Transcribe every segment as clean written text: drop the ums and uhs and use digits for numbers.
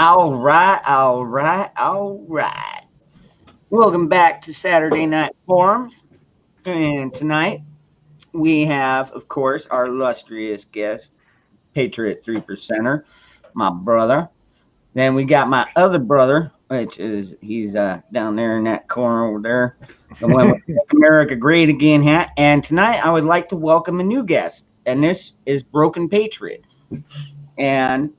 All right, all right, all right. Welcome back to Saturday Night Forums. And tonight we have, of course, our illustrious guest, Patriot 3%er, my brother. Then we got my other brother, which is he's down there in that corner over there, the one with the Make America Great Again hat. And tonight I would like to welcome a new guest, and this is Broken Patriot. And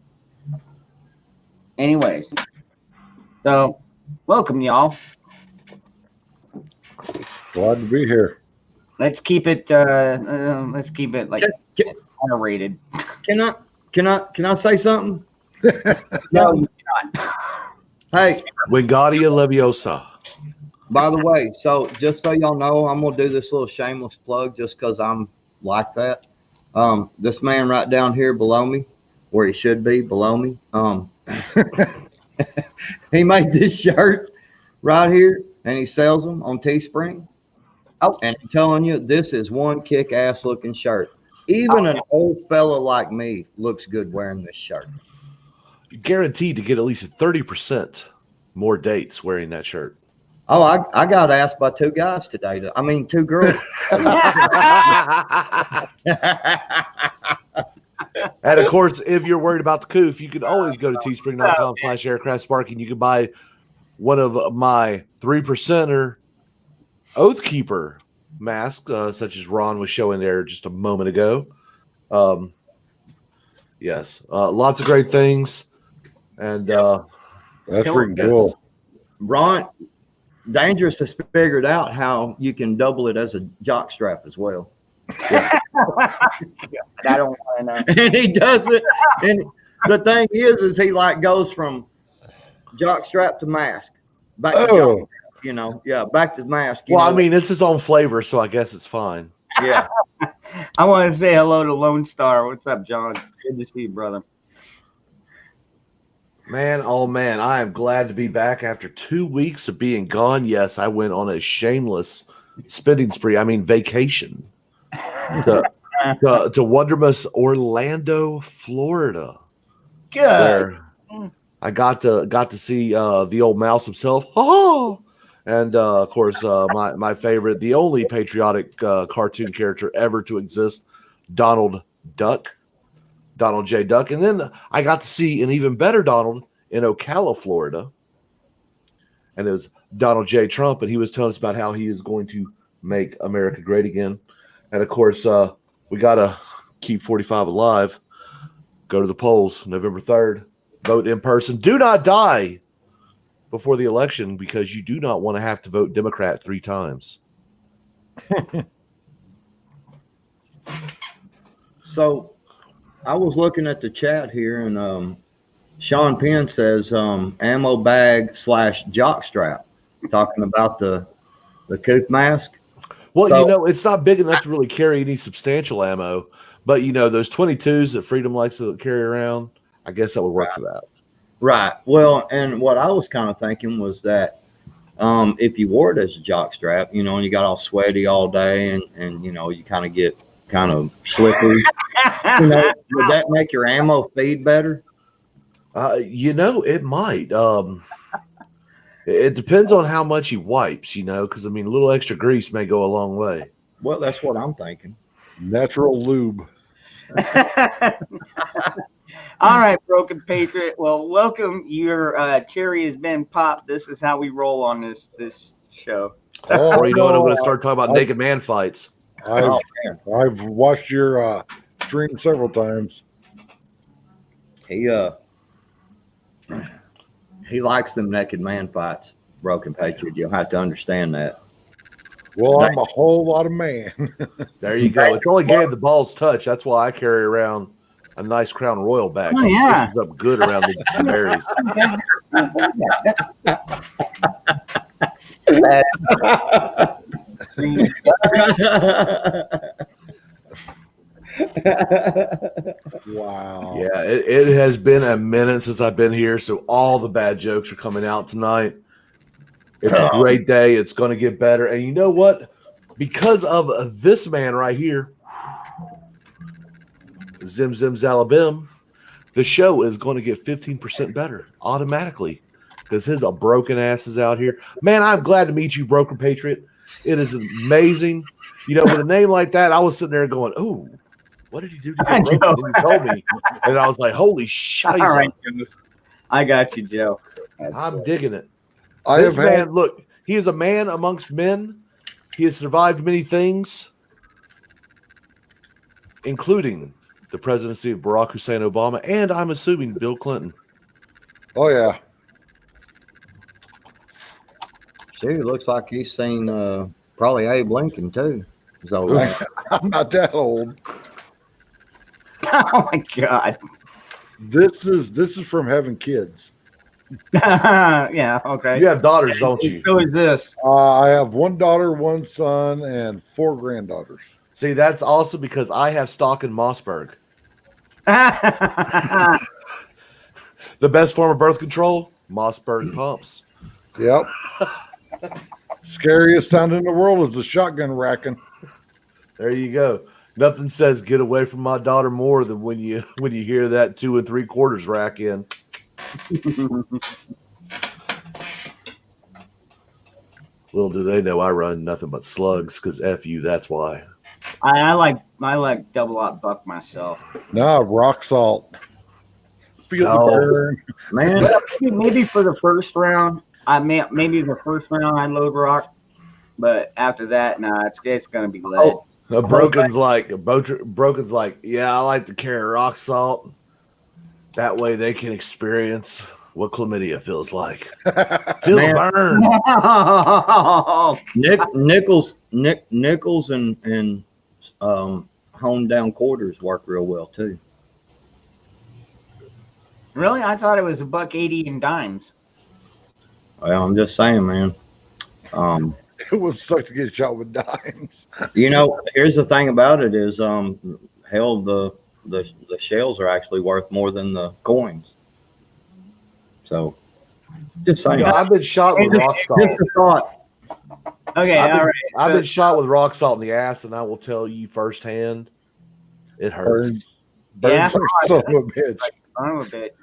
anyways, so welcome y'all. Glad to be here. Let's keep it like Can, R-rated. can I say something? No, you cannot. Hey, Wingardium Leviosa. by the way, so just so y'all know, I'm gonna do this little shameless plug just because I'm like that. This man right down here below me, where he should be below me, he made this shirt right here, and he sells them on Teespring. Oh. And I'm telling you, this is one kick-ass looking shirt. Even an old fella like me looks good wearing this shirt. You're guaranteed to get at least 30% more dates wearing that shirt. Oh, I got asked by two guys today. Two girls. And of course, if you're worried about the coof, you can always go to teespring.com/aircraftsparking. You can buy one of my 3%er Oath Keeper masks, such as Ron was showing there just a moment ago. Yes, lots of great things. And That's pretty cool. Ron, Dangerous has figured out how you can double it as a jock strap as well. I don't want to know. And he does it. And the thing is he like goes from jock strap to mask. Back to jock, back to mask. It's its own flavor, so I guess it's fine. Yeah. I want to say hello to Lone Star. What's up, John? Good to see you, brother. Man, oh man, I am glad to be back after 2 weeks of being gone. Yes, I went on a shameless spending spree. Vacation to wondermous Orlando, Florida. Good. Where I got to see the old mouse himself. Oh, and of course, my favorite, the only patriotic cartoon character ever to exist, Donald J. Duck. And then I got to see an even better Donald in Ocala, Florida. And it was Donald J. Trump, and he was telling us about how he is going to make America great again. And of course, we got to keep 45 alive. Go to the polls November 3rd. Vote in person. Do not die before the election, because you do not want to have to vote Democrat 3 times. So I was looking at the chat here, and Sean Penn says ammo bag / jock strap, talking about the coop mask. Well, So- it's not big enough to really carry any substantial ammo, but those 22s that Freedom likes to carry around, I guess that would work for that. Right. Well, and what I was kind of thinking was that if you wore it as a jock strap, and you got all sweaty all day, and you kind of get kind of slippery, would that make your ammo feed better? It might. It depends on how much he wipes, because a little extra grease may go a long way. Well, that's what I'm thinking. Natural lube. All right, Broken Patriot. Well, welcome. Your cherry has been popped. This is how we roll on this show. Or I'm going to start talking about naked man fights. I've watched your stream several times. He likes them naked man fights, Broken Patriot. You'll have to understand that. Well, I'm a whole lot of man. There you go. It's only gave the balls touch. That's why I carry around a nice Crown Royal bag. Oh, yeah. It up good around the berries. Wow. Yeah, it has been a minute since I've been here, so all the bad jokes are coming out tonight. It's a great day. It's going to get better. And you know what? Because of this man right here, Zim Zim Zalabim, the show is going to get 15% better automatically because his broken ass is out here. Man, I'm glad to meet you, Broken Patriot. It is amazing. You know, with a name like that, I was sitting there going, "Oh, what did he do to get broken?" And he told me, and I was like, "Holy shiza!" All right, Jonas. I got you, Joe. I'm digging it. I This have man, had look, he is a man amongst men. He has survived many things, including the presidency of Barack Hussein Obama, and I'm assuming Bill Clinton. oh yeah. See, it looks like he's seen probably Abe Lincoln too. So I'm not that old. Oh my God. This is from having kids. Yeah. Okay. You have daughters, don't you? So is this. I have one daughter, one son, and 4 granddaughters. See, that's also because I have stock in Mossberg. The best form of birth control, Mossberg pumps. Yep. Scariest sound in the world is the shotgun racking. There you go. Nothing says get away from my daughter more than when you hear that 2 3/4 rack in. Little do they know I run nothing but slugs because F you, that's why. I like double out buck myself. Nah, rock salt. Feel Oh. the burn. man, Maybe for the first round, maybe the first round I load rock, but after that, nah, it's gonna be lead. Broken's like, yeah, I like to carry rock salt. That way they can experience what chlamydia feels like. Feel Man. the burn. Nickels and honed down quarters work real well too. Really, I thought it was $1.80 in dimes. Well, I'm just saying, man. It would suck to get shot with dimes. You know, here's the thing about it is, hell, the shells are actually worth more than the coins. So, just saying. You know, I've been shot with rock salt. Just a thought. Okay, all right. I've been shot with rock salt in the ass, and I will tell you firsthand, it hurts. Burns like son of a bitch. Son of a bit.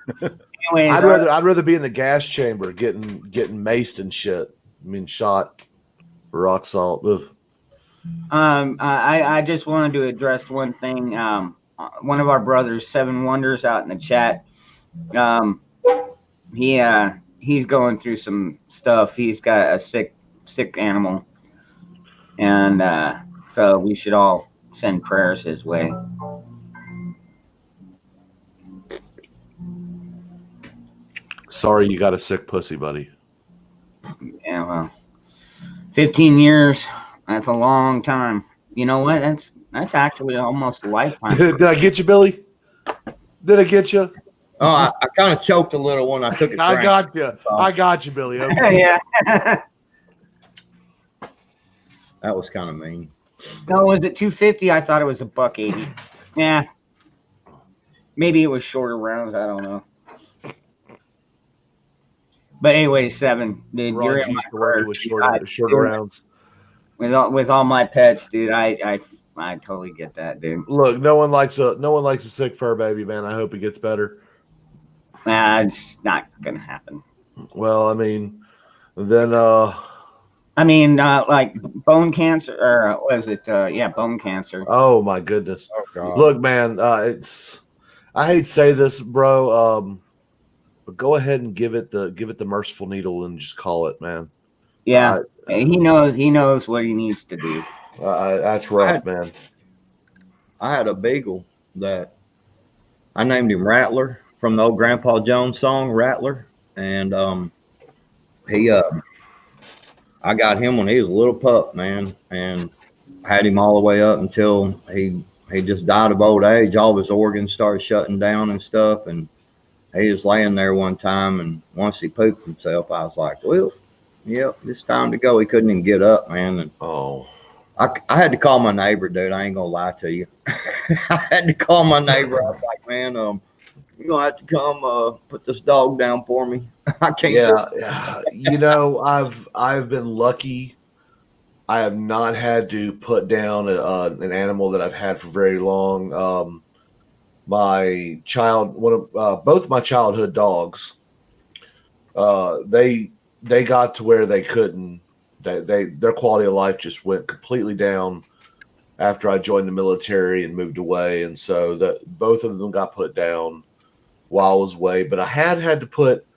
Anyways, I'd rather be in the gas chamber getting maced and shit. I mean, shot with rock salt. Ugh. I just wanted to address one thing. One of our brothers, Seven Wonders, out in the chat. He's going through some stuff. He's got a sick animal, and so we should all send prayers his way. Sorry, you got a sick pussy, buddy. Yeah, well, 15 years. That's a long time. You know what? That's actually almost a lifetime. Did I get you, Billy? Did I get you? Oh, I kind of choked a little when I took it. I got you. I got you, Billy. Okay. Yeah. That was kind of mean. No, was it 250? I thought it was $1.80. Yeah. Maybe it was shorter rounds. I don't know. But anyway, Seven, dude, Ron you're in used my to work prayers, with dude. shorter rounds. With all my pets, dude. I totally get that, dude. Look, no one likes a sick fur baby, man. I hope it gets better. It's not gonna happen. Well, I mean, then like bone cancer, or what is it? Yeah, bone cancer. oh my goodness. Oh god. Look, man, I hate to say this, bro. But go ahead and give it the merciful needle and just call it, man. Yeah, he knows what he needs to do. That's rough, man. I had a beagle that I named him Rattler from the old Grandpa Jones song, Rattler. And I got him when he was a little pup, man, and had him all the way up until he just died of old age. All of his organs started shutting down and stuff. And he was laying there one time, and once he pooped himself, I was like, well, yep, it's time to go. He couldn't even get up, man. And I had to call my neighbor, dude. I ain't gonna lie to you. I had to call my neighbor. I was like, man, you're gonna have to come put this dog down for me. I can't. Yeah. You know, I've been lucky. I have not had to put down an animal that I've had for very long. my child, both my childhood dogs, they got to where they couldn't. Their quality of life just went completely down after I joined the military and moved away, and so both of them got put down while I was away. But I had to put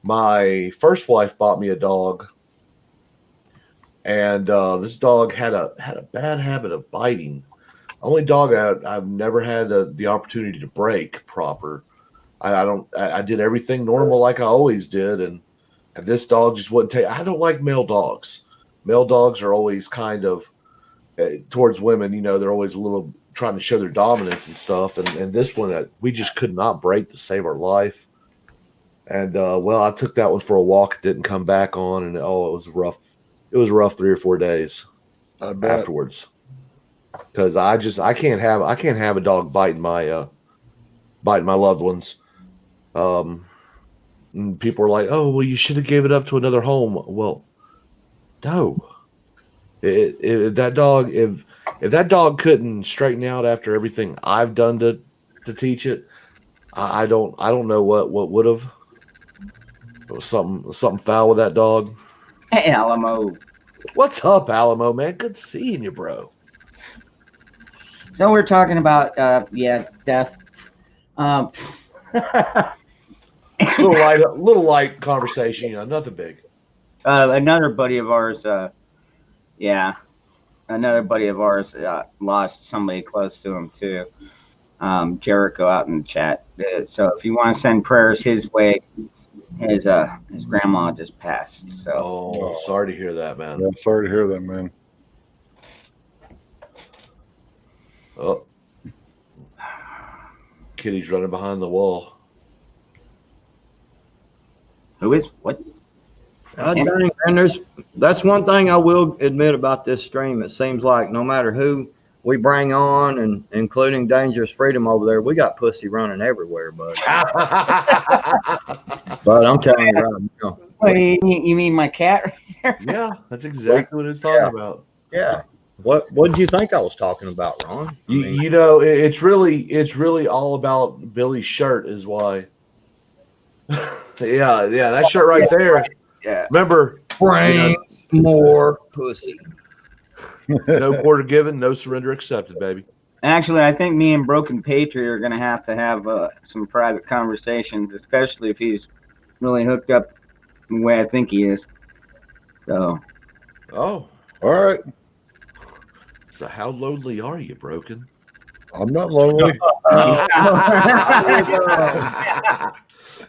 my first wife bought me a dog, and this dog had a bad habit of biting. Only dog I've never had the opportunity to break proper. I did everything normal like I always did, and this dog just wouldn't take. I don't like male dogs. Male dogs are always kind of towards women. You know, they're always a little trying to show their dominance and stuff. And this one, we just could not break to save our life. And well, I took that one for a walk. Didn't come back on, and it was rough. It was rough 3 or 4 days afterwards. Because I can't have a dog biting my loved ones. And people are like, "Oh, well, you should have gave it up to another home." Well, no. If that dog couldn't straighten out after everything I've done to teach it, I don't know what would have. It was something foul with that dog. Hey, Alamo. What's up, Alamo, man? Good seeing you, bro. So we're talking about death. little light conversation, nothing big. Another buddy of ours, lost somebody close to him too. Jericho out in the chat. So if you want to send prayers his way, his grandma just passed. So sorry to hear that, man. Yeah, sorry to hear that, man. Oh, Kitty's running behind the wall. Who is what? Dang, and that's one thing I will admit about this stream. It seems like no matter who we bring on, and including Dangerous Freedom over there, we got pussy running everywhere, bud. But I'm telling you right now. Wait, you mean my cat right there? Yeah, that's exactly what it's talking about. Yeah. What did you think I was talking about, Ron? You know, it's really all about Billy's shirt is why. yeah, that shirt right there. Yeah. Remember, brings more pussy. No quarter given, no surrender accepted, baby. Actually, I think me and Broken Patriot are going to have some private conversations, especially if he's really hooked up the way I think he is. So. Oh, all right. So how lonely are you, Broken? I'm not lonely.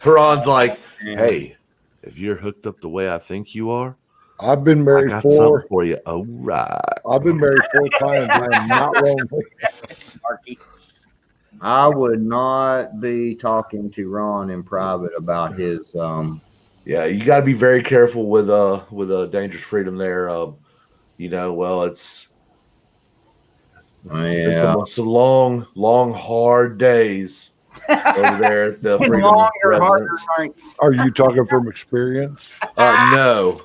Haran's like, hey, if you're hooked up the way I think you are, I've been married I got something for you. All right. I've been married 4 times. I'm not lonely. I would not be talking to Ron in private about his. Yeah, you got to be very careful with Dangerous Freedom there. It's some long, hard days over there at the Freedom Residence. Are you talking from experience? No.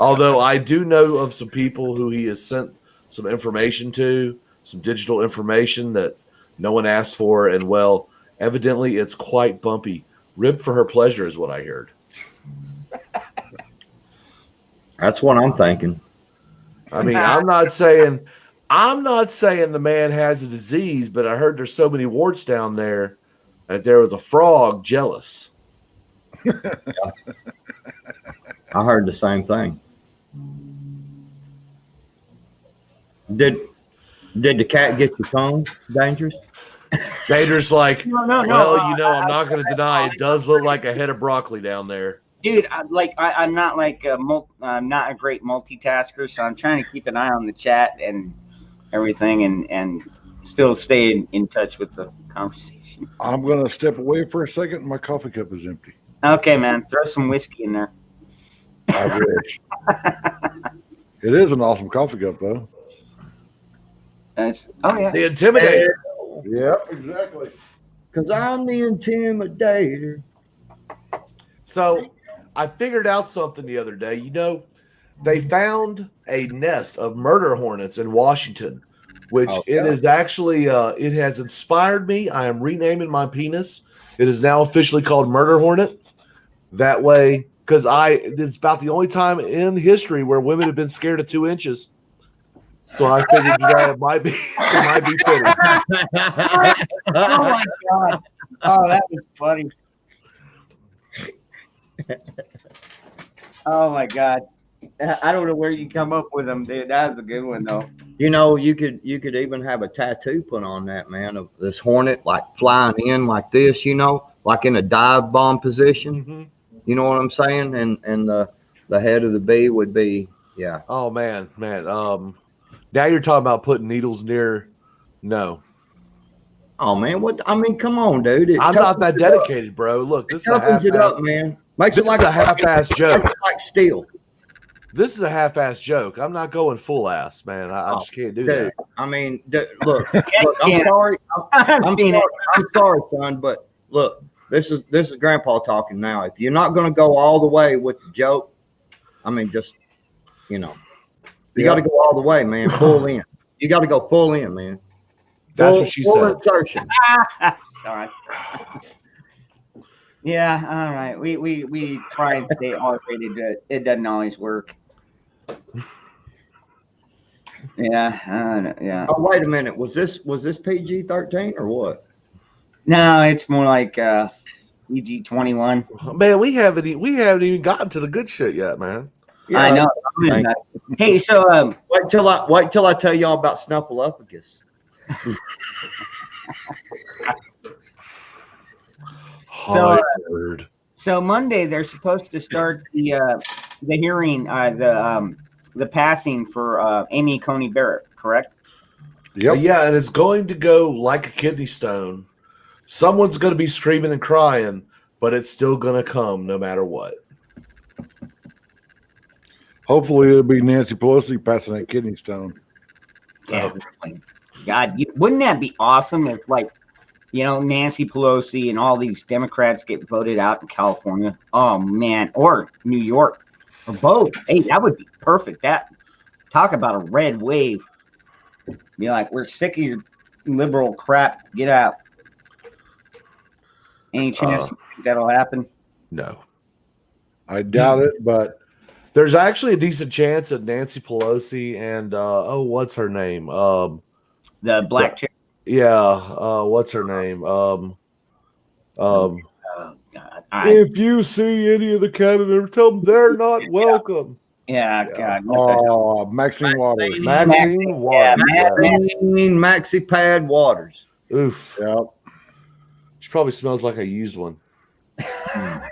Although I do know of some people who he has sent some information to, some digital information that no one asked for, and well, evidently it's quite bumpy. Rib for her pleasure is what I heard. That's what I'm thinking. I mean, I'm not saying the man has a disease, but I heard there's so many warts down there that there was a frog jealous. Yeah. I heard the same thing. Did the cat get your tongue, Dangerous? Dangerous, like, No. I'm not going to deny it does look like a head of broccoli down there. Dude, I'm not I'm not a great multitasker, so I'm trying to keep an eye on the chat and everything, and still stay in touch with the conversation. I'm going to step away for a second. My coffee cup is empty. Okay, man, throw some whiskey in there. I wish. It is an awesome coffee cup, though. Yeah. The Intimidator. Yep, exactly. Because I'm the Intimidator. So I figured out something the other day. They found a nest of murder hornets in Washington which Oh, it yeah. is actually it has inspired me. I am renaming my penis. It is now officially called Murder Hornet. That way, because it's about the only time in history where women have been scared of 2 inches. So I figured that it might be fitting. Oh my god! Oh, that was funny. Oh my god! I don't know where you come up with them, dude. That was a good one though. You know, you could even have a tattoo put on that, man, of this hornet like flying in like this, you know, like in a dive bomb position. Mm-hmm. You know what I'm saying? And the head of the bee would be, yeah. Oh man. Now you're talking about putting needles near. No, Oh man, what? I mean, come on, dude. It I'm not toughens that it up. dedicated, bro. Look, this is a Toughens it half-ass. up, man. Makes This it like is a half-ass joke. makes it like steel. This is a half-ass joke. I'm not going full ass, man. I just can't do Dude, that. I mean, look, I'm Yeah. sorry. I've I'm seen sorry. it. I'm sorry, son, but look, this is Grandpa talking now. If you're not going to go all the way with the joke, I mean, just you know, you got to go all the way, man. Full in. You got to go full in, man. That's Full- what she full said. insertion. All right. Yeah, all right. We tried to stay R-rated, but it doesn't always work. Yeah. Oh, wait a minute. Was this PG-13 or what? No, it's more like PG-21. Man, we haven't even gotten to the good shit yet, man. I know. thank Hey, so Wait till I tell y'all about Snuffleupagus. Hard. so Monday they're supposed to start the hearing, the passing for Amy Coney Barrett, correct? Yep. Yeah, and it's going to go like a kidney stone. Someone's going to be screaming and crying, but it's still going to come no matter what. Hopefully, it'll be Nancy Pelosi passing that kidney stone. Yeah. God, wouldn't that be awesome if, like, you know, Nancy Pelosi and all these Democrats get voted out in California? Oh man, or New York, or both. Hey, that would be perfect. That talk about a red wave. Be like, we're sick of your liberal crap. Get out. Any chance you think that'll happen? No. I doubt it, but There's actually a decent chance that Nancy Pelosi and what's her name? The black chick. Yeah, what's her name? Oh God. If you see any of the cabinet members, tell them they're not welcome. Yeah, God. What the Maxine Waters. Maxine Waters. Yeah, Maxi Pad Waters. Oof. Yep. She probably smells like a used one. hell?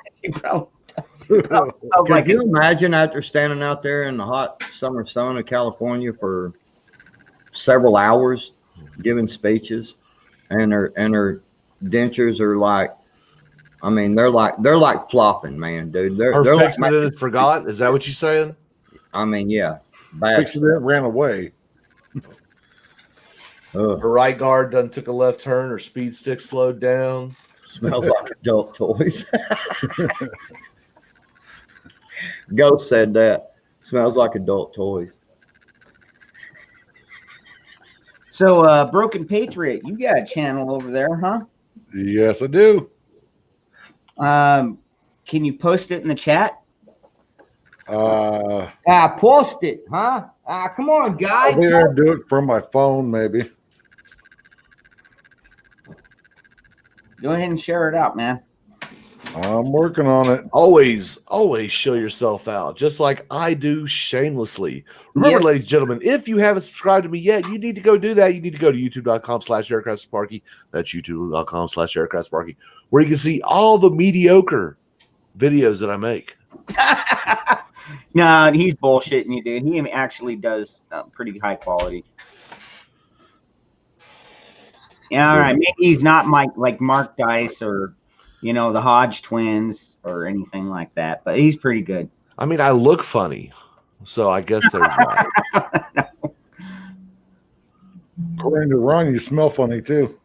He probably Could like you imagine after standing out there in the hot summer sun of California for several hours giving speeches, and her dentures are like, I mean, they're like flopping, man, dude. They're Her like, fixed it and forgot. Is that what you're saying? I mean, yeah, bad. Accident ran away. Ugh, Her right guard done took a left turn. Her speed stick slowed down. smells like adult toys. Ghost said that. Smells like adult toys. so. Broken Patriot, you got a channel over there, huh? Yes, I do. Can you post it in the chat? Post it, huh? Come on, guy. I'll be able to do it from my phone, maybe. Go ahead and share it out, man. I'm working on it. Always show yourself out, just like I do shamelessly. Remember, Yes. ladies and gentlemen, if you haven't subscribed to me yet, you need to go do that. You need to go to youtube.com/aircraftsparky. That's youtube.com/aircraftsparky, where you can see all the mediocre videos that I make. No, he's bullshitting you, dude. He actually does pretty high quality. Yeah, all right. Maybe he's not like Mark Dice or, you know, the Hodge twins or anything like that, but he's pretty good. I mean, I look funny, so I guess there's that. According to Ron, you smell funny too.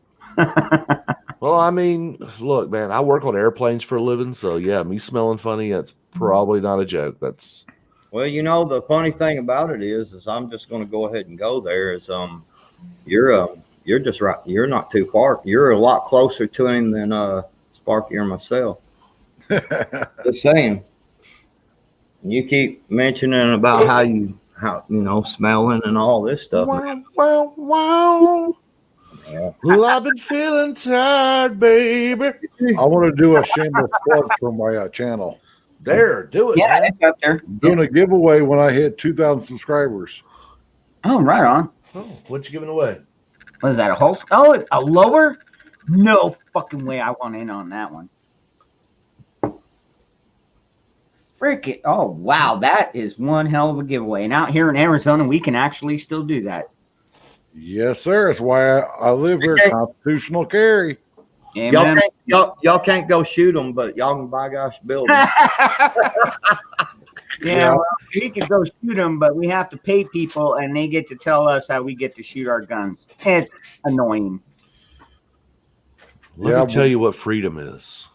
Well, I mean, look, man, I work on airplanes for a living, so yeah, me smelling funny, that's probably not a joke. That's Well, you know, the funny thing about it is I'm just going to go ahead and go there. Is you're just right. You're not too far. You're a lot closer to him than Sparky or myself. Just saying. You keep mentioning about how you smelling and all this stuff. Wow, wow, wow. Yeah. Well, I've been feeling tired, baby. I want to do a shameless plug for my channel. There, do it, Yeah, man. it's up there. I'm doing a giveaway when I hit 2,000 subscribers. Oh, right on. Oh, what you giving away? What is that? A whole? Oh, it's a lower? No fucking way. I want in on that one. Freaking! Oh wow, that is one hell of a giveaway. And out here in Arizona, we can actually still do that. Yes, sir. That's why I live here. Constitutional carry. Amen. Y'all can't go shoot them, but y'all can buy gosh build them. Yeah, well, we could go shoot them, but we have to pay people, and they get to tell us how we get to shoot our guns. It's annoying. Let me tell you what freedom is.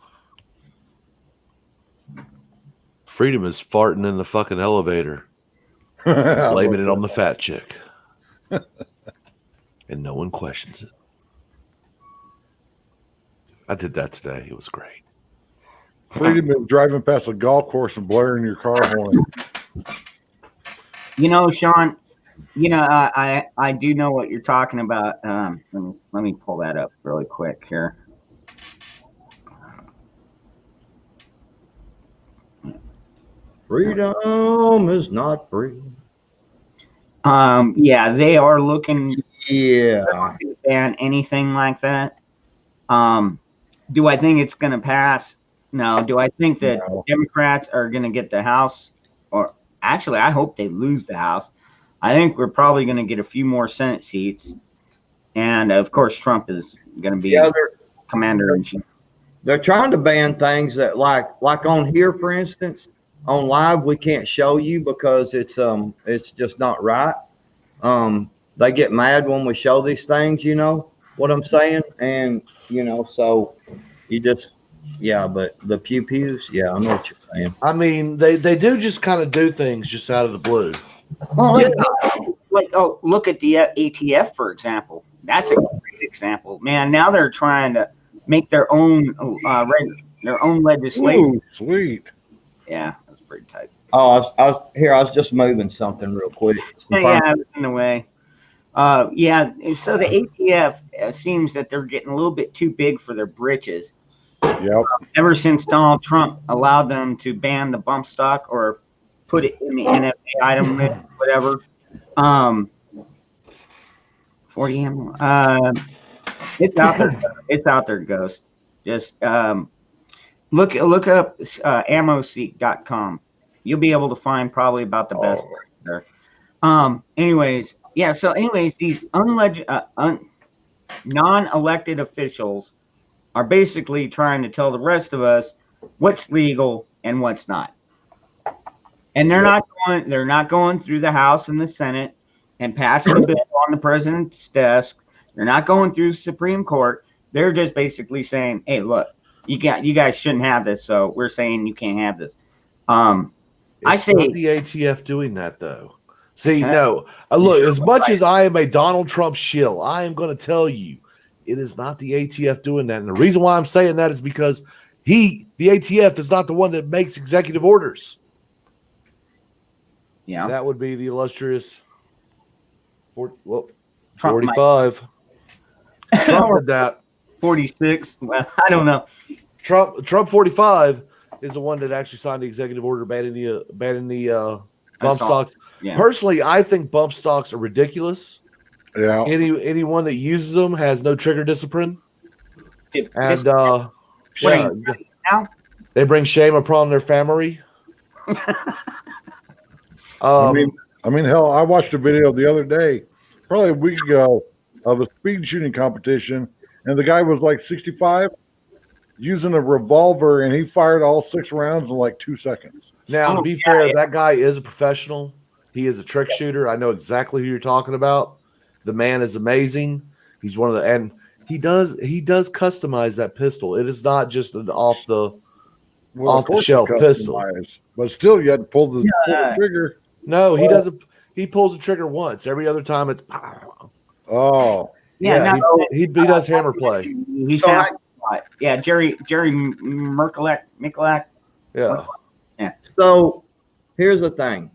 Freedom is farting in the fucking elevator, blaming it on the fat chick, and no one questions it. I did that today. It was great. Freedom is driving past a golf course and blaring your car horn. You know, Sean. You know, I do know what you're talking about. Let me pull that up really quick here. Freedom is not free. Yeah, they are looking Yeah. to ban anything like that. Do I think it's going to pass? No. Do I think that Democrats are going to get the House? Or actually, I hope they lose the House. I think we're probably going to get a few more Senate seats. And, of course, Trump is going to be commander-in-chief. They're trying to ban things that like on here, for instance, on live, we can't show you because it's just not right. They get mad when we show these things, you know what I'm saying? And, so you just, but the pews, I know what you're saying. I mean, they do just kind of do things just out of the blue. Well, look at the ATF, for example. That's a great example. Man, now they're trying to make their own legislation. Ooh, sweet. Yeah, that's pretty tight. Oh, I was just moving something real quick. Yeah, in a way. So the ATF seems that they're getting a little bit too big for their britches. Yep. Ever since Donald Trump allowed them to ban the bump stock or put it in the NFA item list, whatever. 40 ammo. It's out there. It's out there, Ghost. Just look up ammoseek.com. You'll be able to find probably about the best there. These non-elected officials are basically trying to tell the rest of us what's legal and what's not. And they're not going through the House and the Senate and passing the bill on the president's desk. They're not going through the Supreme Court. They're just basically saying, "Hey, look, you guys shouldn't have this, so we're saying you can't have this." It's not the ATF doing that, though. See, no. Look, as much as I am a Donald Trump shill, I am going to tell you, it is not the ATF doing that. And the reason why I'm saying that is because the ATF is not the one that makes executive orders. Yeah. That would be the illustrious 45. Trump did that. 46. Well, I don't know. Trump 45 is the one that actually signed the executive order banning the bump stocks. Yeah. Personally, I think bump stocks are ridiculous. Yeah. Anyone that uses them has no trigger discipline. And they bring shame upon their family. I mean, hell, I watched a video the other day, probably a week ago, of a speed shooting competition, and the guy was like 65, using a revolver, and he fired all 6 rounds in like 2 seconds. Now, to be fair, that guy is a professional. He is a trick shooter. I know exactly who you're talking about. The man is amazing. He's one of the, and he does customize that pistol. It is not just an off the shelf pistol. But still, you had to pull the trigger. No, he doesn't. He pulls the trigger once. Every other time, it's. Oh, Yeah, Yeah, no, he does hammer play. he's So half spot. Yeah, Jerry Mikulak. Yeah. Yeah. So here's the thing.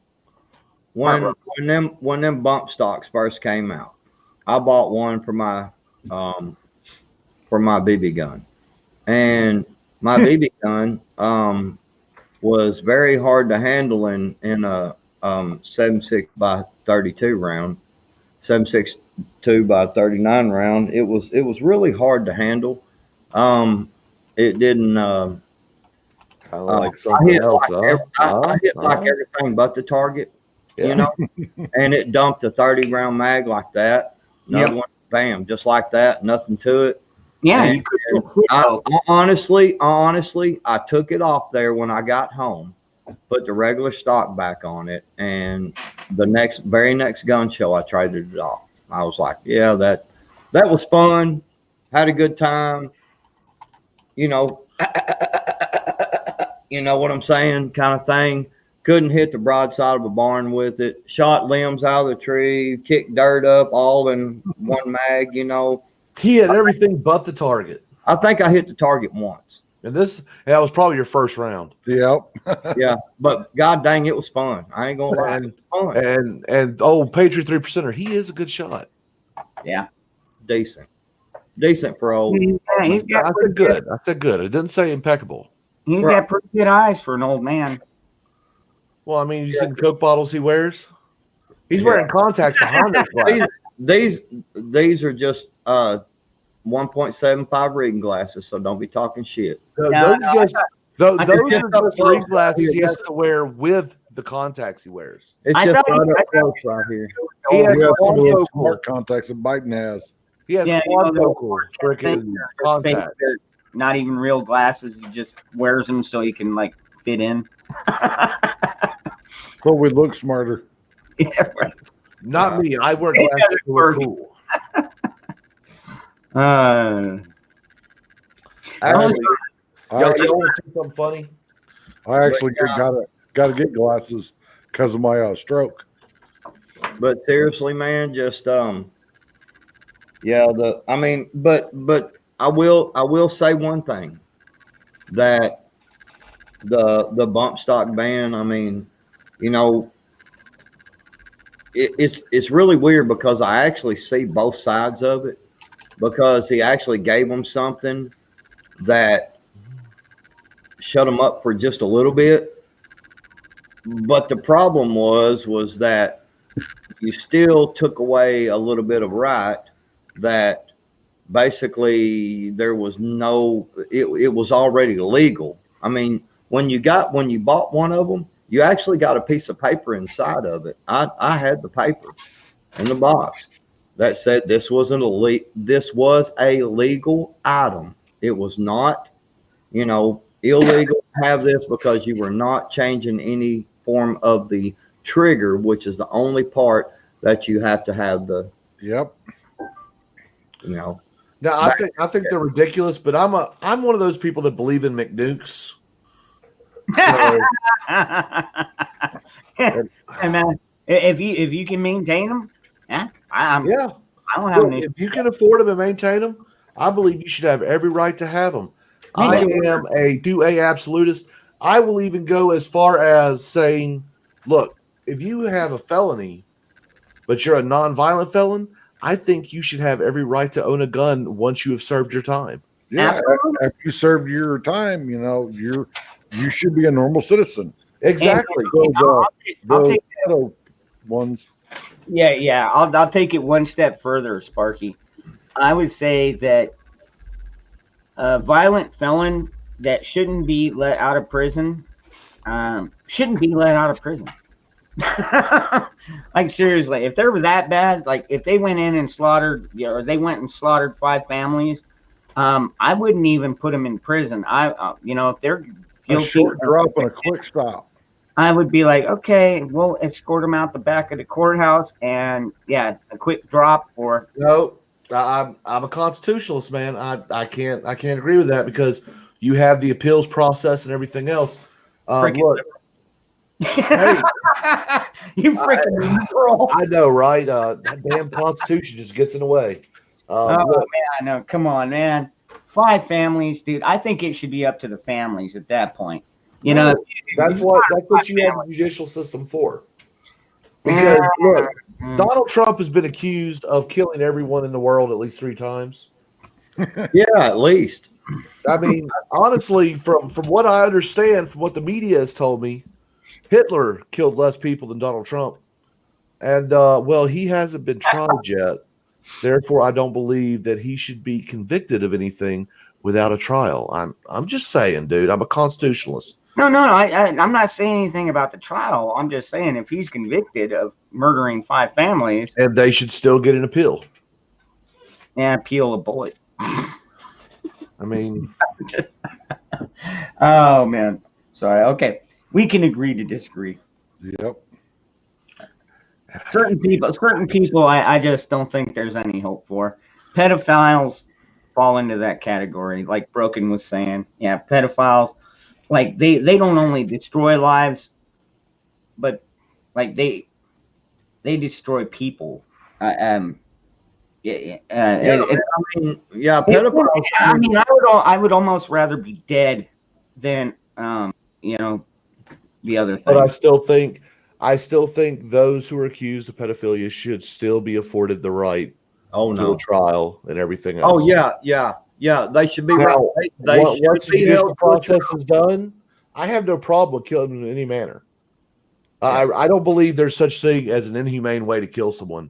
Right, When when them bump stocks first came out, I bought one um for my BB gun. And my BB gun was very hard to handle in a 76 by 32 round, 7.62 by 39 round. It was really hard to handle. It didn't. Kind of like I something hit else, like huh? I hit like everything but the target, you Yeah. know. And it dumped a 30 round mag like that. Another Yep. one, bam, just like that, nothing to it. Yeah, And, you could and honestly, I took it off there when I got home, put the regular stock back on it, and the very next gun show, I traded it off. I was like, yeah, that was fun, had a good time, you know, you know what I'm saying, kind of thing. Couldn't hit the broadside of a barn with it. Shot limbs out of the tree, kicked dirt up, all in one mag. He had everything but the target. I think I hit the target once. And that was probably your first round. yep. Yeah, but god dang, it was fun. I ain't gonna lie, And it was fun. and Patriot 3%er, he is a good shot. yeah. Decent for old. Yeah, he's got I said good. I said good. I didn't say impeccable. He's Right. got pretty good eyes for an old man. Well, I mean, you seen Coke bottles he wears? He's wearing contacts behind those glasses. These are just 1.75 reading glasses, so don't be talking shit. Those No, are just those I are just- just reading glasses he has to wear with the contacts he wears. It's I just thought right he- up close right here. He has You have some of those quadfocal. smart contacts that Biden has. He has Yeah, you know, those quadfocal freaking contacts. They're not even real glasses. He just wears them so he can like fit in. So we look smarter. Yeah, right. Not me. I wear He glasses doesn't to look work. cool. Actually, I y'all actually, want to see something funny? I actually gotta get glasses because of my stroke. But seriously, man, just yeah, but I will say one thing, that the bump stock ban, I mean, you know, it's really weird because I actually see both sides of it, because he actually gave them something that shut them up for just a little bit. But the problem was that you still took away a little bit of right, that basically there was it was already legal. I mean, when you bought one of them, you actually got a piece of paper inside of it. I had the paper in the box that said this was a legal item. It was not, illegal to have this, because you were not changing any form of the trigger, which is the only part that you have to have Yep. Now I think they're ridiculous, but I'm one of those people that believe in McNukes. So And man, if you can maintain them, yeah, I don't have an issue. if you can afford them and maintain them, I believe you should have every right to have them. Me I too. am a absolutist. I will even go as far as saying, look, if you have a felony, but you're a non-violent felon, I think you should have every right to own a gun once you have served your time. Yeah. Absolutely. After you served your time, you should be a normal citizen. Exactly. I'll take ghetto ones. yeah. I'll take it one step further, Sparky. I would say that a violent felon that shouldn't be let out of prison shouldn't be let out of prison. Like seriously, if they were that bad, like if they went in and slaughtered, or they went and slaughtered 5 families, I wouldn't even put them in prison. If they're A guilty, short drop and a quick stop. I would be like, okay, we'll escort them out the back of the courthouse, and yeah, a quick drop. Or No, I'm a constitutionalist, man. I can't agree with that, because you have the appeals process and everything else. Look, You freaking liberal. I know, right? That damn Constitution just gets in the way. Oh Look, man, no, come on, man. 5 families, dude. I think it should be up to the families at that point. You know, no, that's what you have the judicial system for. Because look, Donald Trump has been accused of killing everyone in the world at least 3 times. Yeah, at least. I mean, honestly, from what I understand, from what the media has told me, Hitler killed less people than Donald Trump. And well, he hasn't been tried yet. Therefore, I don't believe that he should be convicted of anything without a trial. I'm just saying, dude. I'm a constitutionalist. No, I'm not saying anything about the trial. I'm just saying if he's convicted of murdering 5 families, And they should still get an appeal. and peel a bullet. I mean, oh man, sorry. Okay, we can agree to disagree. Yep. Certain people, I just don't think there's any hope for. Pedophiles fall into that category, like Broken was saying. Yeah, pedophiles, like they don't only destroy lives, but like they destroy people. Yeah, pedophiles. I mean, I would almost rather be dead than the other thing. but I still think those who are accused of pedophilia should still be afforded the right Oh to no. a trial and everything Oh else. yeah. They should be Now, right. They should once the be judicial held to a process trial. is done, I have no problem with killing in any manner. I don't believe there's such thing as an inhumane way to kill someone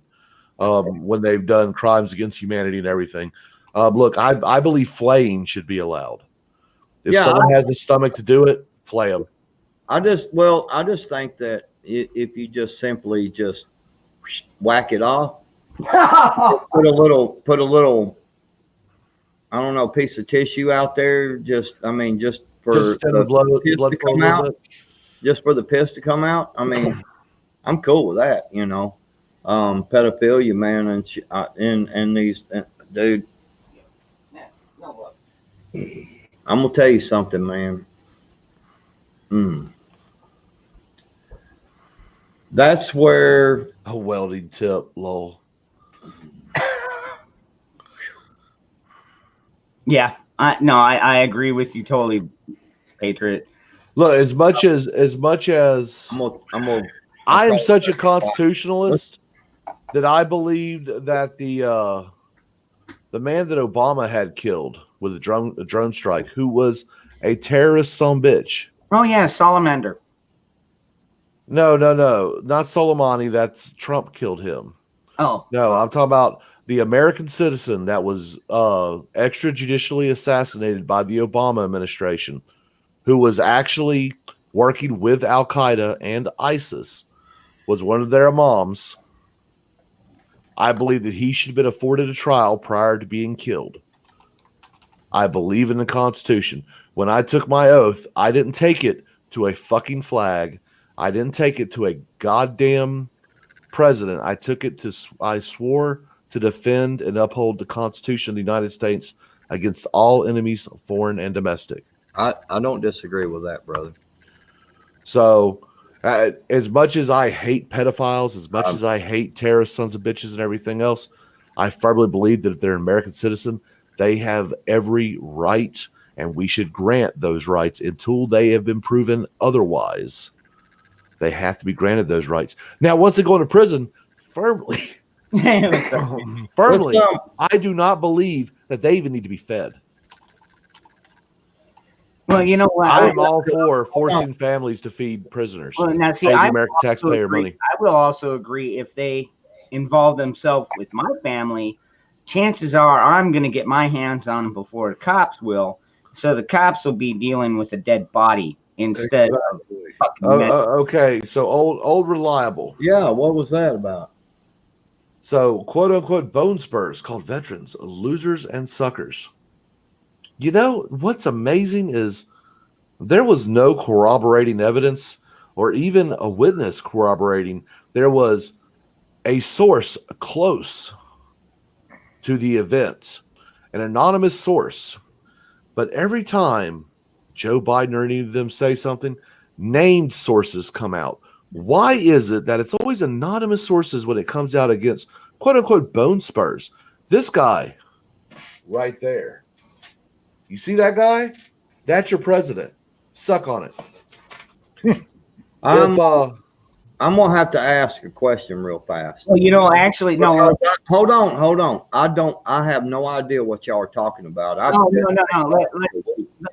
when they've done crimes against humanity and everything. Look, I believe flaying should be allowed. If someone has the stomach to do it, flay them. I just think that if you just simply just whack it off, put a little, I don't know, piece of tissue out there. Just for Just send the blood to come out. Just for the piss to come out. I mean, I'm cool with that. Pedophilia, man, and these dude. I'm gonna tell you something, man. That's where A welding tip, lol. Yeah, I agree with you totally, Patriot. Look, as much as I'm I am such a constitutionalist that I believed that the man that Obama had killed with a drone strike, who was a terrorist son bitch. Oh yeah, Salamander. No, not Soleimani. That's Trump killed him. Oh No, I'm talking about the American citizen that was extrajudicially assassinated by the Obama administration, who was actually working with Al Qaeda and ISIS, was one of their imams. I believe that he should have been afforded a trial prior to being killed. I believe in the Constitution. When I took my oath, I didn't take it to a fucking flag. I didn't take it to a goddamn president. I swore to defend and uphold the Constitution of the United States against all enemies, foreign and domestic. I don't disagree with that, brother. So, as much as I hate pedophiles, as much as I hate terrorist sons of bitches and everything else, I firmly believe that if they're an American citizen, they have every right, and we should grant those rights until they have been proven otherwise. They have to be granted those rights. Now, once they go into prison, firmly, I do not believe that they even need to be fed. well, you know what? I am all for forcing families to feed prisoners. Well, now, see, save the I American will also taxpayer agree- money. I will also agree if they involve themselves with my family, chances are I'm going to get my hands on them before the cops will. So the cops will be dealing with a dead body instead of fucking Okay, so old reliable. Yeah, what was that about? So quote unquote bone spurs called veterans, losers and suckers. You know what's amazing is there was no corroborating evidence or even a witness corroborating. There was a source close to the event, an anonymous source. But every time Joe Biden or any of them say something, named sources come out. Why is it that it's always anonymous sources when it comes out against quote unquote bone spurs? This guy right there. You see that guy? That's your president. Suck on it. I'm If I'm gonna have to ask a question real fast. Well, actually, no. Hold on. I have no idea what y'all are talking about. No.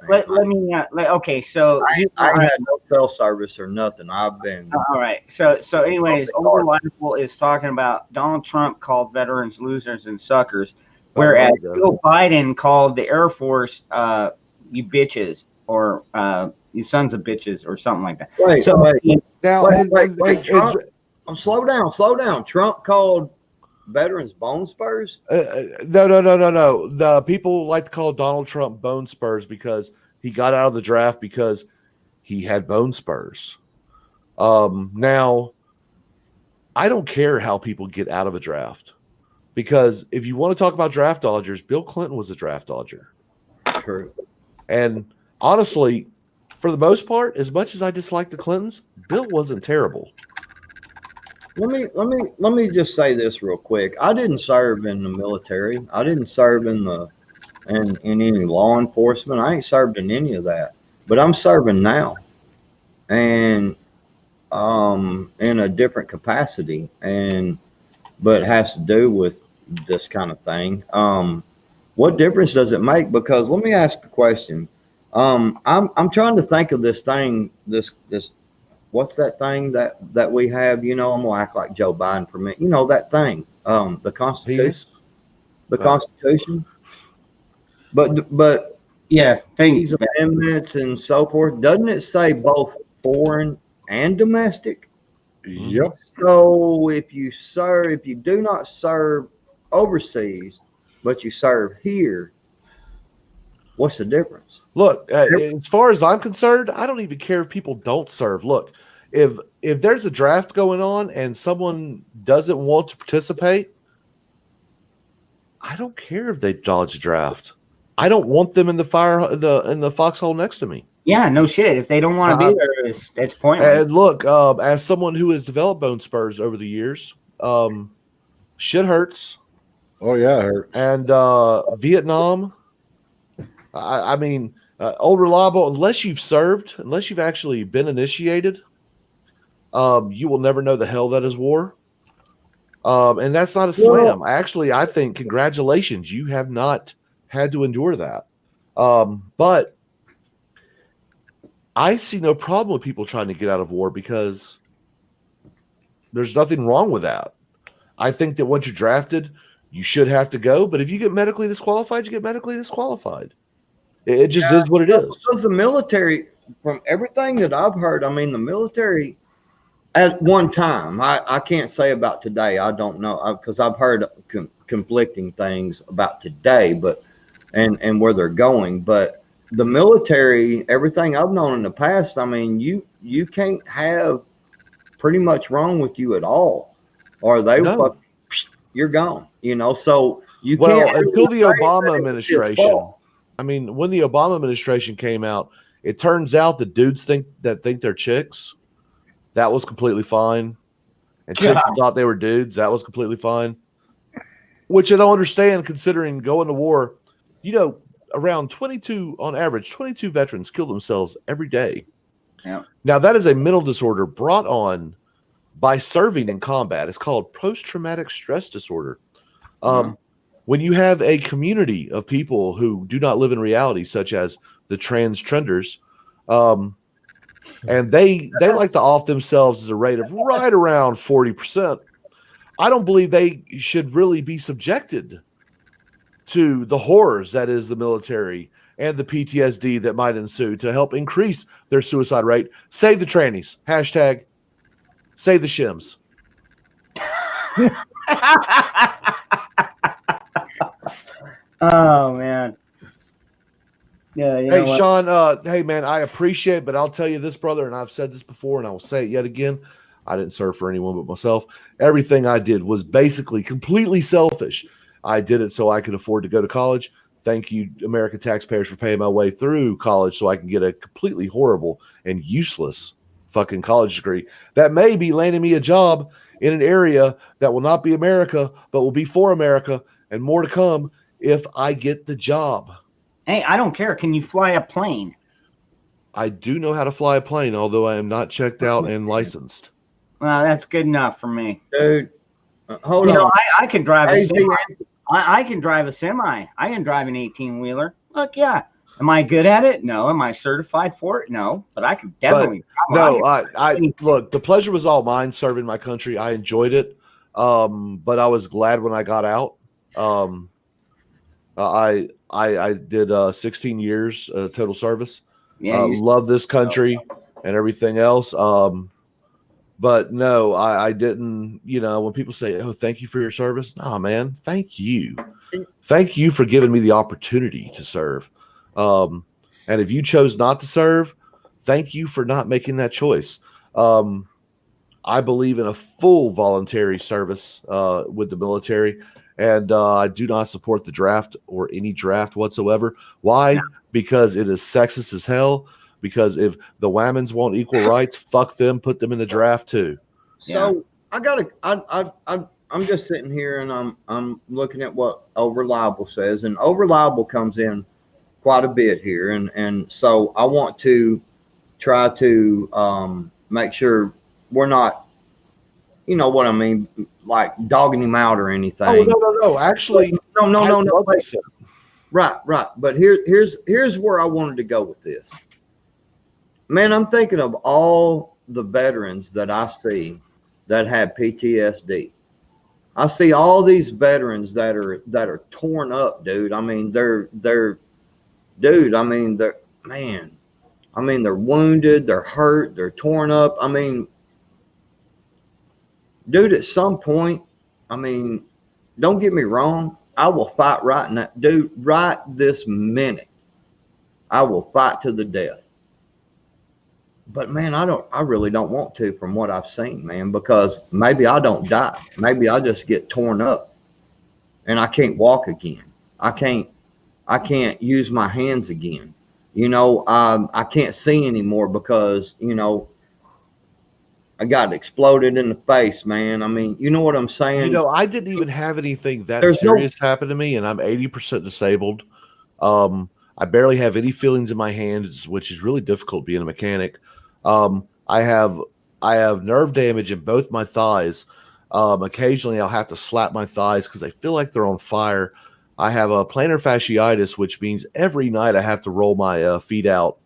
Let me. Okay, so I ain't had no cell service or nothing. I've been. all right. So, anyways, Overlifeable is talking about Donald Trump called veterans losers and suckers, whereas Joe Biden called the Air Force, "you bitches" or "you sons of bitches" or something like that. Wait, Trump, slow down. Trump called veterans bone spurs? No. The people like to call Donald Trump bone spurs because he got out of the draft because he had bone spurs. Now, I don't care how people get out of a draft because if you want to talk about draft dodgers, Bill Clinton was a draft dodger. True. And honestly, for the most part, as much as I dislike the Clintons, Bill wasn't terrible. Let me just say this real quick. I didn't serve in the military. I didn't serve in any law enforcement. I ain't served in any of that. But I'm serving now, and in a different capacity, but it has to do with this kind of thing. What difference does it make? Because let me ask a question. I'm trying to think of this thing. This what's that thing that we have? I'm gonna act like Joe Biden for a minute. That thing. The Constitution. Peace? The Constitution. But yeah, these amendments and so forth. Doesn't it say both foreign and domestic? Yep. So if you do not serve overseas, but you serve here, what's the difference? Look, as far as I'm concerned, I don't even care if people don't serve. Look, if there's a draft going on and someone doesn't want to participate, I don't care if they dodge the draft. I don't want them in the in the foxhole next to me. Yeah, no shit. If they don't want to be there, it's pointless. And look, as someone who has developed bone spurs over the years, shit hurts. Oh yeah, it hurts. And Vietnam, I mean, old reliable. Unless you've served, unless you've actually been initiated, you will never know the hell that is war. And that's not a slam. Actually, I think congratulations, you have not had to endure that. But I see no problem with people trying to get out of war because there's nothing wrong with that. I think that once you're drafted, you should have to go. But if you get medically disqualified, you get medically disqualified. It just is what it is. Because the military, from everything that I've heard, I mean, the military at one time, I can't say about today. I don't know because I've heard conflicting things about today, but and where they're going. But the military, everything I've known in the past, I mean, you can't have pretty much wrong with you at all, or you're gone. So you can't. Until the Obama administration. I mean, when the Obama administration came out, it turns out the dudes think they're chicks. That was completely fine. And chicks thought they were dudes. That was completely fine. Which I don't understand considering going to war, around 22 on average, 22 veterans kill themselves every day. Yeah. Now that is a mental disorder brought on by serving in combat. It's called post-traumatic stress disorder. When you have a community of people who do not live in reality, such as the trans trenders, and they like to off themselves as a rate of right around 40%, I don't believe they should really be subjected to the horrors that is the military and the PTSD that might ensue to help increase their suicide rate. Save the trannies. Hashtag save the shims. Oh man. Yeah. Hey Sean, hey man, I appreciate it, but I'll tell you this, brother, and I've said this before and I will say it yet again. I didn't serve for anyone but myself. Everything I did was basically completely selfish. I did it so I could afford to go to college. Thank you, American taxpayers, for paying my way through college so I can get a completely horrible and useless fucking college degree that may be landing me a job in an area that will not be America, but will be for America and more to come if I get the job. Hey, I don't care. Can you fly a plane? I do know how to fly a plane, although I am not checked out and licensed. Well, that's good enough for me. Dude, hold You know, on. I can drive a Hey, semi. I can drive a semi. I can drive an 18-wheeler. Look, yeah. Am I good at it? No. Am I certified for it? No. But I could definitely. No, I look, the pleasure was all mine serving my country. I enjoyed it. But I was glad when I got out. I did 16 years total service. Yeah, love this country and everything else. But no, I didn't, you know, when people say, oh, thank you for your service. Nah, man, thank you. Thank you for giving me the opportunity to serve. And if you chose not to serve, thank you for not making that choice. I believe in a full voluntary service with the military, and I do not support the draft or any draft whatsoever. Why? No. Because it is sexist as hell. Because if the Whammons want equal rights, fuck them, put them in the draft too. So I'm just sitting here and I'm looking at what Overliable says, and Overliable comes in quite a bit here, and so I want to try to make sure we're not, you know what I mean, like dogging him out or anything. Oh no. Actually, no. Right. But here's where I wanted to go with this. Man, I'm thinking of all the veterans that I see that have PTSD. I see all these veterans that are torn up, dude. I mean, they're wounded, they're hurt, they're torn up. I mean, dude, at some point, I mean, don't get me wrong, I will fight right now, dude, right this minute. I will fight to the death. But man, I really don't want to, from what I've seen, man, because maybe I don't die. Maybe I just get torn up and I can't walk again. I can't use my hands again. You know, I can't see anymore because, you know, I got exploded in the face, man. I mean, you know what I'm saying? You know, I didn't even have anything that serious happen to me, and I'm 80% disabled. I barely have any feelings in my hands, which is really difficult being a mechanic. I have nerve damage in both my thighs. Occasionally I'll have to slap my thighs because I feel like they're on fire. I have a plantar fasciitis, which means every night I have to roll my feet out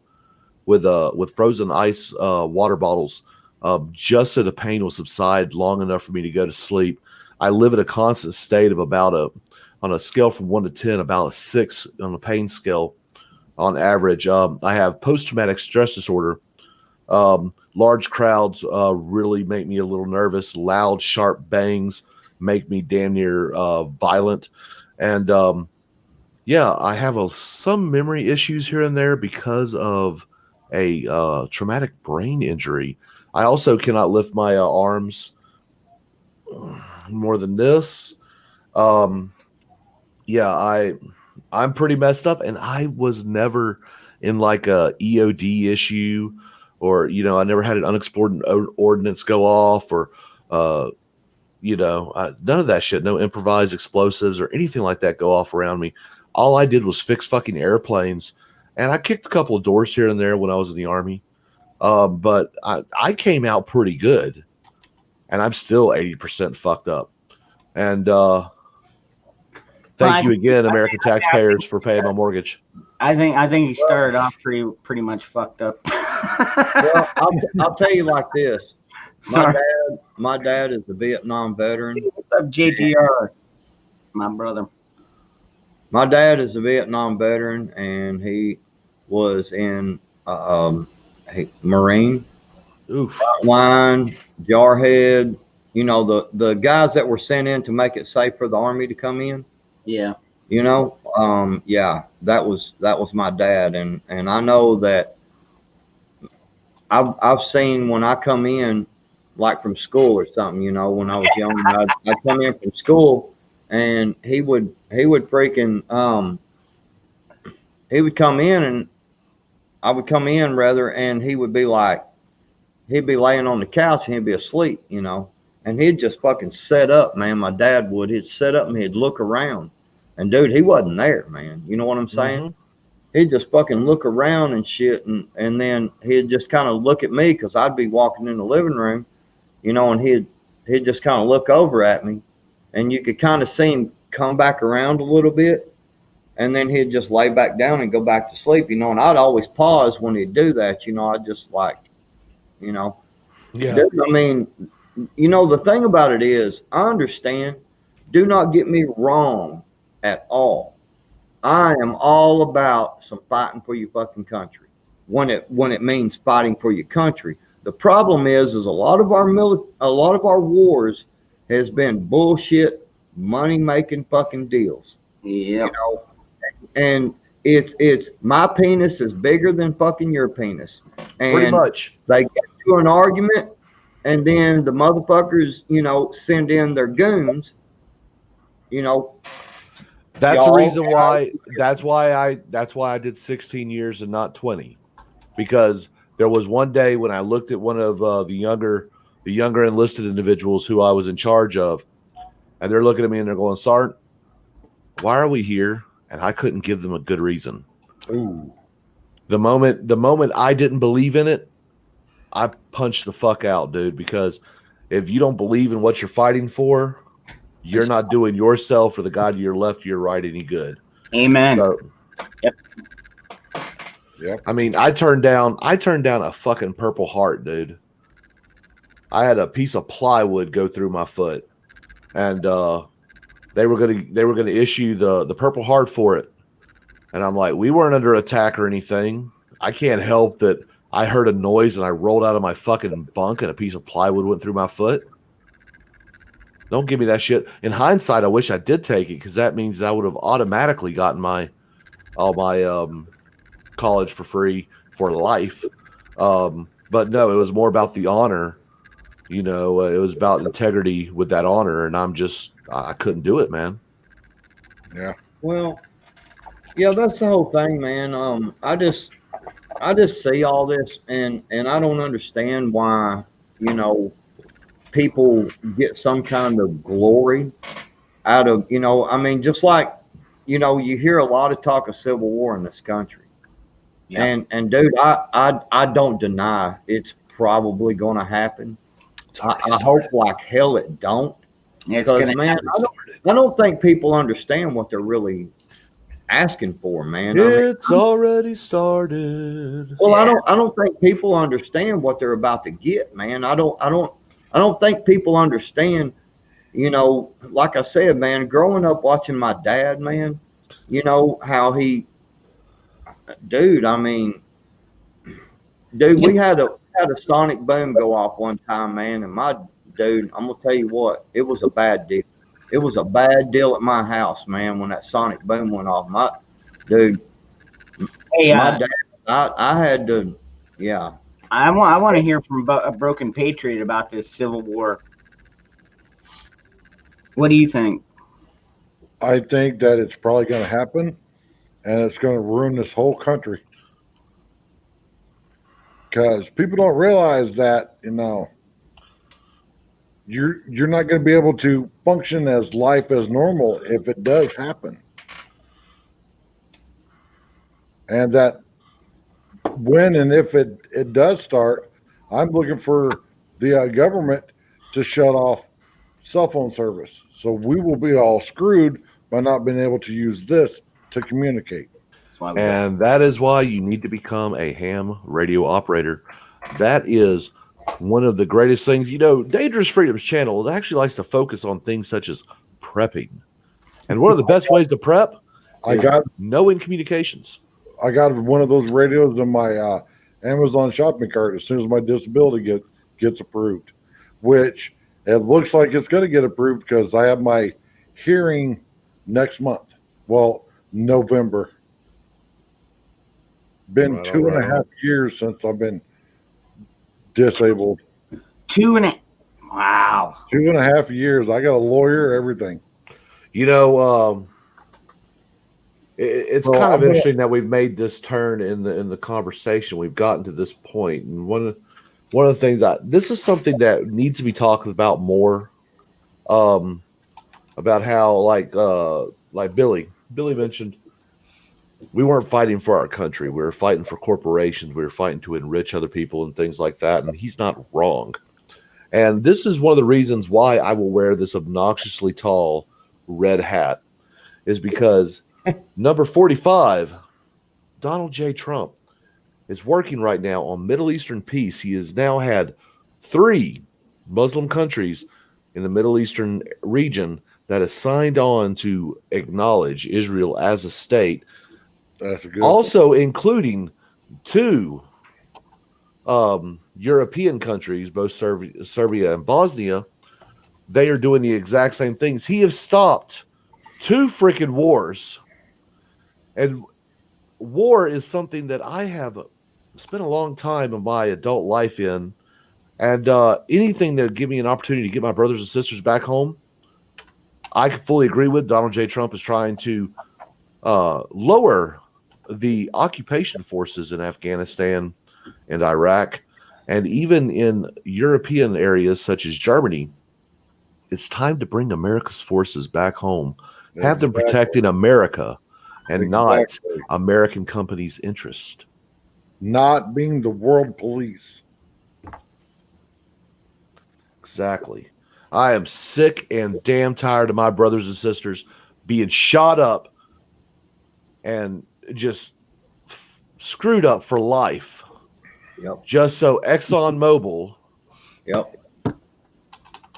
with frozen ice water bottles, just so the pain will subside long enough for me to go to sleep. I live at a constant state of on a scale from 1 to 10, about a 6 on the pain scale on average. I have post-traumatic stress disorder. Large crowds really make me a little nervous. Loud, sharp bangs make me damn near violent. And I have some memory issues here and there because of a traumatic brain injury. I also cannot lift my arms more than this. I'm pretty messed up, and I was never in like a EOD issue, or, you know, I never had an unexploded ordnance go off, or none of that shit. No improvised explosives or anything like that go off around me. All I did was fix fucking airplanes, and I kicked a couple of doors here and there when I was in the Army. But I came out pretty good, and I'm still 80% fucked up. And thank you again, American taxpayers, for paying my mortgage. I think he started off pretty much fucked up. Well, I'll tell you like this. My dad is a Vietnam veteran. What's up, JGR? My brother. My dad is a Vietnam veteran, and he was in Marine, line, Jarhead. You know, the guys that were sent in to make it safe for the Army to come in. Yeah. You know, that was my dad, and I know that I've seen when I come in, like from school or something. You know, when I was young, I'd come in from school. And he would freaking he would come in, and I would come in rather, and he would be like, he'd be laying on the couch and he'd be asleep, you know, and he'd just fucking set up, man. My dad would. He'd set up and he'd look around, and dude, he wasn't there, man. You know what I'm saying? Mm-hmm. He'd just fucking look around and shit, and then he'd just kind of look at me because I'd be walking in the living room, you know, and he'd just kind of look over at me, and you could kind of see him come back around a little bit, and then he'd just lay back down and go back to sleep, you know. And I'd always pause when he'd do that, you know. I'd just like, you know, Yeah. dude, I mean, you know, the thing about it is, I understand. Do not get me wrong at all. I am all about some fighting for your fucking country when it means fighting for your country. The problem is a lot of our wars has been bullshit, money making fucking deals. Yeah. You know, and it's my penis is bigger than fucking your penis, Pretty and much. they get to an argument, and then the motherfuckers, you know, send in their goons, you know. That's the Y'all reason why. That's why I did 16 years and not 20, because there was one day when I looked at one of the younger enlisted individuals who I was in charge of, and they're looking at me and they're going, "Sergeant, why are we here?" And I couldn't give them a good reason. Ooh. The moment I didn't believe in it, I punched the fuck out, dude. Because if you don't believe in what you're fighting for, you're not doing yourself or the guy to your left or your right any good. Amen. So, Yep. I mean, I turned down a fucking Purple Heart, dude. I had a piece of plywood go through my foot, and they were gonna issue the Purple Heart for it, and I'm like, we weren't under attack or anything. I can't help that I heard a noise and I rolled out of my fucking bunk and a piece of plywood went through my foot. Don't give me that shit. In hindsight, I wish I did take it, because that means that I would have automatically gotten all my college for free for life. But no, it was more about the honor. You know, it was about integrity with that honor, and I couldn't do it, man. Yeah. Well, yeah, that's the whole thing, man. I just see all this, and I don't understand why, you know, people get some kind of glory out of, you know, I mean, just like, you know, you hear a lot of talk of civil war in this country. Yeah. And dude, I don't deny it's probably going to happen. I hope like hell it don't. It's Because, gonna man, I don't think people understand what they're really asking for, man. I mean, It's already started. well, I don't think people understand what they're about to get, man. I don't think people understand, you know, like I said, man, growing up watching my dad, man, you know, how he, dude, I mean, dude, we had a sonic boom go off one time, man, and my dude, I'm gonna tell you what, it was a bad deal. It was a bad deal at my house, man, when that sonic boom went off. My dude, Hey, my dad, I had to, yeah. I want to hear from a broken Patriot about this Civil War. What do you think? I think that it's probably going to happen, and it's going to ruin this whole country. Because people don't realize that, you know, you're not going to be able to function as life as normal if it does happen. And that when and if it does start, I'm looking for the government to shut off cell phone service. So we will be all screwed by not being able to use this to communicate. That's why we And that is why you need to become a ham radio operator. That is one of the greatest things. You know, Dangerous Freedoms channel actually likes to focus on things such as prepping. And one of the best ways to prep I is got knowing communications. I got one of those radios in my Amazon shopping cart as soon as my disability gets approved, which it looks like it's going to get approved because I have my hearing next month. Well, November. Been Right on, two and right a on. half years since I've been disabled. 2.5. Wow. 2.5 years. I got a lawyer, everything. You know, it's Well, kind of I'm gonna- interesting that we've made this turn in the conversation. We've gotten to this point, and one of the things that this is something that needs to be talked about more. Um, about how like Billy mentioned, we weren't fighting for our country. We were fighting for corporations. We were fighting to enrich other people and things like that. And he's not wrong. And this is one of the reasons why I will wear this obnoxiously tall red hat is because number 45, Donald J. Trump, is working right now on Middle Eastern peace. He has now had 3 Muslim countries in the Middle Eastern region that has signed on to acknowledge Israel as a state, That's a good also including 2 European countries, both Serbia and Bosnia. They are doing the exact same things. He has stopped 2 freaking wars. And war is something that I have spent a long time of my adult life in. And anything that give me an opportunity to get my brothers and sisters back home, I can fully agree with. Donald J. Trump is trying to lower the occupation forces in Afghanistan and Iraq, and even in European areas such as Germany. It's time to bring America's forces back home, have them Exactly. protecting America and not Exactly. American companies' interest. Not being the world police. Exactly. I am sick and damn tired of my brothers and sisters being shot up and just screwed up for life. Yep. Just so ExxonMobil Yep.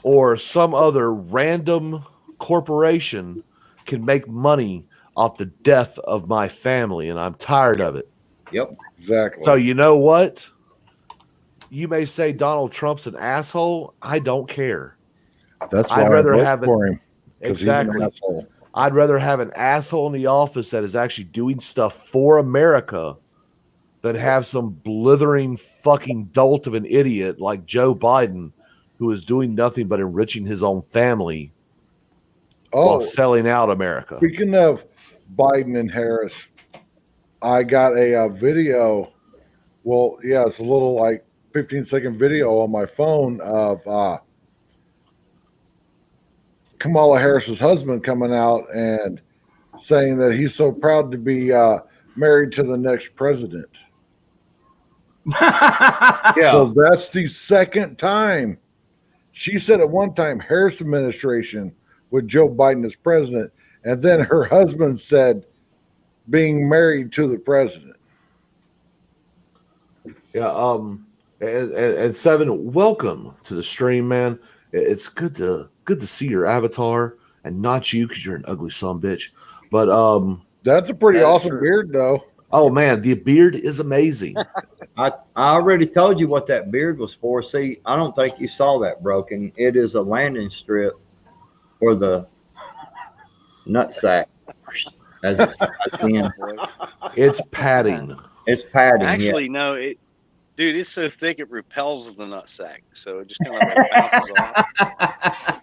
or some other random corporation can make money off the death of my family, and I'm tired of it. Yep. Exactly. So you know what? You may say Donald Trump's an asshole. I don't care. That's why I'd rather I vote have for him. Because he's an exactly. asshole. I'd rather have an asshole in the office that is actually doing stuff for America than have some blithering fucking dolt of an idiot like Joe Biden who is doing nothing but enriching his own family while Oh, selling out America. speaking of Biden and Harris, I got a video. Well, yeah, it's a little like 15-second video on my phone of Kamala Harris's husband coming out and saying that he's so proud to be married to the next president. Yeah. So that's the second time. She said at one time Harris administration with Joe Biden as president, and then her husband said being married to the president. Yeah. And Seven, welcome to the stream, man. It's good to see your avatar and not you because you're an ugly son bitch. But That's a pretty That is awesome true. beard, though. oh man, the beard is amazing. I already told you what that beard was for. See, I don't think you saw that, Broken. It is a landing strip for the nutsack. As it slides in. It's padding. It's padding. Actually, no, dude, it's so thick it repels the nutsack, so it just kind of like bounces off.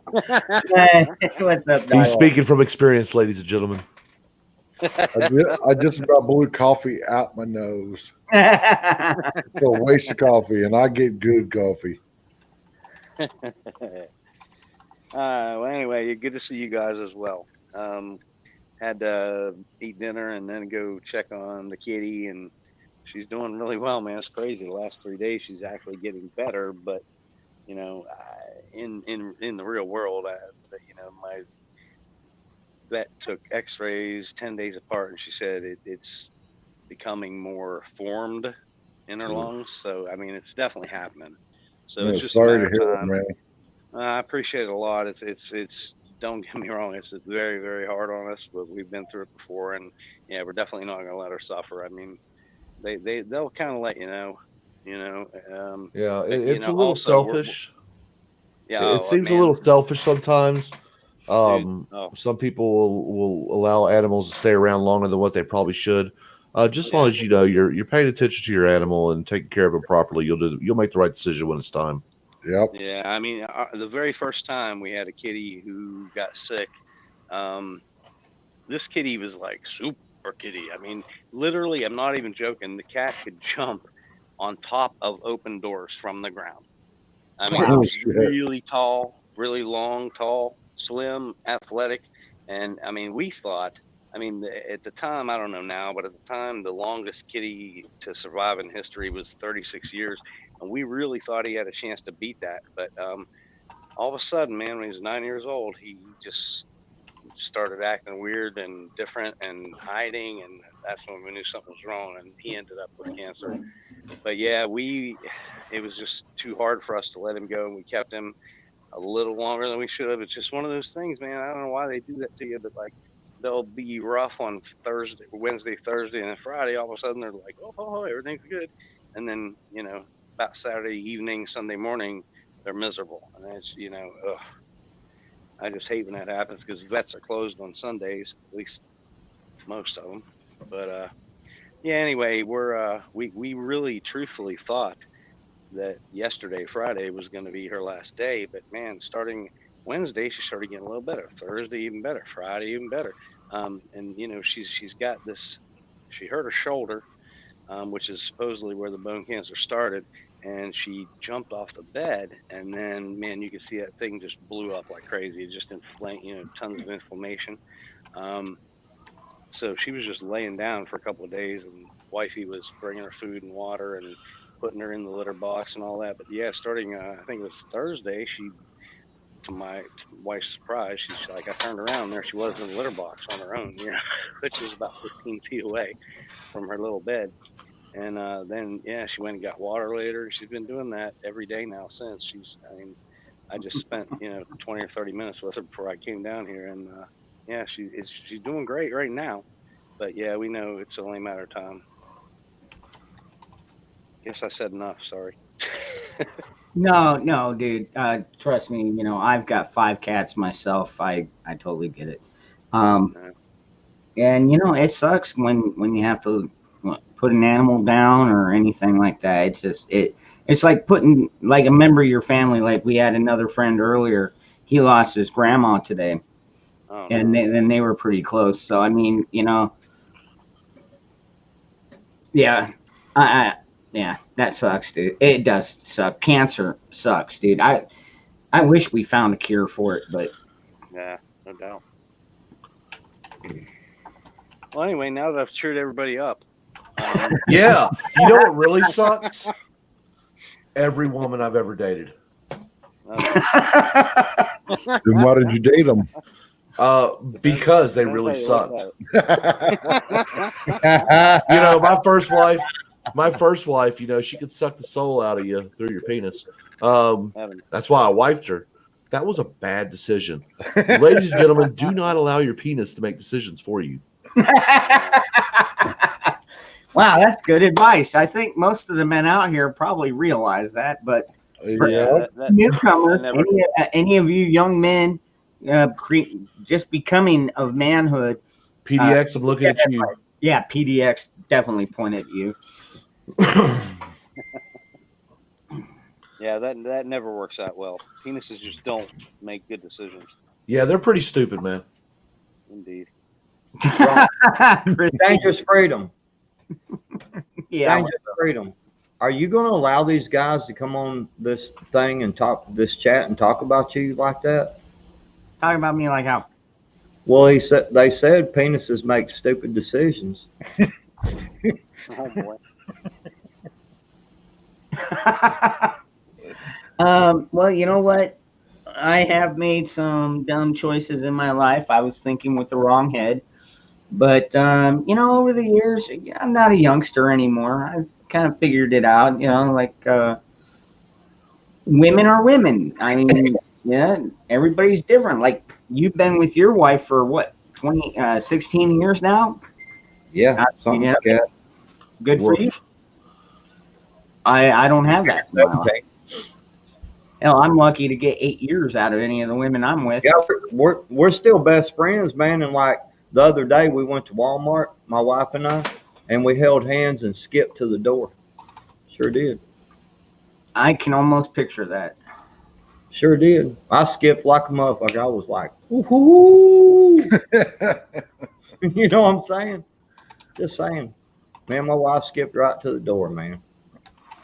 Hey, what's up, He's Doc? speaking from experience, ladies and gentlemen. I just about blew coffee out my nose. It's a waste of coffee, and I get good coffee. Well, anyway, good to see you guys as well. Had to eat dinner and then go check on the kitty, and she's doing really well, man. It's crazy. The last 3 days, she's actually getting better, but you know, in the real world, my vet took X-rays 10 days apart, and she said it's becoming more formed in her lungs. So I mean, it's definitely happening. So it's just a Sorry matter to of hear it, time. man. I appreciate it a lot. It's don't get me wrong. It's very, very hard on us, but we've been through it before, and yeah, we're definitely not going to let her suffer. I mean, they'll kind of let you know. Yeah, But, it's a little also selfish. yeah. It Oh seems a man, little selfish sometimes. dude. Oh Some people will allow animals to stay around longer than what they probably should. Just as long yeah. as you know you're paying attention to your animal and taking care of it properly, you'll make the right decision when it's time. Yep. Yeah, I mean, the very first time we had a kitty who got sick, this kitty was like super kitty. I mean, literally, I'm not even joking. The cat could jump on top of open doors from the ground. I mean, Wow. he was really tall, really long, tall, slim, athletic. And I mean, we thought, I mean, at the time, I don't know now, but at the time, the longest kitty to survive in history was 36 years. And we really thought he had a chance to beat that. But all of a sudden, man, when he was 9 years old, he just started acting weird and different and hiding. And that's when we knew something was wrong. And he ended up with cancer. But yeah, it was just too hard for us to let him go. And we kept him a little longer than we should have. It's just one of those things, man. I don't know why they do that to you, but like they'll be rough on Thursday, Wednesday, Thursday, and then Friday. All of a sudden, they're like, "Oh, everything's good," and then about Saturday evening, Sunday morning, they're miserable, and it's ugh. I just hate when that happens because vets are closed on Sundays, at least most of them. But yeah. Anyway, we really truthfully thought that yesterday, Friday, was going to be her last day. But man, starting Wednesday, she started getting a little better. Thursday, even better. Friday, even better. And she's got this. She hurt her shoulder, which is supposedly where the bone cancer started. And she jumped off the bed, and then man, you could see that thing just blew up like crazy. It just inflamed, tons of inflammation. So she was just laying down for a couple of days, and wifey was bringing her food and water and putting her in the litter box and all that. But yeah, starting I think it was Thursday, to my wife's surprise, she's like, I turned around, there she was in the litter box on her own, which was about 15 feet away from her little bed. And then yeah, she went and got water later. She's been doing that every day now since. I just spent 20 or 30 minutes with her before I came down here, and yeah, she's doing great right now. But yeah, we know it's only a matter of time. Guess I said enough. Sorry. No, dude. Trust me. I've got 5 cats myself. I totally get it. Um, and it sucks when you have to put an animal down or anything like that. It's like putting like a member of your family. Like we had another friend earlier. He lost his grandma today, and then they were pretty close. So I mean, yeah, yeah, that sucks, dude. It does suck. Cancer sucks, dude. I wish we found a cure for it, but yeah, no doubt. Well, anyway, now that I've cheered everybody up. Yeah, you know what really sucks? Every woman I've ever dated. Then why did you date them? Because they really sucked. My first wife, she could suck the soul out of you through your penis. That's why I wifed her. That was a bad decision. Ladies and gentlemen, do not allow your penis to make decisions for you. Wow, that's good advice. I think most of the men out here probably realize that, but Yeah. newcomers, any of you young men just becoming of manhood, PDX, I'm looking at you. Yeah, PDX definitely pointed at you. Yeah, that never works out well. Penises just don't make good decisions. Yeah, they're pretty stupid, man. Indeed. Dangerous freedom. Yeah. Dangerous freedom. Are you going to allow these guys to come on this thing and this chat and talk about you like that? Talking about me like how? Well, they said penises make stupid decisions. Oh boy. Well, you know what? I have made some dumb choices in my life. I was thinking with the wrong head. But, over the years, I'm not a youngster anymore. I've kind of figured it out, women are women. I mean, yeah, everybody's different. Like, you've been with your wife for what, 16 years now? Yeah, something like that. Good for you. I don't have that. Hell, I'm lucky to get 8 years out of any of the women I'm with. Yeah, we're still best friends, man. And like the other day, we went to Walmart, my wife and I, and we held hands and skipped to the door. Sure did. I can almost picture that. Sure did. I skipped like a motherfucker. I was like, woohoo! You know what I'm saying? Just saying. Man, my wife skipped right to the door, man.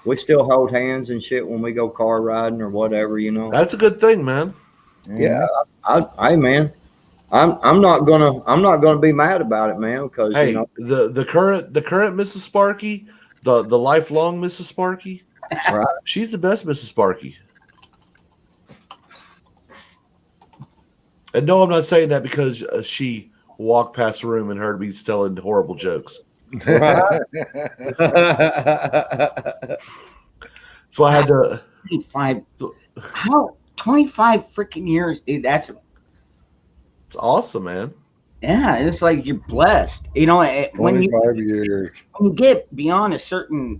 we still hold hands and shit when we go car riding or whatever, you know. That's a good thing, man. Yeah, I man, I'm not gonna be mad about it, man, because Hey, you know, the current Mrs. Sparky, the lifelong Mrs. Sparky, right? she's the best Mrs. Sparky. And no, I'm not saying that because she walked past the room and heard me telling horrible jokes. Right. So I had to. 25. How 25 freaking years, dude? That's It's awesome, man. yeah. It's like you're blessed. You know, when 25 years. you get beyond a certain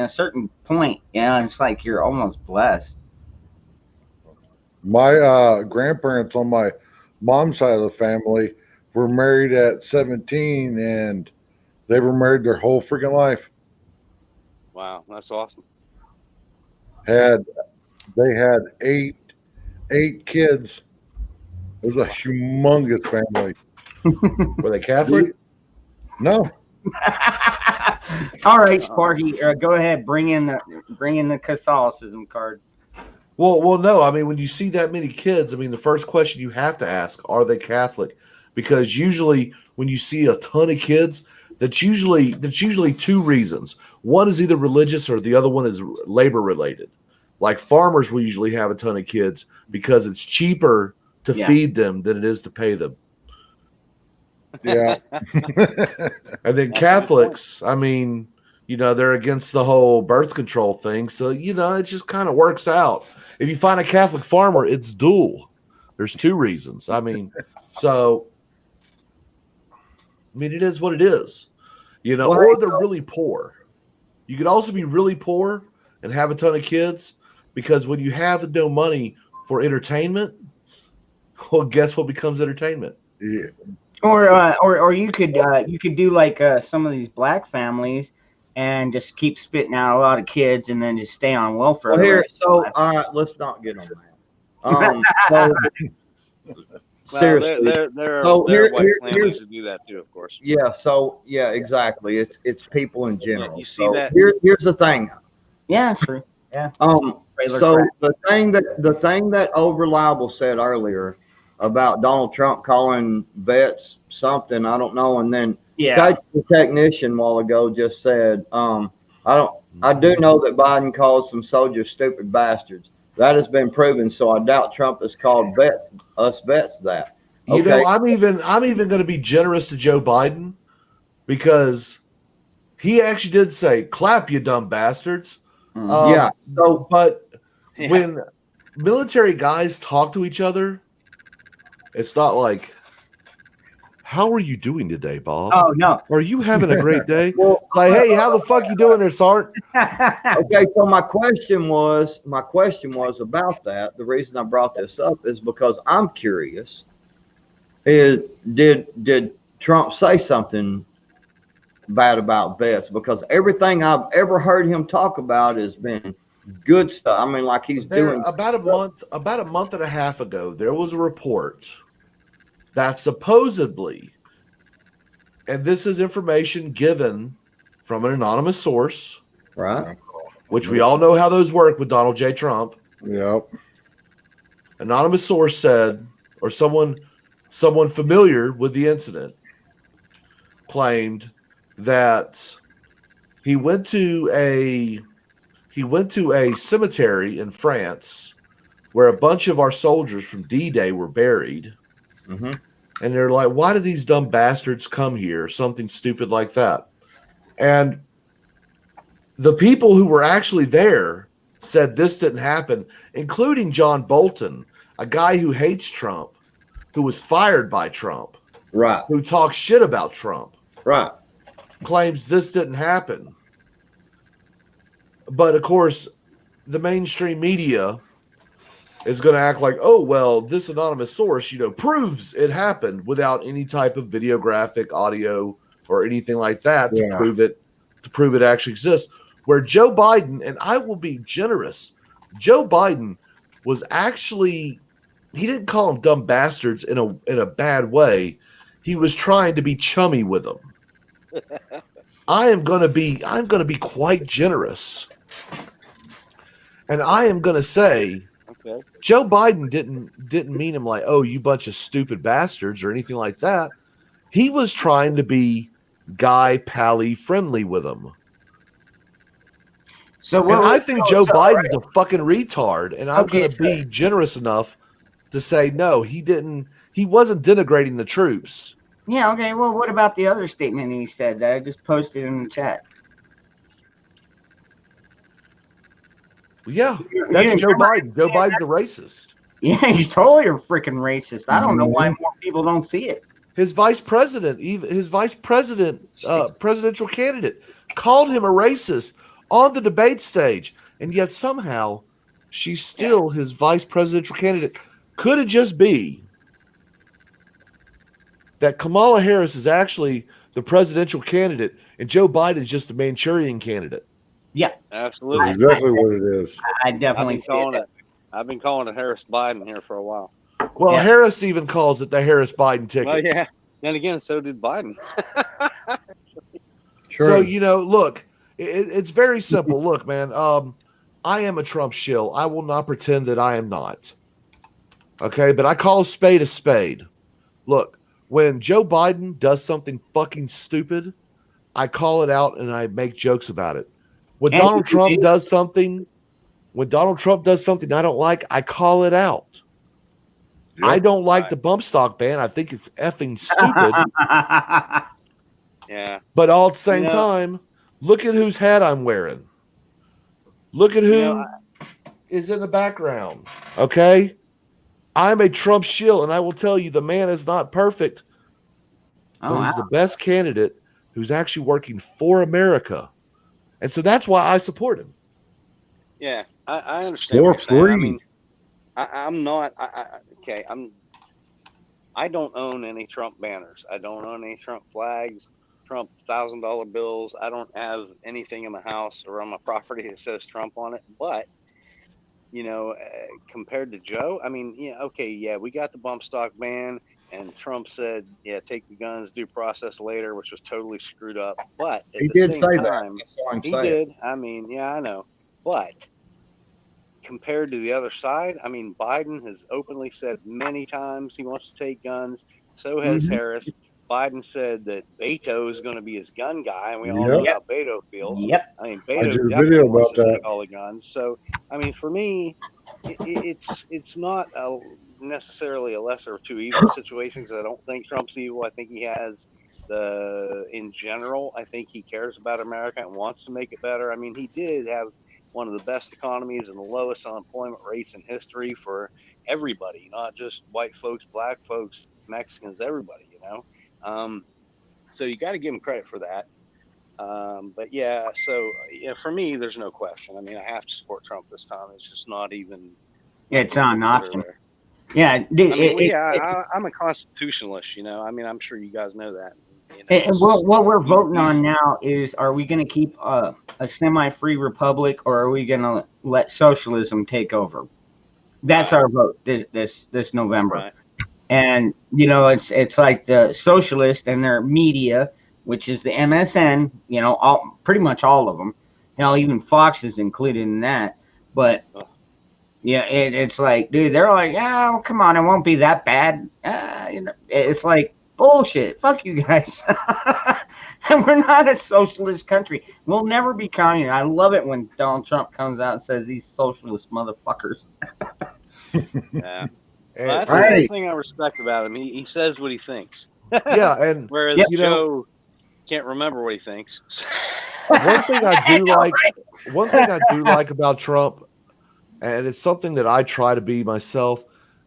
certain point, it's like you're almost blessed. My grandparents on my mom's side of the family were married at 17, and they were married their whole freaking life. Wow, that's awesome. They had eight kids. It was a humongous family. Were they Catholic? No, All right, Sparky, go ahead. Bring in the Catholicism card. Well, no. I mean, when you see that many kids, I mean, the first question you have to ask, are they Catholic? Because usually when you see a ton of kids, that's usually two reasons. One is either religious or the other one is labor related. Like farmers will usually have a ton of kids because it's cheaper to feed them than it is to pay them. yeah. And then Catholics, I mean, they're against the whole birth control thing. So, it just kind of works out. If you find a Catholic farmer, it's dual. There's two reasons. I mean, it is what it is, or they're really poor. You could also be really poor and have a ton of kids because when you have no money for entertainment, well, guess what becomes entertainment? Yeah. Or you could do like some of these black families and just keep spitting out a lot of kids and then just stay on welfare. Well, here, so all right, let's not get on that. Seriously, there so are white here's families who do that too, of course. yeah. So yeah, exactly. It's people in general. you see so that? here's the thing. Yeah, true. Yeah. Trailer So trash. the thing that Overliable said earlier about Donald Trump calling vets something, I don't know, and then Yeah. the technician a while ago just said, I do know that Biden called some soldiers stupid bastards. That has been proven, so I doubt Trump has called us vets that. Okay. I'm even going to be generous to Joe Biden because he actually did say, "Clap, you dumb bastards." Yeah. So, but when military guys talk to each other, it's not like, "How are you doing today, Bob? Oh no. Are you having a great day?" well, It's like, "Hey, how the fuck you doing there, Sart?" okay. So my question was about that. The reason I brought this up is because I'm curious. Did Trump say something bad about vets? Because everything I've ever heard him talk about has been good stuff. I mean, like he's doing about a month and a half ago, there was a report that supposedly, and this is information given from an anonymous source, right. which we all know how those work with Donald J. Trump. Yep. Anonymous source said, or someone familiar with the incident claimed that he went to a cemetery in France where a bunch of our soldiers from D-Day were buried. Mm-hmm. And they're like, "Why do these dumb bastards come here?" Something stupid like that. And the people who were actually there said this didn't happen, including John Bolton, a guy who hates Trump, who was fired by Trump, Right. who talks shit about Trump, Right. claims this didn't happen. But of course, the mainstream media is going to act like, "Oh, well, this anonymous source, proves it happened," without any type of videographic, audio, or anything like that to prove it actually exists. Where Joe Biden, and I will be generous, Joe Biden was actually, he didn't call them dumb bastards in a bad way. He was trying to be chummy with them. I'm gonna be quite generous, and I am gonna say Okay. Joe Biden didn't mean him like, oh, you bunch of stupid bastards or anything like that. He was trying to be guy pally friendly with him. So And I what? think Joe All right. Biden's a fucking retard, and I'm Okay, gonna be generous enough to say no, he wasn't denigrating the troops. yeah, okay. Well, what about the other statement he said that I just posted in the chat? Yeah, You that's didn't Joe Biden. Joe Biden's a racist. Yeah, he's totally a freaking racist. I don't know why Mhm. more people don't see it. His vice president, presidential candidate, called him a racist on the debate stage, and yet somehow she's still his vice presidential candidate. Could it just be that Kamala Harris is actually the presidential candidate and Joe Biden is just the Manchurian candidate? Yeah, That's Absolutely. exactly what it is. I I've definitely been see calling it. it. I've been calling it Harris Biden here for a while. Well, Yeah. Harris even calls it the Harris Biden ticket. Well, yeah. Then again, so did Biden. So, look, it's very simple. Look, man, I am a Trump shill. I will not pretend that I am not. Okay, but I call a spade a spade. Look, when Joe Biden does something fucking stupid, I call it out and I make jokes about it. When And Donald Trump does something I don't like, I call it out. Yep. I don't like Right. the bump stock ban. I think it's effing stupid. Yeah. But all at the same time, look at whose hat I'm wearing. Look at who is in the background. Okay? I'm a Trump shill, and I will tell you the man is not perfect, but he's the best candidate who's actually working for America. And so that's why I support him. Yeah, I understand For what you're saying. I free. mean, I'm not. Okay. I don't own any Trump banners. I don't own any Trump flags, Trump $1,000 bills. I don't have anything in my house or on my property that says Trump on it. But compared to Joe, I mean, okay, yeah, we got the bump stock ban, and Trump said, yeah, take the guns, due process later, which was totally screwed up. But at He the did same say time, that. That's all I'm he saying. did. I mean, yeah, I know. But compared to the other side, I mean, Biden has openly said many times he wants to take guns. So has Harris. Biden said that Beto is going to be his gun guy, and we all know Yep. how Beto feels. Yep. I mean, I Beto did a definitely video wants about to that. take all the guns. So, I mean, for me, it's not necessarily a lesser of two evil situations. I don't think Trump's evil. I think he has in general, I think he cares about America and wants to make it better. I mean, he did have one of the best economies and the lowest unemployment rates in history for everybody, not just white folks, black folks, Mexicans, everybody, so you got to give him credit for that. But yeah, so for me, there's no question. I mean, I have to support Trump this time. It's just not even. It's not an consider option. there. Yeah, dude. I mean, I'm a constitutionalist. I mean, I'm sure you guys know that. And what we're voting on now is: are we going to keep a semi-free republic, or are we going to let socialism take over? That's our vote this November. Right. And it's like the socialist and their media, which is the MSN. Pretty much all of them. Even Fox is included in that. But yeah, it's like, dude, they're like, oh, come on, it won't be that bad. It's like bullshit. Fuck you guys. And we're not a socialist country. We'll never be communist. I love it when Donald Trump comes out and says these socialist motherfuckers. Yeah. And, Well, that's the one thing I respect about him. He says what he thinks. yeah, and whereas Joe can't remember what he thinks. One thing I do like about Trump, and it's something that I try to be myself.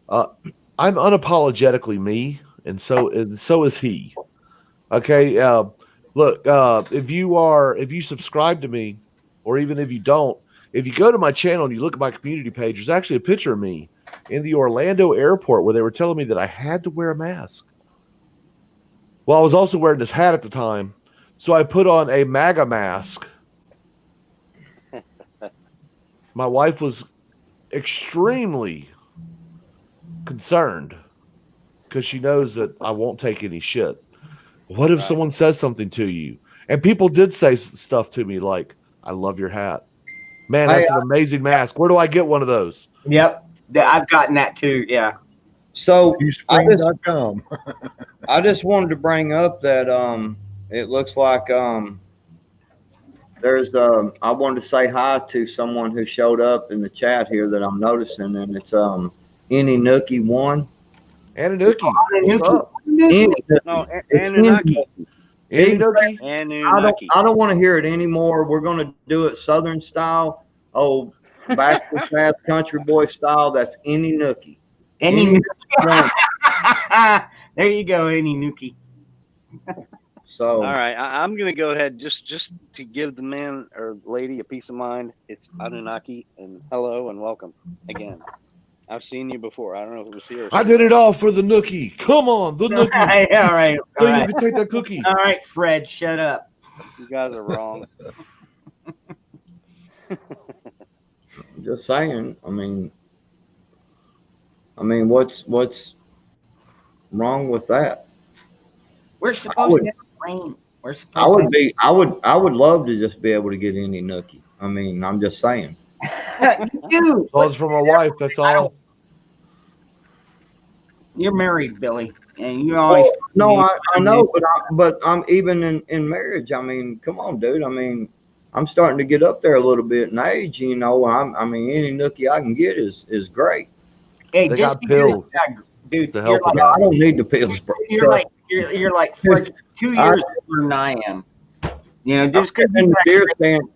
I'm unapologetically me, and so is he. Okay, look, if you subscribe to me, or even if you don't, if you go to my channel and you look at my community page, there's actually a picture of me in the Orlando airport where they were telling me that I had to wear a mask. Well, I was also wearing this hat at the time, so I put on a MAGA mask. My wife was extremely concerned because she knows that I won't take any shit. What if someone says something to you And people did say stuff to me like, "I love your hat, man. Hey, That's an amazing mask. Where do I get one of those?" Yep. I've gotten that too. Yeah. so Teespring.com. I just wanted to bring up that it looks like there's I wanted to say hi to someone who showed up in the chat here that I'm noticing, and it's Any Nookie one. Ananuki, what's up? Any, No, it's Anunnaki. Ananuki? Anunnaki. I don't want to hear it anymore. We're going to do it Southern style. Oh, back to fast country boy style. That's Any Nookie. Any one. There you go, any Nuki. So All right, I'm gonna go ahead just to give the man or lady a peace of mind. It's Anunnaki, and hello and welcome again. I've seen you before. I don't know if it was here. Or I did it all for the Nookie. Come on, the Nookie. All right. So All you right. can take that cookie. All right, Fred, shut up. You guys are wrong. just saying. I mean, what's wrong with that? We're supposed to have rain. We're I supposed would be. I would love to just be able to get Any Nookie. I mean, I'm just saying. to. You do. Well, it's for my wife. That's all. You're married, Billy, and you always. No, I know, but I'm even in marriage. I mean, come on, dude. I mean, I'm starting to get up there a little bit in age. You know, I mean, any nookie I can get is great. Hey, They just got because- pills dude. to You're help like, them out. I don't need the pills, bro. you're like you're like freaking 2 years older than I am. You know, just because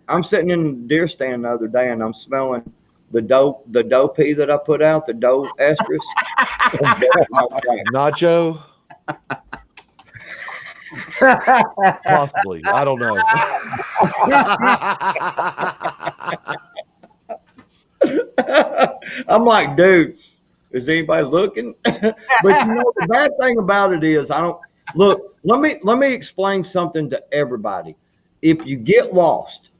I'm sitting in the deer stand the other day, and I'm smelling the dough pea that I put out, the dough estrus. Nacho? Possibly. I don't know. I'm like, dude, is anybody looking? But you know, the bad thing about it is I don't look. Let me explain something to everybody. If you get lost,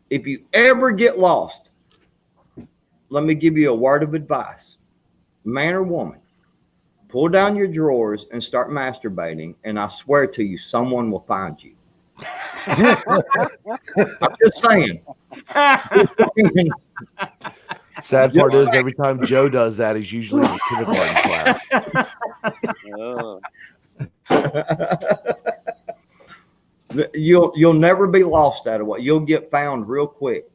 if you ever get lost, let me give you a word of advice. Man or woman, pull down your drawers and start masturbating, and I swear to you, someone will find you. I'm just saying. Sad part is every time Joe does that, he's usually in the kindergarten class. Oh. You'll never be lost that way. You'll get found real quick.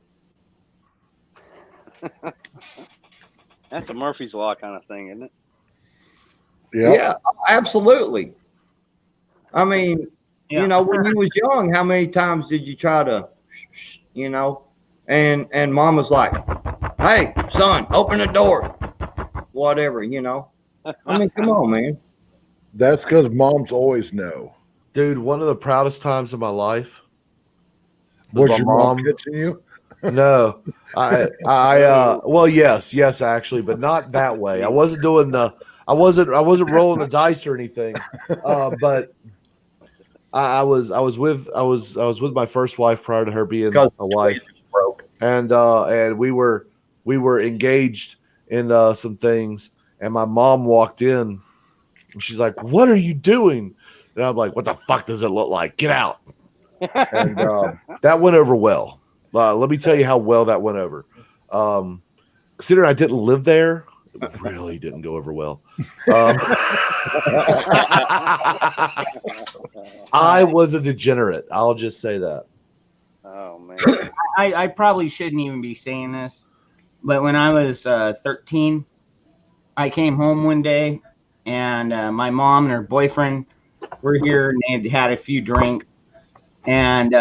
That's a Murphy's Law kind of thing, isn't it? Yeah, absolutely. I mean, you know, when you was young, how many times did you try to, you know, and mom was like, "Hey, son, open the door," whatever, you know. I mean, come on, man. That's because moms always know. Dude, one of the proudest times of my life Was my your mom catching you? No, well, yes, actually, but not that way. I wasn't rolling the dice or anything. But I was with my first wife prior to her being a wife, and we were engaged in some things, and my mom walked in, and she's like, "What are you doing?" And I'm like, "What the fuck does it look like? Get out!" And that went over well. Let me tell you how well that went over. Considering I didn't live there, it really didn't go over well. I was a degenerate. I'll just say that. Oh man. I probably shouldn't even be saying this, but when I was 13, I came home one day, and my mom and her boyfriend were here, and they had a few drinks, and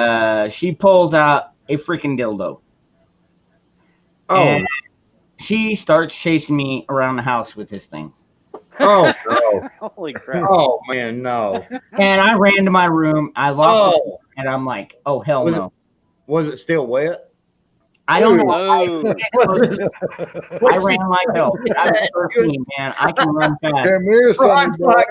she pulls out a freaking dildo. And she starts chasing me around the house with this thing. Oh no! Holy crap! Oh man, no! And I ran to my room. I locked the door, and I'm like, "Oh hell no!" Was it still wet? I don't know. Oh. I ran like hell. I was 13, man. I can run fast. Come here, sonny boy.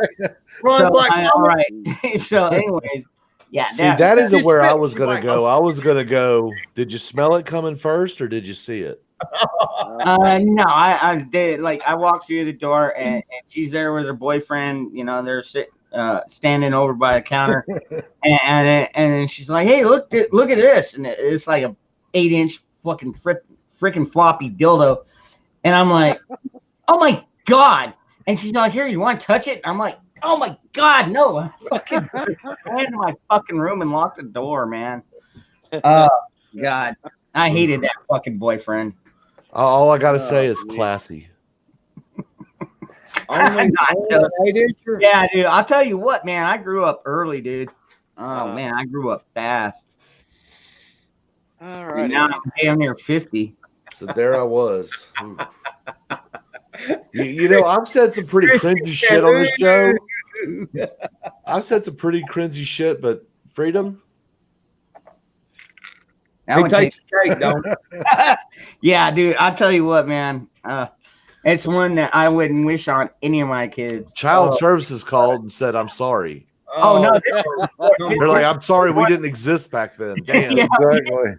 All right. So, anyways, yeah. See, that isn't where I was gonna go. I was gonna go. Did you smell it coming first, or did you see it? No, I did. Like, I walked through the door, and she's there with her boyfriend. You know, they're sitting. standing over by the counter, and then she's like, "Hey, look at this!" And it's like a 8-inch fucking freaking floppy dildo, and I'm like, "Oh my god!" And she's like, "Here, you want to touch it?" And I'm like, "Oh my god, no!" I fucking ran into my fucking room and locked the door, man. Oh god, I hated that fucking boyfriend. All I gotta say is classy. Only 8-incher? Yeah, dude. I'll tell you what, man. I grew up early, dude. Oh man, I grew up fast. All right. Now I'm damn near 50. So there I was. You know, I've said some pretty cringy shit on this show. I've said some pretty cringy shit, but Freedom. That one takes takes cake, don't it? Yeah, dude. I'll tell you what, man. It's one that I wouldn't wish on any of my kids. Child Services called and said, "I'm sorry." Oh no, They're like, "I'm sorry, we didn't exist back then." Damn. Yeah. Exactly.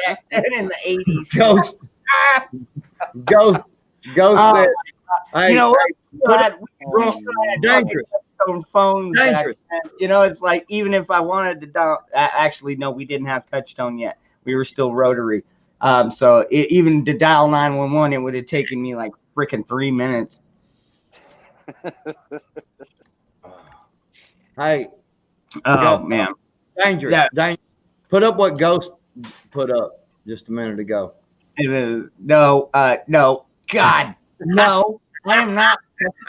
back then in the 80s. Ghost said, hey, You know what? put We still had dangerous. touch phones. Dangerous. You know, it's like even if I wanted to dial, actually, no, we didn't have touchtone yet. We were still rotary. So even to dial 911, it would have taken me like freaking 3 minutes. Hey, Oh man, dangerous. Yeah. Dangerous. Put up what Ghost put up just a minute ago. it is no, God, no, I am not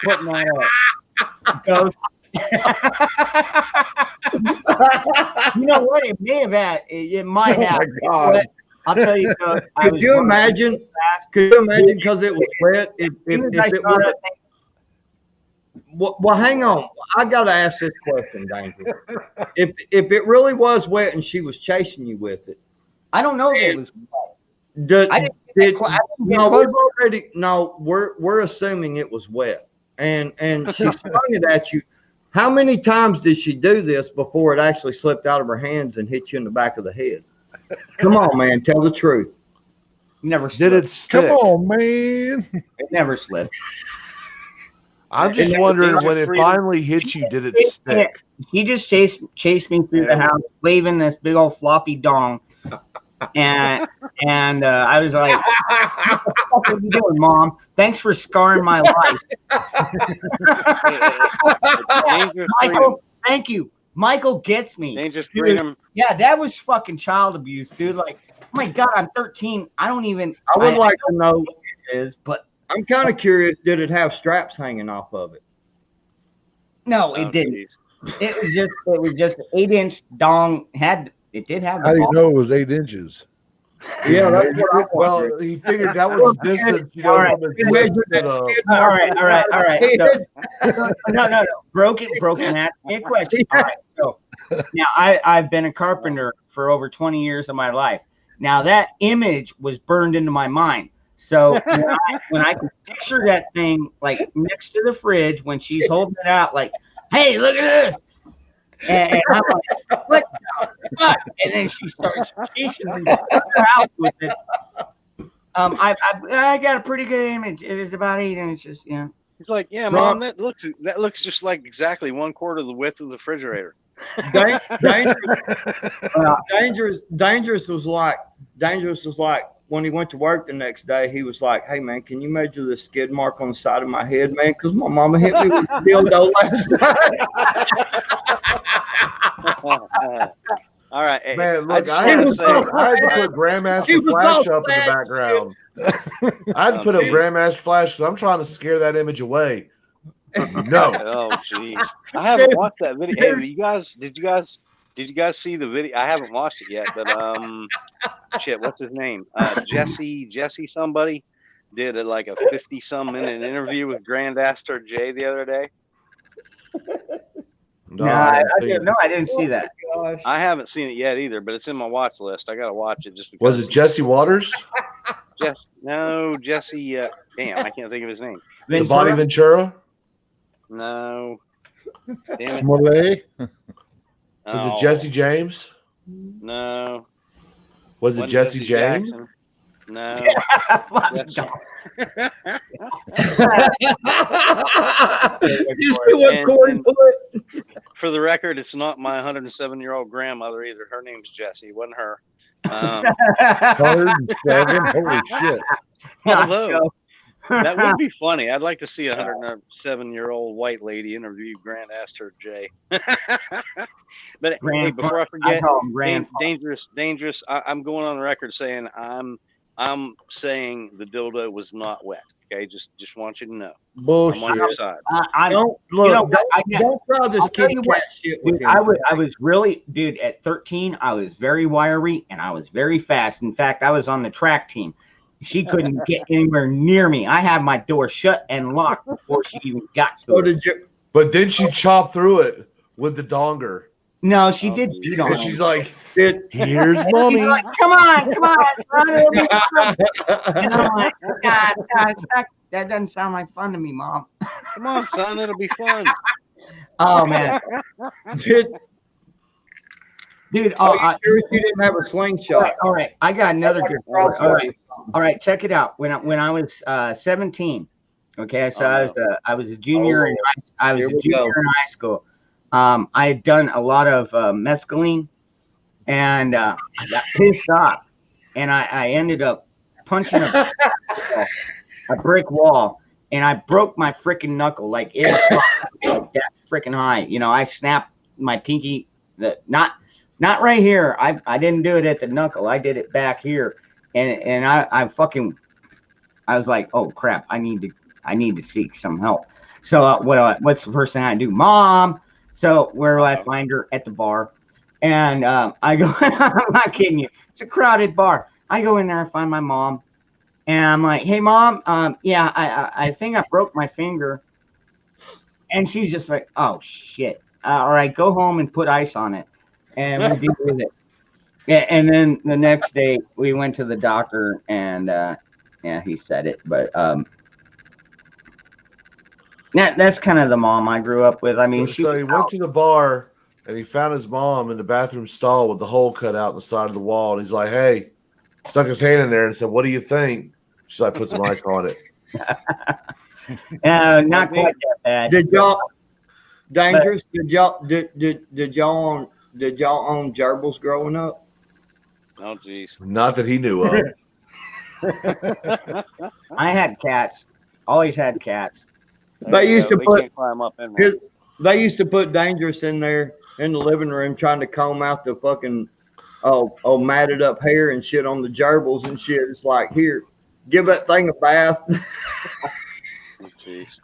putting that up. Ghost. You know what? It may have had. It might have. God. But I'll tell you. Ghost, I Could was you running imagine? fast. Could you imagine because it was wet? If As soon as I it saw was, that thing, well, hang on. I got to ask this question, Danger. If it really was wet and she was chasing you with it, I don't know if it was. did, I didn't did, I didn't get no, close. we've already no, we're assuming it was wet, and she slung it at you. How many times did she do this before it actually slipped out of her hands and hit you in the back of the head? Come on, man, tell the truth. Never Did slipped. it stick? Come on, man. It never slipped. I'm just never wondering did. when it finally hit you, did it stick? He just chased me through the house, waving this big old floppy dong, and I was like, "What the fuck are you doing, Mom? Thanks for scarring my life." Dangerous freedom. Michael, thank you. Michael gets me. Dangerous Dude, freedom. Yeah, that was fucking child abuse, dude. Like, oh my God, I'm 13. I don't even. I would like to know. what this is, but I'm kind of curious. Did it have straps hanging off of it? no, Oh, it didn't. geez. It was just an 8-inch dong. It did have the How do you ball. know it was 8 inches? Yeah, that's what I Well, wondered. he figured that was the distance, you know, All right. from his lips to the. All right. So, no. Broken. Ask me a question. All right. So now I've been a carpenter for over 20 years of my life. Now that image was burned into my mind. So when I can picture that thing like next to the fridge when she's holding it out, like, "Hey, look at this," and I'm like, "What the fuck?" And then she starts chasing me out with it. I got a pretty good image. It is about 8 inches. Yeah. He's like, "Yeah, Rob- Mom, that looks just like exactly 1/4 of the width of the refrigerator." Dangerous was like when he went to work the next day. He was like, "Hey man, can you measure the skid mark on the side of my head, man? Because my mama hit me with the dildo last night." All right, hey, Man, look, I I had just to wanna put, I had to put Grandmaster He was Flash so up in the fast, background. I had to put up Grandmaster Flash because I'm trying to scare that image away. No. Oh, geez. I haven't watched that video. Hey, did you guys see the video? I haven't watched it yet, but shit, what's his name? Jesse somebody did like a 50-some minute interview with Grandmaster Jay the other day. No, I haven't seen it. didn't see that. Gosh. I haven't seen it yet either, but it's in my watch list. I gotta watch it just because. Was it Jesse Waters? No, Jesse. Damn, I can't think of his name. The Body Ventura? No. Damn it. Smollett? Was Oh, it Jesse James? No. Was it Wasn't Jesse James? Jackson. No. Fucking Jesse- dog. You see what And- Corey and- put? for the record, it's not my 107-year-old grandmother either. Her name's Jessie. It wasn't her. 107. Holy shit. Although that would be funny. I'd like to see a 107-year-old white lady interview Grant Astor J. But hey, before I forget, dangerous. I'm going on the record saying I'm saying the dildo was not wet. Okay, just want you to know. Bullshit. I'm on your side. Don't look. Don't try this kid cat shit with dude, him. I was really, dude. At 13, I was very wiry and I was very fast. In fact, I was on the track team. She couldn't get anywhere near me. I had my door shut and locked before she even got to it. But then she chopped through it with the donger. No, she did beat on And him. she's like, here's mommy. She's like, come on, son. It'll be fun. And I'm like, God, that doesn't sound like fun to me, Mom. Come on, son, it'll be fun. Oh, man. Dude, sure you didn't have a slingshot? All right. I got another good story. All right, check it out. When I was 17, okay, so I was a junior in high school. I had done a lot of mescaline, and I got pissed off, and I ended up punching a brick wall, and I broke my freaking knuckle like it was like that freaking high. You know, I snapped my pinky. Not right here. I didn't do it at the knuckle. I did it back here, and I was like, oh crap, I need to seek some help. So what's the first thing I do, Mom? So where do I find her? At the bar, and I go. I'm not kidding you. It's a crowded bar. I go in there and find my mom, and I'm like, hey Mom, yeah, I think I broke my finger, and she's just like, oh shit. All right, go home and put ice on it. And we deal with it. Yeah, and then the next day we went to the doctor, and yeah, he said it. But that's kind of the mom I grew up with. I mean, he went to the bar and he found his mom in the bathroom stall with the hole cut out in the side of the wall, and he's like, "Hey," stuck his hand in there and said, "What do you think?" She's like, "Put some ice on it." Not quite that bad. Did y'all dangerous? Did y'all own gerbils growing up? Oh, jeez. Not that he knew of. I had cats. Always had cats. They used to climb up in there. They used to put Dangerous in there in the living room trying to comb out the fucking matted up hair and shit on the gerbils and shit. It's like, here, give that thing a bath.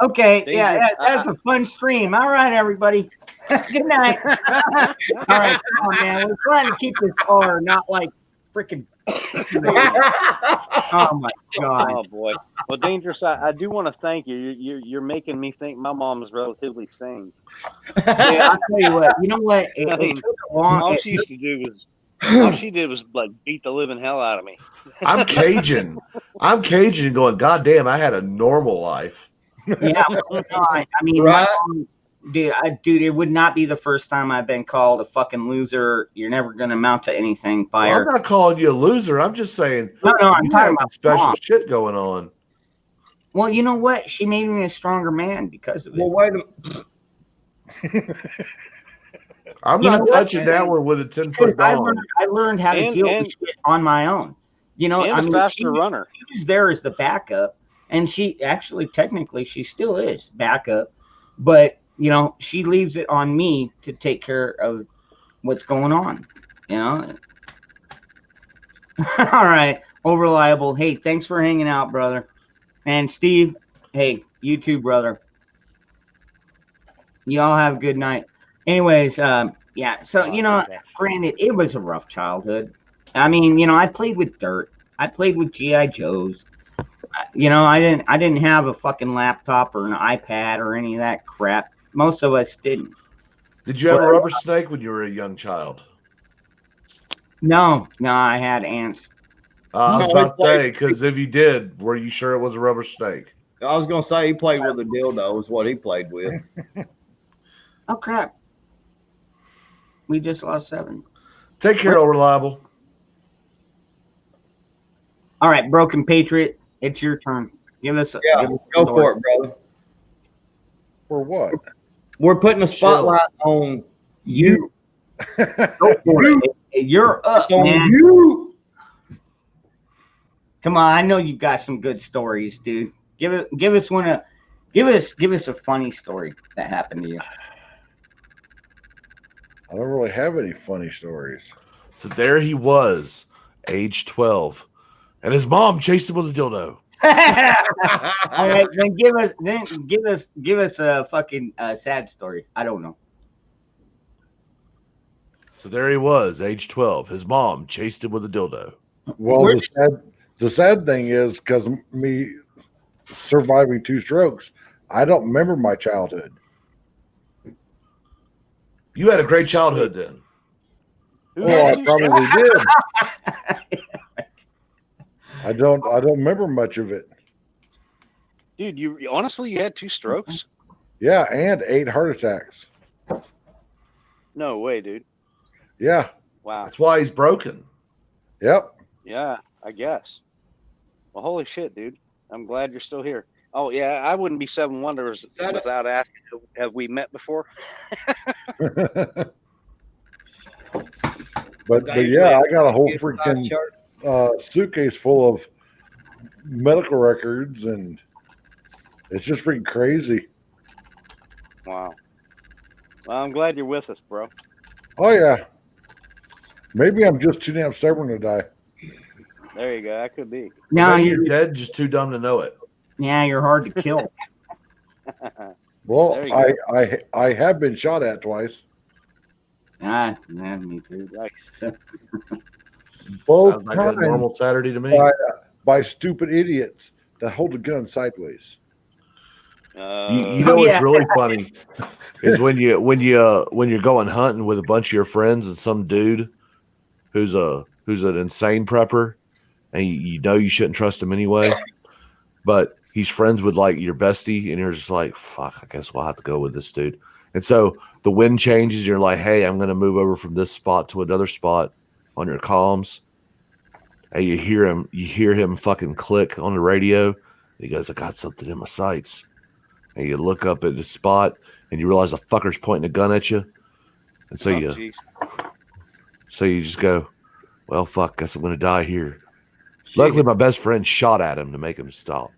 Okay, yeah, that's a fun stream. All right, everybody. Good night. All right, come on, man. We're trying to keep this R, not like freaking. Oh my God. Oh boy. Well, Dangerous, I do want to thank you. You're making me think my mom is relatively sane. Yeah, I'll tell you what. You know what? It took a long. All she did was like beat the living hell out of me. I'm Cajun. Going, God damn, I had a normal life. Yeah, I mean, right? Dude, it would not be the first time I've been called a fucking loser. You're never gonna amount to anything by her. I'm not calling you a loser. I'm just saying. No, I'm talking about special shit going on. Well, you know what? She made me a stronger man because of it. Well, wait a minute. I'm not touching that one with a 10-foot dog. I learned how to deal with shit on my own. You know, I mean, faster runner. She was there as the backup, and she actually, technically, she still is backup, but you know, she leaves it on me to take care of what's going on. You know. All right, Reliable. Hey, thanks for hanging out, brother. And Steve, hey, you too, brother. Y'all have a good night. Anyways, yeah. So you know, granted, it was a rough childhood. I mean, you know, I played with dirt. I played with GI Joes. You know, I didn't have a fucking laptop or an iPad or any of that crap. Most of us didn't. Did you have a rubber snake when you were a young child? No, I had ants. I was about to say, because if you did, were you sure it was a rubber snake? I was going to say he played with a dildo is what he played with. Oh, crap. We just lost 7. Take care, Reliable. All right, Broken Patriot, it's your turn. Give us a go for it, brother. For what? We're putting a spotlight on You go for it. You're up, On man. you. Come on, I know you've got some good stories, dude. Give us one. Give us a funny story that happened to you. I don't really have any funny stories. So there he was, age 12, and his mom chased him with a dildo. All right, then give us a fucking sad story. I don't know. So there he was, age 12. His mom chased him with a dildo. Well, Where- the sad thing is because me surviving 2 strokes, I don't remember my childhood. You had a great childhood then. Who Oh, had I you? probably did. I don't remember much of it. Dude, you honestly you had 2 strokes? Yeah, and 8 heart attacks. No way, dude. Yeah. Wow. That's why he's broken. Yep. Yeah, I guess. Well, holy shit, dude. I'm glad you're still here. Oh yeah, I wouldn't be 7 Wonders that it? without asking. Have we met before? But yeah, I got a whole freaking suitcase full of medical records, and it's just freaking crazy. Wow. Well, I'm glad you're with us, bro. Oh yeah. Maybe I'm just too damn stubborn to die. There you go. That could be. No, Maybe you're you're dead, just too dumb to know it. you're hard to kill. Well, There you I have been shot at twice. Yeah, me too. Yikes. Both Sounds like a times normal Saturday to me. by stupid idiots that hold a gun sideways. You know what's yeah. really funny is when you're going hunting with a bunch of your friends and some dude who's an insane prepper, and you know you shouldn't trust him anyway, but he's friends with like your bestie, and you're just like, fuck, I guess we'll have to go with this dude. And so the wind changes, you're like, hey, I'm gonna move over from this spot to another spot on your comms, and you hear him fucking click on the radio. He goes, I got something in my sights. And you look up at the spot and you realize the fucker's pointing a gun at you. And so geez. you just go, well, fuck, guess I'm gonna die here. Luckily my best friend shot at him to make him stop.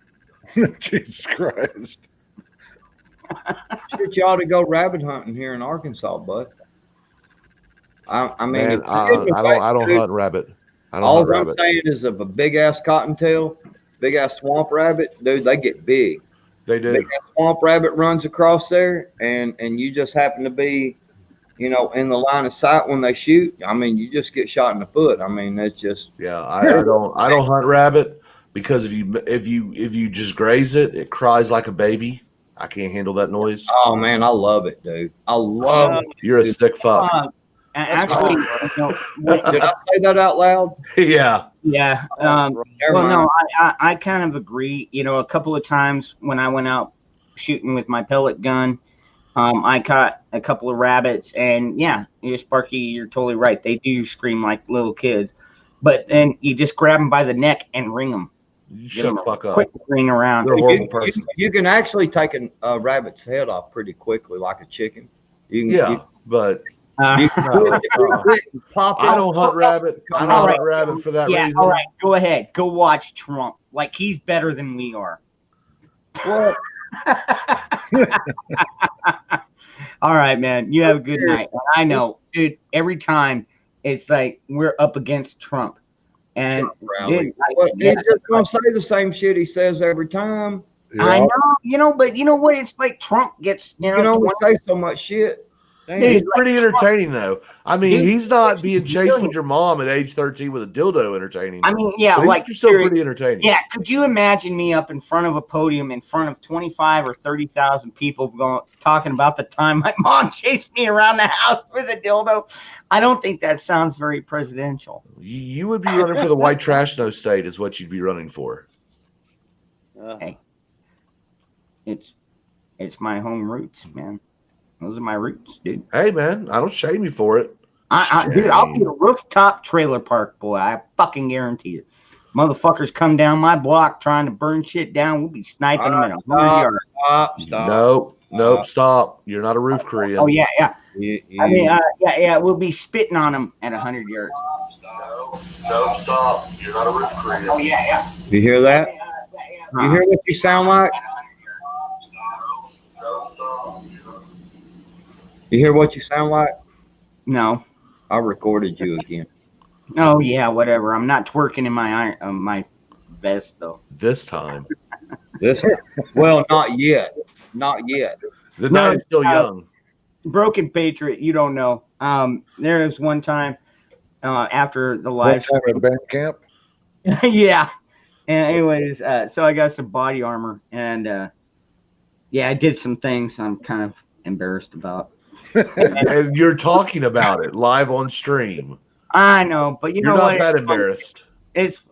Jesus Christ. Shit, you ought to go rabbit hunting here in Arkansas, bud. I mean, Man, if I you're in the don't west, dude, hunt rabbit. I don't all hunt I'm rabbit. saying is if a big ass cottontail, big ass swamp rabbit, dude, they get big. They do. Big ass swamp rabbit runs across there, and you just happen to be, in the line of sight when they shoot. I mean, you just get shot in the foot. I mean, that's just Yeah, I don't hunt rabbit because if you just graze it, it cries like a baby. I can't handle that noise. oh man, I love it, dude. I love it. You're a sick fuck. Actually, Did I say that out loud? Yeah. yeah. Never Well, mind. no, I kind of agree. A couple of times when I went out shooting with my pellet gun, I caught a couple of rabbits, and yeah, Sparky, you're totally right. They do scream like little kids, but then you just grab them by the neck and ring them. You shut the fuck up. Quick ring around. You're a horrible person. You can actually take a rabbit's head off pretty quickly, like a chicken. You can, Yeah, but you can no, pop it. I don't hunt rabbit. I don't All hunt right. rabbit for that Yeah, reason. all right, go ahead. Go watch Trump. Like, he's better than we are. Well, All right, man. You have a good night. And I know, dude, every time it's like we're up against Trump. And Trump rally. dude, Well, yeah, he's just gonna say the same shit he says every time. I Yeah. know, but you know what? It's like Trump gets, You can only say so much shit. Damn. Dude, He's pretty entertaining though. I mean, Dude, he's not being chased brilliant. with your mom at age 13 with a dildo entertaining. I mean, yeah, But he's like still seriously. pretty entertaining. Yeah, could you imagine me up in front of a podium in front of 25 or 30,000 people talking about the time my mom chased me around the house with a dildo? I don't think that sounds very presidential. You would be running for the white trash no state is what you'd be running for. Hey, it's my home roots, man. Those are my roots, dude. Hey man, I don't shame you for it. Dude, I'll be a rooftop trailer park boy. I fucking guarantee it. Motherfuckers come down my block trying to burn shit down. We'll be sniping them in 100 yards. Stop. Nope, stop. You're not a roof Korean. Oh yeah. I mean, yeah, we'll be spitting on them at 100 yards. No, stop. You're not a roof creator. Oh yeah. You hear that? You hear what you sound like? You hear what you sound like? No. I recorded you again. Oh yeah, whatever. I'm not twerking in my vest though. This time. Well, not yet. Not yet. The night is still young. Broken Patriot, you don't know. There was one time after the live One time at band camp. yeah. And anyways, so I got some body armor, and yeah, I did some things I'm kind of embarrassed about. And you're talking about it live on stream. I know, but you're not what? that embarrassed.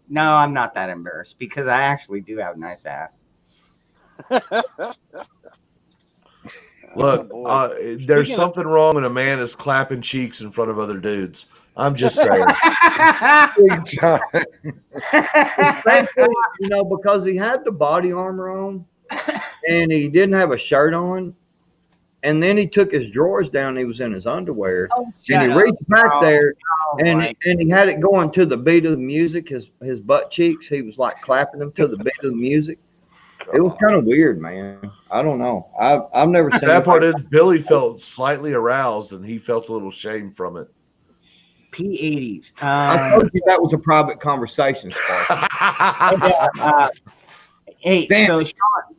No, I'm not that embarrassed because I actually do have a nice ass. Look, there's something wrong when a man is clapping cheeks in front of other dudes. I'm just saying. Big time. Especially, because he had the body armor on and he didn't have a shirt on. And then he took his drawers down. He was in his underwear. Oh, and he reached back there and right. he had it going to the beat of the music, his butt cheeks. He was like clapping them to the beat of the music. It was kind of weird, man. I don't know. I've never seen that part is Billy felt slightly aroused and he felt a little shame from it. P80s. I told you that was a private conversation, Sparky. Hey, Damn. so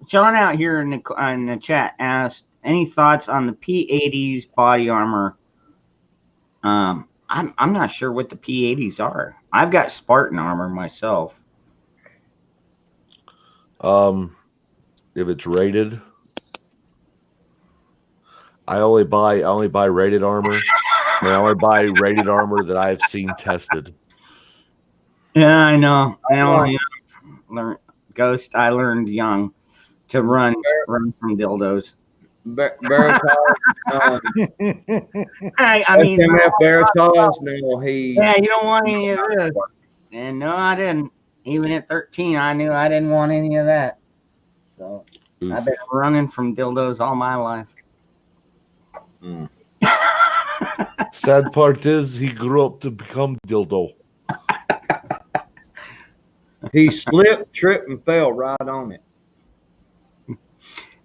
Sean out here in the chat asked any thoughts on the P80s body armor. I'm not sure what the P80s are. I've got Spartan armor myself. If it's rated, I only buy rated armor. And I only buy rated armor that I have seen tested. Yeah, I know. I learned young to run from dildos. Veritas, I mean, SMF Veritas, no, he. Yeah, you don't want any of this. And no, I didn't. Even at 13, I knew I didn't want any of that. So I've been running from dildos all my life. Mm. Sad part is he grew up to become dildo. He slipped, tripped, and fell right on it.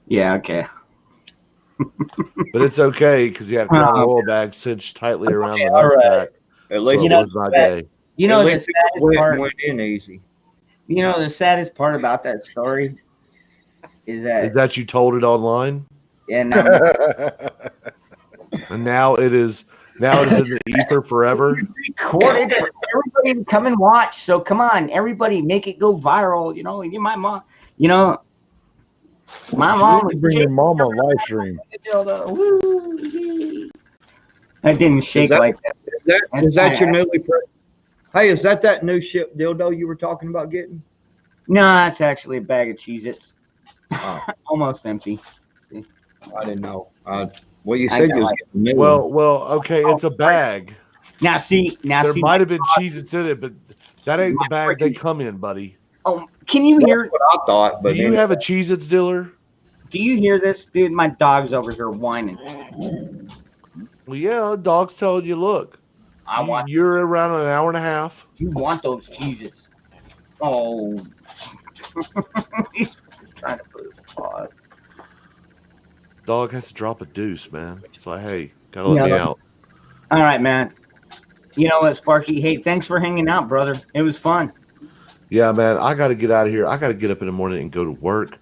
Yeah, okay. But it's okay because you have a oil bag cinched tightly around the all nutsack. right. At least So it was not gay. You know at the least it saddest was wet part. and went in easy. You know the saddest part about that story is Is that you told it online? and And now it is in the ether forever. recorded for everybody to come and watch. So come on, everybody, make it go viral. My mom. My mom was Bring your mom on live stream. I didn't shake like that. Is that your newly? Hey, is that new ship dildo you were talking about getting? No, it's actually a bag of Cheez-Its. Oh. Almost empty. See? I didn't know. Well, you said you was getting new. Well, okay, it's a bag. Now see. There might have been Cheez-Its in it, but that ain't the bag they come in, buddy. Oh, can you hear? That's what I thought. But Do you have a Cheez-Its dealer? Do you hear this, dude? My dog's over here whining. Well, yeah, dog's telling you, look, you're around an hour and a half. You want those Cheez-Its. Oh. He's trying to put his paw. Dog has to drop a deuce, man. It's like, hey, gotta let me out. All right, man. You know what, Sparky? Hey, thanks for hanging out, brother. It was fun. Yeah, man, I got to get out of here. I got to get up in the morning and go to work.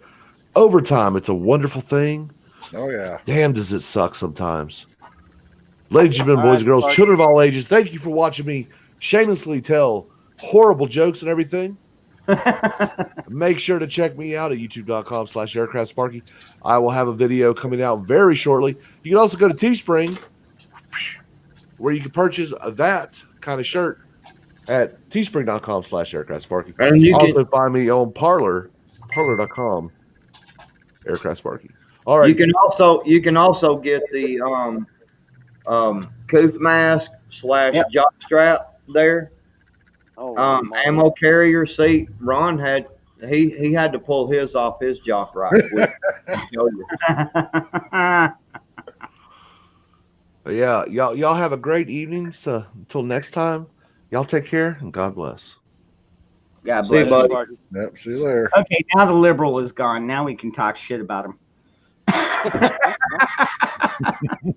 Overtime, it's a wonderful thing. Oh, yeah. Damn, does it suck sometimes. Ladies and gentlemen, boys and girls, children of all ages, thank you for watching me shamelessly tell horrible jokes and everything. Make sure to check me out at youtube.com/aircraftsparky. I will have a video coming out very shortly. You can also go to Teespring, where you can purchase that kind of shirt at teespring.com/aircraftsparky. And you can also find me on parlor.com, aircraftsparky. All right. You can also get the coupe mask / jock strap there. Ammo carrier seat. Ron had he had to pull his off his jock right. But yeah, y'all have a great evening. So until next time, y'all take care and God bless. God See you, bless Later, you. buddy. Sparky. Yep. See you later. Okay, now the liberal is gone. Now we can talk shit about him.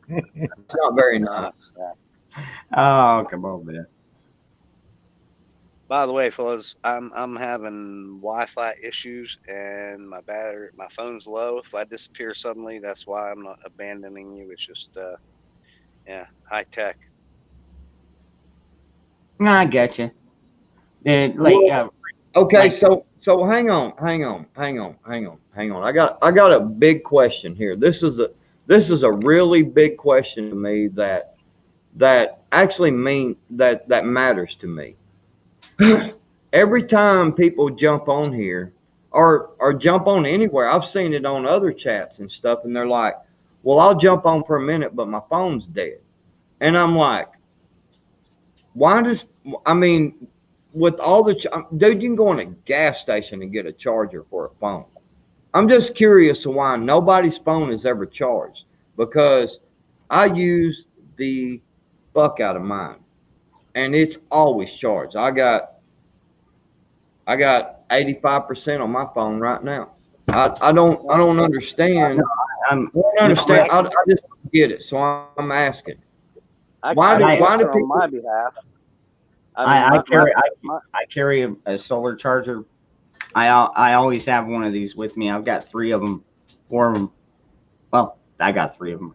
It's not very nice. Oh, come on, man. By the way, fellas, I'm having Wi-Fi issues and my phone's low. If I disappear suddenly, that's why I'm not abandoning you. It's just yeah, high tech. No, I get you. Like, Well, okay, like, so hang on. I got a big question here. This is a really big question to me that actually that matters to me. Every time people jump on here or jump on anywhere, I've seen it on other chats and stuff, and they're like, "Well, I'll jump on for a minute, but my phone's dead." And I'm like, why does I mean, with all the dude, you can go in a gas station and get a charger for a phone. I'm just curious why nobody's phone is ever charged because I use the fuck out of mine and it's always charged. I got 85% on my phone right now. I don't understand. I'm, I don't no, understand. I just don't get it. So I'm asking, I can why do answer on people? my behalf. I mean, I carry a solar charger. I always have one of these with me. I've got three of them, four of them. Well, I got three of them.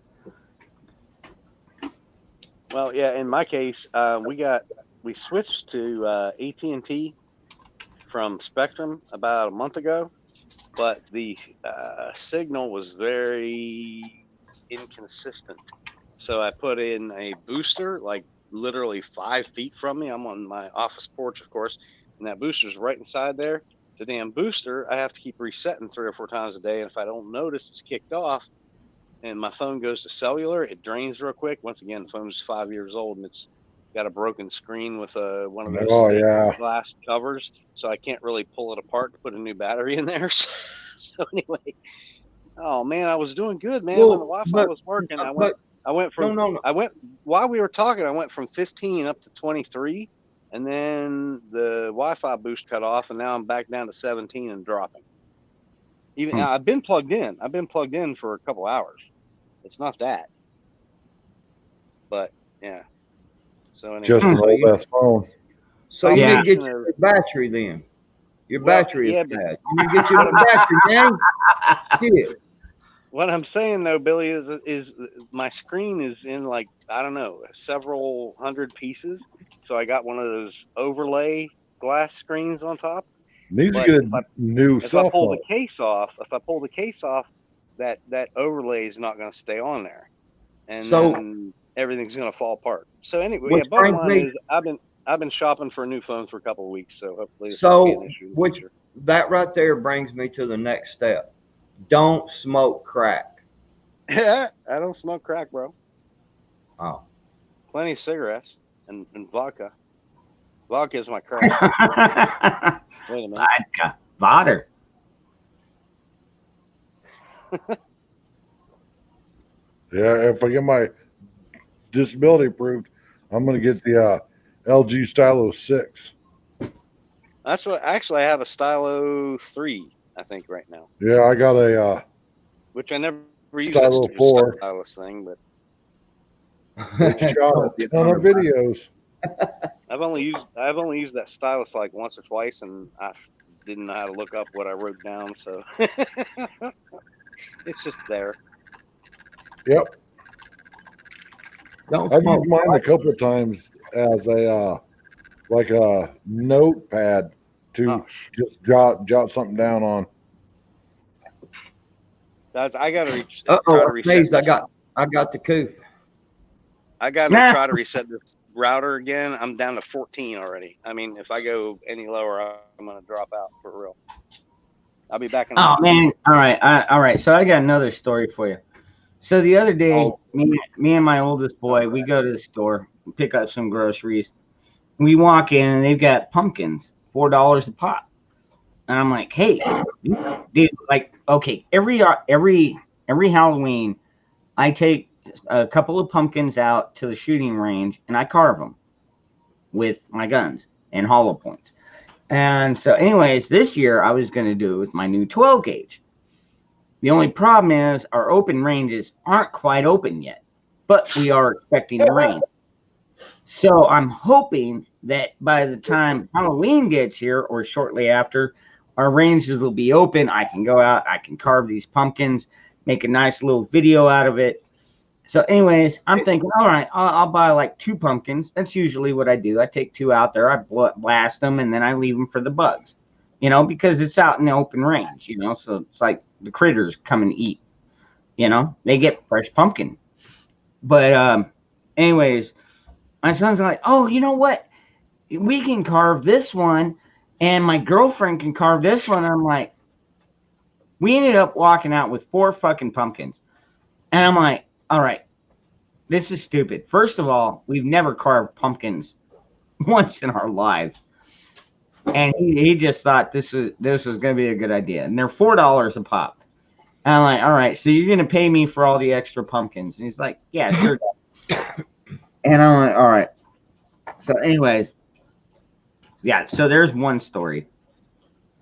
well, yeah. In my case, we switched to AT&T from Spectrum about a month ago, but the signal was very inconsistent. So I put in a booster, like literally 5 feet from me. I'm on my office porch, of course, and that booster's right inside there. The damn booster, I have to keep resetting 3 or 4 times a day, and if I don't notice it's kicked off, and my phone goes to cellular, it drains real quick. Once again, the phone's 5 years old and it's got a broken screen with one of those Oh stained yeah. glass covers, so I can't really pull it apart to put a new battery in there. So anyway, oh man, I was doing good, man. When the Well, Wi-Fi was working, but I went no, from, no, no. I went while we were talking, I went from 15 up to 23, and then the Wi-Fi boost cut off, and now I'm back down to 17 and dropping. Even Hmm. I've been plugged in. I've been plugged in for a couple hours. It's not that, but yeah. So Just anyway, an So old you, ass phone. so you need Yeah. to get combination your of new battery then. Your well, battery is yeah, but bad. You need to get your what new I'm battery, man. Shit. what I'm saying though, Billy, is my screen is in like I don't know several hundred pieces. So I got one of those overlay glass screens on top. Needs to But get a new if I cell pull phone. the case off, that overlay is not going to stay on there, and So then everything's going to fall apart. So anyway, yeah. which Bottom brings line me is I've been shopping for a new phone for a couple of weeks, so hopefully this won't be an so issue in the which future. that right there brings me to the next step. Don't smoke crack. I don't smoke crack, bro. Oh. Plenty of cigarettes and vodka. Vodka is my crack. Wait a minute. Vodka. Vodder. Yeah, if I get my disability approved, I'm gonna get the LG Stylo 6. That's what actually I have a Stylo 3, I think, right now, Yeah, I got a which I never used that Stylo stupid 4. stylus thing, but It shot a ton of videos. I've only used that stylus like once or twice, and I didn't know how to look up what I wrote down, so it's just there. Yep, Don't I've used smoke mine a crack. couple of times as a like a notepad to Oh, just jot something down on. guys, I gotta try Uh-oh, to I reset sneezed. this. I got the coof. I gotta Nah. try to reset this router again. I'm down to 14 already. I mean, if I go any lower, I'm gonna drop out for real. I'll be back in a Oh minute. man. All right. All right. So I got another story for you. So the other day, Oh, me and my oldest boy, we go to the store, pick up some groceries. We walk in and they've got pumpkins, $4 a pop. And I'm like, hey, dude, like, okay, every Halloween, I take a couple of pumpkins out to the shooting range and I carve them with my guns and hollow points. And so, anyways, this year I was going to do it with my new 12 gauge. The only problem is our open ranges aren't quite open yet, but we are expecting rain. So I'm hoping that by the time Halloween gets here or shortly after, our ranges will be open. I can go out, I can carve these pumpkins, make a nice little video out of it. So, anyways, I'm thinking, all right, I'll buy like 2 pumpkins. That's usually what I do. I take 2 out there, I blast them, and then I leave them for the bugs, because it's out in the open range, so it's like the critters come and eat, they get fresh pumpkin. But, anyways, my son's like, oh, you know what? We can carve this one, and my girlfriend can carve this one. I'm like, we ended up walking out with 4 fucking pumpkins. And I'm like, all right, this is stupid. First of all, we've never carved pumpkins once in our lives. And he just thought this was going to be a good idea. And they're $4 a pop. And I'm like, all right, so you're going to pay me for all the extra pumpkins. And he's like, yeah, sure. And I'm like, all right. So, anyways, yeah. So there's one story.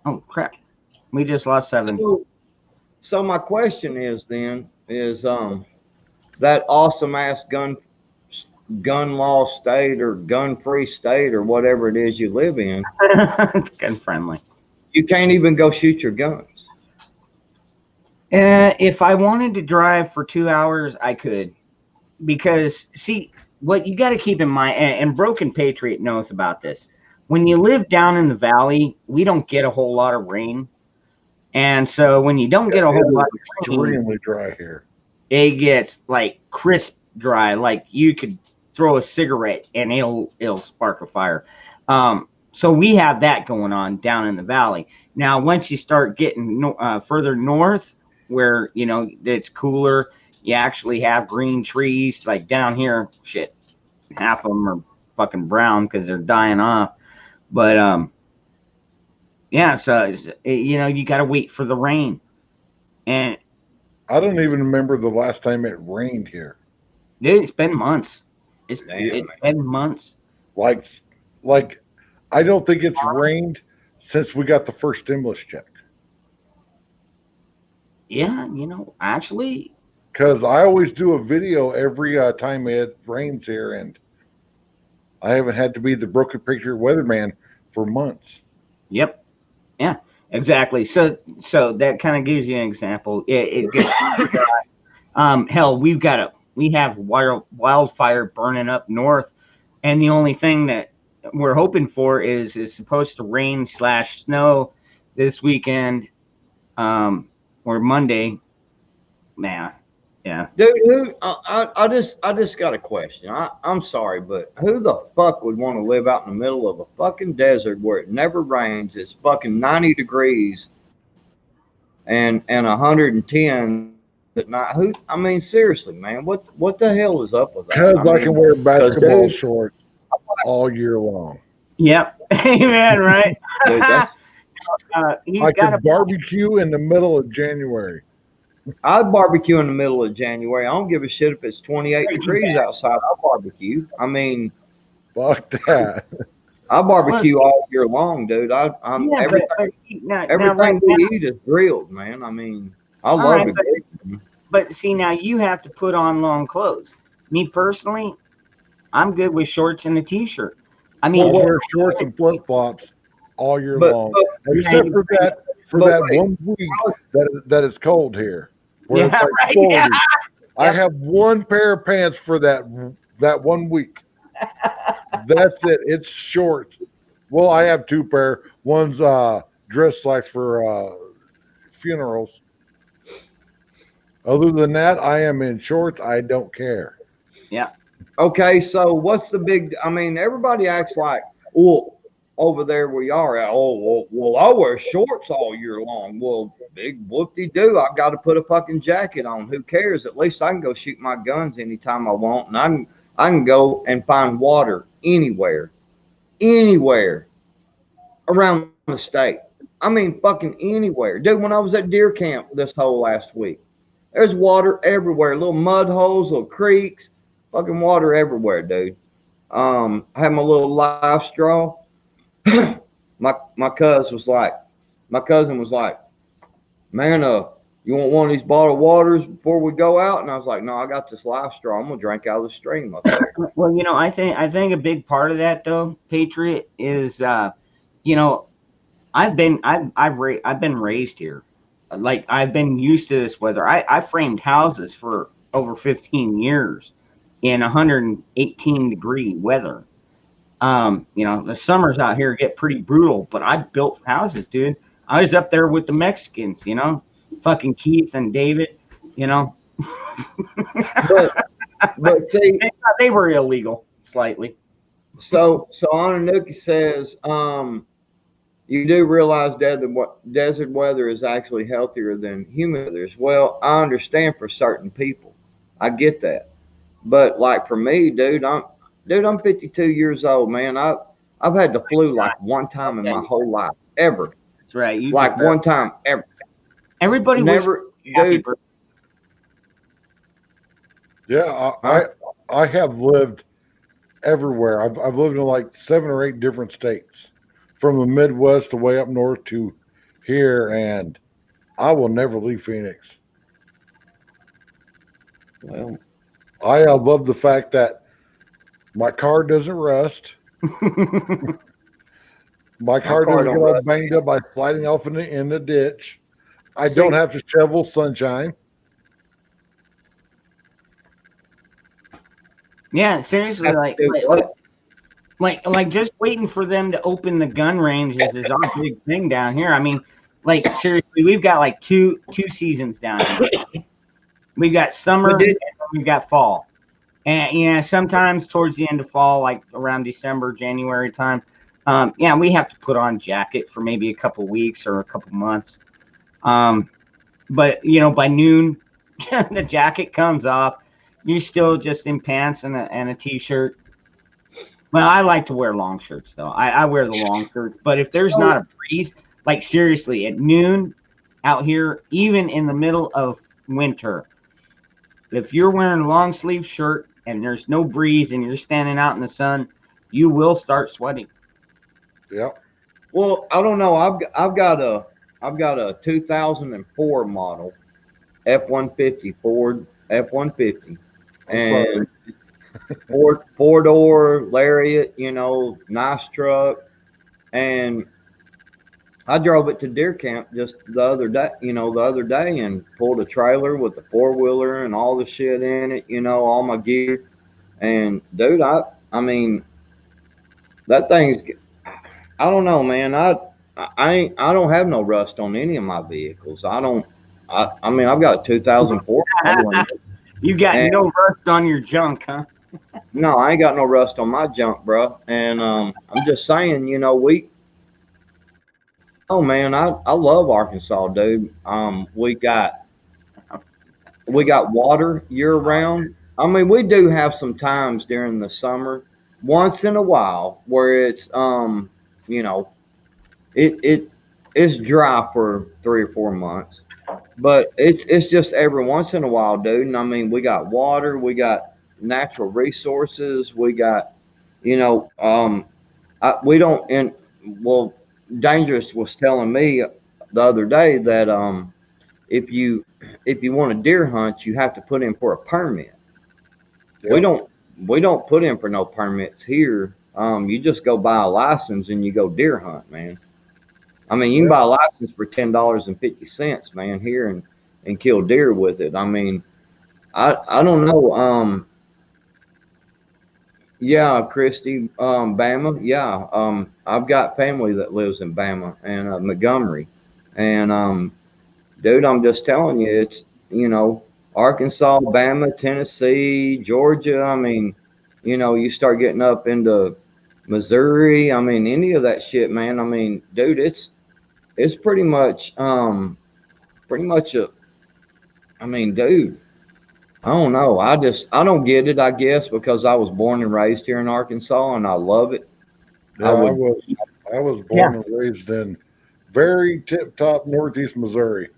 Oh crap, we just lost 7. So my question is that awesome ass gun law state or gun free state or whatever it is you live in, gun friendly. You can't even go shoot your guns. If I wanted to drive for 2 hours, I could, because see. What you got to keep in mind, and Broken Patriot knows about this. When you live down in the valley, we don't get a whole lot of rain, and so when you don't get a whole lot of rain, extremely dry here. It gets like crisp dry, like you could throw a cigarette and it'll spark a fire. So we have that going on down in the valley. Now, once you start getting further north, where it's cooler. You actually have green trees like down here. Shit, half of them are fucking brown because they're dying off. But yeah. So you got to wait for the rain. And I don't even remember the last time it rained here. Dude, it's been months. It's been months. Like, I don't think it's rained since we got the first stimulus check. Yeah, actually. Because I always do a video every time it rains here, and I haven't had to be the Broken Picture weatherman for months. Yep. Yeah, exactly. So that kind of gives you an example. It gets hell, we have wildfire burning up north, and the only thing that we're hoping for is supposed to rain / snow this weekend, or Monday. Man. Yeah, dude. I just got a question. I'm sorry, but who the fuck would want to live out in the middle of a fucking desert where it never rains? It's fucking 90 degrees and 110 at night. Who? I mean, seriously, man. What the hell is up with that? Because I can wear basketball shorts all year long. Yep. Amen. Right. Dude, I could barbecue in the middle of January. I'd barbecue in the middle of January. I don't give a shit if it's 28 degrees outside. I'll barbecue. I mean, fuck that. I barbecue all year long, dude. Everything we eat is grilled, man. I mean, I love it. But see, now you have to put on long clothes. Me personally, I'm good with shorts and a t-shirt. I mean, I'll wear shorts and flip flops all year long, except for that 1 week that it's cold here. Where it's like 40. Yeah. I have 1 pair of pants for that 1 week. That's it. It's shorts. Well, I have 2 pair. One's dress slacks for funerals. Other than that, I am in shorts. I don't care. Yeah. Okay, so what's the big? I mean, everybody acts like, well, over there we are at, well, I wear shorts all year long. Well, big whoop-de-doo, I've got to put a fucking jacket on. Who cares? At least I can go shoot my guns anytime I want, and I can go and find water anywhere around the state. I mean, fucking anywhere. Dude, when I was at deer camp this whole last week, There's water everywhere, little mud holes, little creeks, fucking water everywhere, dude. I had my little life straw. My my cousin was like, man, you want one of these bottled waters before we go out? And I was like, no, I got this life straw. I'm gonna drink out of the stream up there. Well, I think a big part of that though, Patriot, is you know, I've been raised here. Like I've been used to this weather. I framed houses for over 15 years in 118-degree weather. The summers out here get pretty brutal, but I built houses, dude. I was up there with the Mexicans, fucking Keith and David, you know. But but see, They were illegal slightly. so Ananuki says, you do realize that the desert weather is actually healthier than humid weather. Well, I understand for certain people. I get that. But like for me, I'm 52 years old, man. I've had the flu like one time in my whole life, ever. That's right. You Like one time ever. Everybody Never, happy dude. birthday. Yeah, I have lived everywhere. I've lived in like 7 or 8 different states, from the Midwest to way up north to here, and I will never leave Phoenix. Well, I love the fact that my car doesn't rust. My car car doesn't don't get all rust. banged up by sliding off in the ditch. I See, don't have to shovel sunshine. Yeah, seriously, dude, what? like just waiting for them to open the gun ranges is our big thing down here. I mean, like seriously, we've got like two seasons down here. We've got summer We and did. then we've got fall. And sometimes towards the end of fall, like around December, January time, we have to put on jacket for maybe a couple weeks or a couple months. But by noon, the jacket comes off. You're still just in pants and a t-shirt. Well, I like to wear long shirts though. I wear the long shirts. But if there's not a breeze, like seriously, at noon out here, even in the middle of winter, if you're wearing a long sleeve shirt and there's no breeze and you're standing out in the sun, you will start sweating. Yep. Well, I don't know. I've got a 2004 model F-150 Ford F-150, I'm sorry. and four door Lariat. Nice truck. And I drove it to deer camp just the other day, and pulled a trailer with the 4-wheeler and all the shit in it. All my gear. And dude, I mean that thing's. I don't know, man. I don't have no rust on any of my vehicles. I don't. I mean, I've got a 2004 model, You got and no rust on your junk, huh? no, I ain't got no rust on my junk, bro. And I'm just saying, oh man, I love Arkansas, dude. We got water year round. I mean, we do have some times during the summer, once in a while, where it's you know, it's dry for 3 or 4 months, but it's just every once in a while, dude. And I mean, we got water, we got natural resources, we got, you know, we don't. And well, Dangerous was telling me the other day that if you want a deer hunt, you have to put in for a permit. Yep. We don't put in for no permits here. You just go buy a license and you go deer hunt, man. I mean, you can Yep. buy a license for $10.50, man, here and kill deer with it. I mean, I don't know. Yeah, Christy, Bama. Yeah, I've got family that lives in Bama and Montgomery, and dude, I'm just telling you, it's Arkansas, Bama, Tennessee, Georgia. I mean, you start getting up into Missouri. I mean, any of that shit, man. I mean, dude, it's pretty much a. I mean, dude, I don't know. I don't get it. I guess because I was born and raised here in Arkansas and I love it. I Yeah, I would. was I was Yeah. born and raised in very tip top northeast Missouri.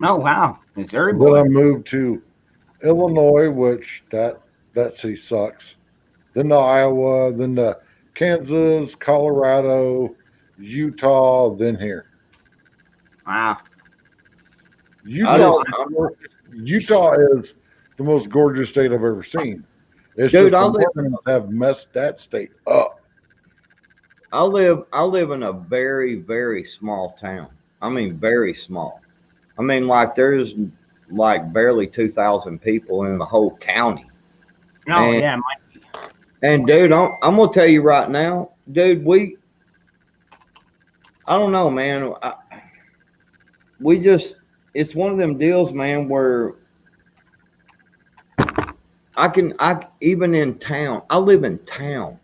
Oh wow, Missouri Then boy. I moved to Illinois, which that city sucks. Then to Iowa, then to Kansas, Colorado, Utah, then here. Wow. I Utah, just, Utah is the most gorgeous state I've ever seen. It's dude, just the Mormons have messed that state up. I live in a very, very small town. I mean, very small. I mean, like there's like barely 2,000 people in the whole county. No, And yeah, and dude, I'm gonna tell you right now, dude, I don't know, man. We just it's one of them deals, man, where I even in town. I live in town,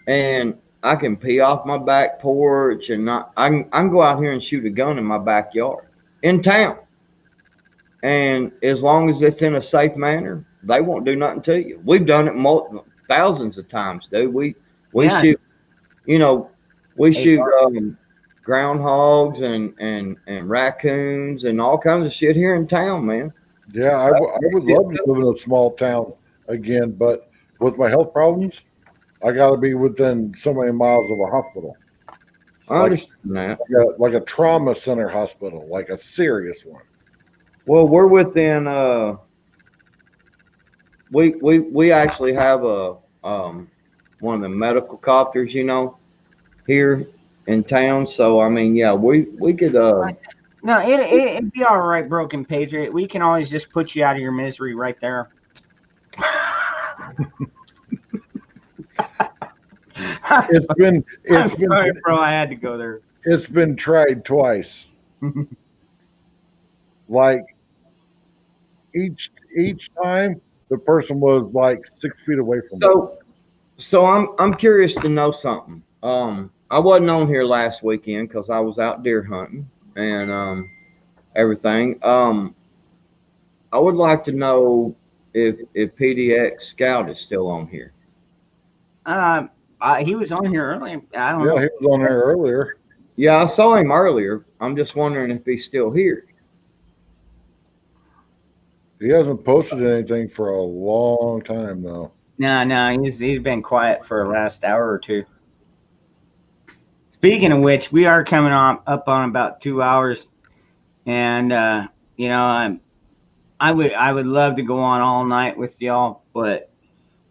and I can pee off my back porch, and I can go out here and shoot a gun in my backyard in town. And as long as it's in a safe manner, they won't do nothing to you. We've done it thousands of times, dude. We yeah. shoot, you know, we Hey, shoot groundhogs and raccoons and all kinds of shit here in town, man. Yeah, I would love to live in a small town again, but with my health problems, I got to be within so many miles of a hospital, I like understand that. like a trauma center hospital, like a serious one. Well, we're within. We actually have a one of the medical copters, here in town. So I mean, yeah, we could. no, it'd be all right, Broken Patriot. We can always just put you out of your misery right there. It's been Sorry, bro. I had to go there. it's been tried twice. Like each time, the person was like 6 feet away from me. So I'm curious to know something. I wasn't on here last weekend because I was out deer hunting and everything. I would like to know if PDX Scout is still on here. He was on here earlier. I don't Yeah, know. he was on there earlier. Yeah, I saw him earlier. I'm just wondering if he's still here. He hasn't posted anything for a long time though. No, he's been quiet for the last hour or two. Speaking of which, we are coming on up on about 2 hours, and I would love to go on all night with y'all, but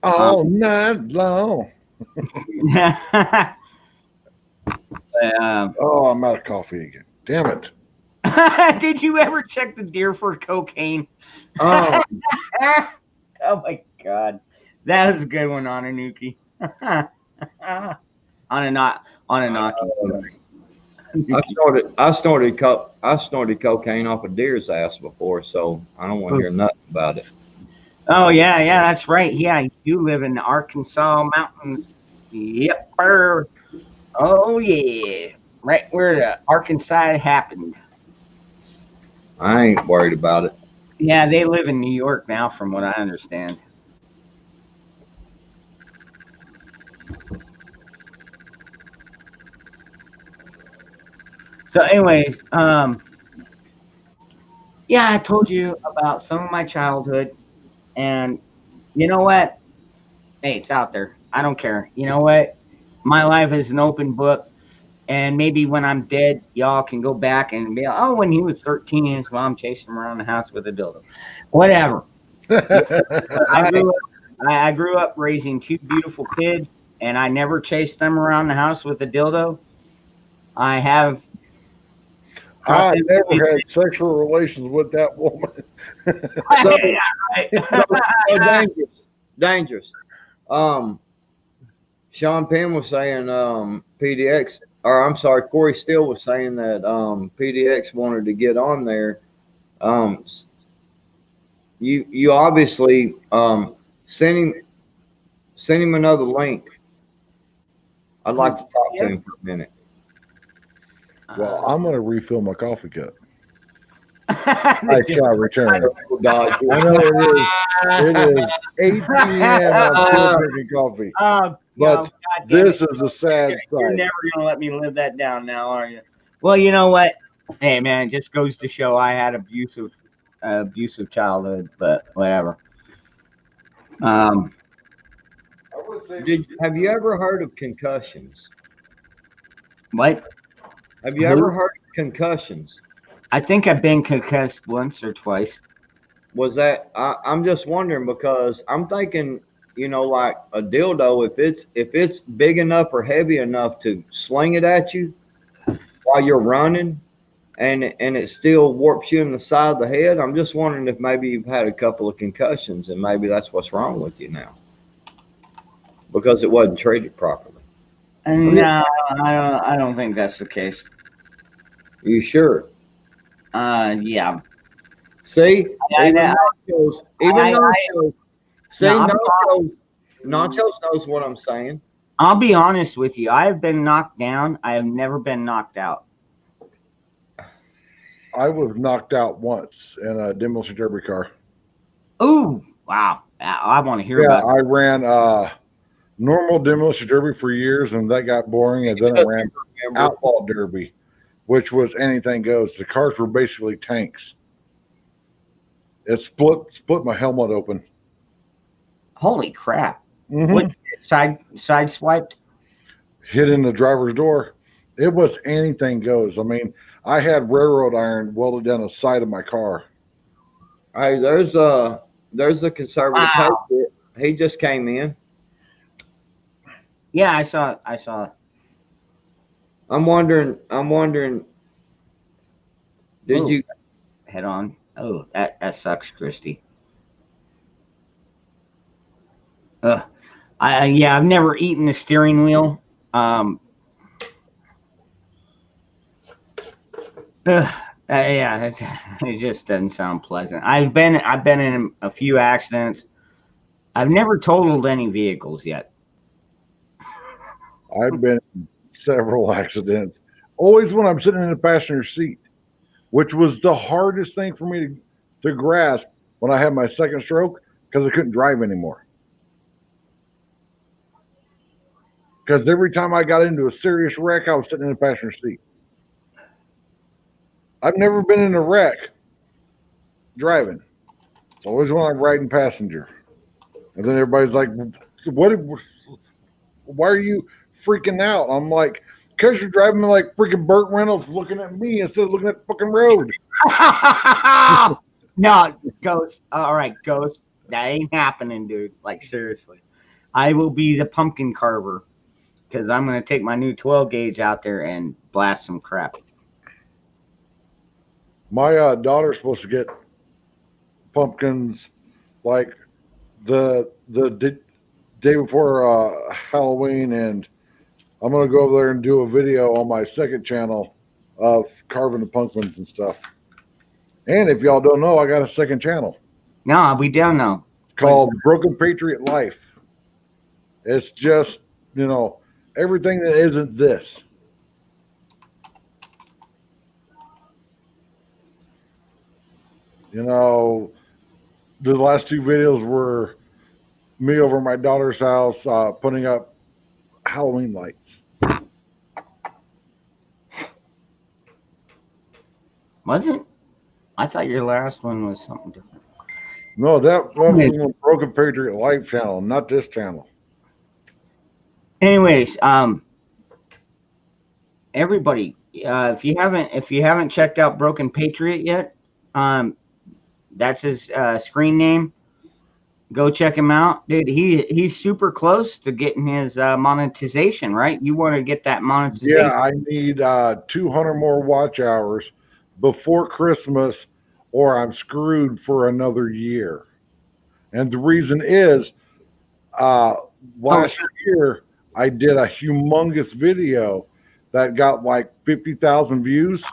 All night long. Oh, I'm out of coffee again. Damn it. Did you ever check the deer for cocaine? Oh, Oh my god, that was a good one, Ananuki. Ananaki. I snorted cocaine off a deer's ass before, so I don't want to hear nothing about it. Oh yeah, that's right. Yeah, you live in the Arkansas mountains. Yep. Oh yeah, right where the Arkansas happened. I ain't worried about it. Yeah, they live in New York now, from what I understand. So, anyways, yeah, I told you about some of my childhood, and you know what? Hey, it's out there. I don't care. You know what? My life is an open book, and maybe when I'm dead, y'all can go back and be like, oh, when he was 13, his mom chased him around the house with a dildo. Whatever. I grew up raising two beautiful kids, and I never chased them around the house with a dildo. I have. I never had sexual relations with that woman. So, Yeah, right. so dangerous. Sean Penn was saying PDX, or I'm sorry, Corey Steele was saying that PDX wanted to get on there. You obviously send him another link. I'd like to talk to him for a minute. Well, I'm going to refill my coffee cup. I shall return. Oh, God. I know it is 8 p.m. I'm still drinking coffee. Oh, But God damn this it. is a sad You're sight. never going to let me live that down now, are you? Well, you know what? Hey man, it just goes to show I had abusive childhood, but whatever. Um, I would say Have you ever heard of concussions? what? Have you ever Who? heard of concussions? I think I've been concussed once or twice. Was that I'm just wondering because I'm thinking, like a dildo, if it's big enough or heavy enough to sling it at you while you're running and it still warps you in the side of the head, I'm just wondering if maybe you've had a couple of concussions and maybe that's what's wrong with you now because it wasn't treated properly. I'm just, No, I don't think that's the case. you sure? Yeah. See, I, even I, nachos, I, see, no, nachos knows what I'm saying. I'll be honest with you. I have been knocked down. I have never been knocked out. I was knocked out once in a demolition derby car. Ooh, wow. I want to hear Yeah, about I ran normal demolition derby for years, and that got boring. And then I Just ran remember. outlaw derby, which was anything goes. The cars were basically tanks. It split my helmet open. Holy crap. Mm-hmm. What side swiped? Hit in the driver's door. It was anything goes. I mean, I had railroad iron welded down the side of my car. Hey, there's a conservative Wow. patriot. He just came in. Yeah, I saw. I'm wondering, did Oh, you head on. Oh, that sucks, Christy. Ugh. Yeah, I've never eaten a steering wheel. Ugh, yeah, it just doesn't sound pleasant. I've been in a few accidents. I've never totaled any vehicles yet. I've been in several accidents. Always when I'm sitting in the passenger seat, which was the hardest thing for me to grasp when I had my second stroke because I couldn't drive anymore. Because every time I got into a serious wreck, I was sitting in the passenger seat. I've never been in a wreck driving. It's always when I'm riding passenger. And then everybody's like, "What? Why are you freaking out?" I'm like, "Because you're driving me like freaking Burt Reynolds, looking at me instead of looking at the fucking road." No, Ghost. All right, Ghost. That ain't happening, dude. Like seriously, I will be the pumpkin carver because I'm gonna take my new 12 gauge out there and blast some crap. My daughter's supposed to get pumpkins like the day before Halloween, and I'm gonna go over there and do a video on my second channel of carving the pumpkins and stuff. And if y'all don't know, I got a second channel. No, we don't know. It's called Broken Patriot Life. It's just, everything that isn't this. The last two videos were me over at my daughter's house putting up Halloween lights. Was it? I thought your last one was something different. No, that was on the Broken Patriot Life channel, not this channel. Anyways, everybody, if you haven't checked out Broken Patriot yet, that's his screen name. Go check him out, dude. He's super close to getting his monetization. Right? You want to get that monetization? Yeah, I need 200 more watch hours before Christmas, or I'm screwed for another year. And the reason is, last year I did a humongous video that got like 50,000 views,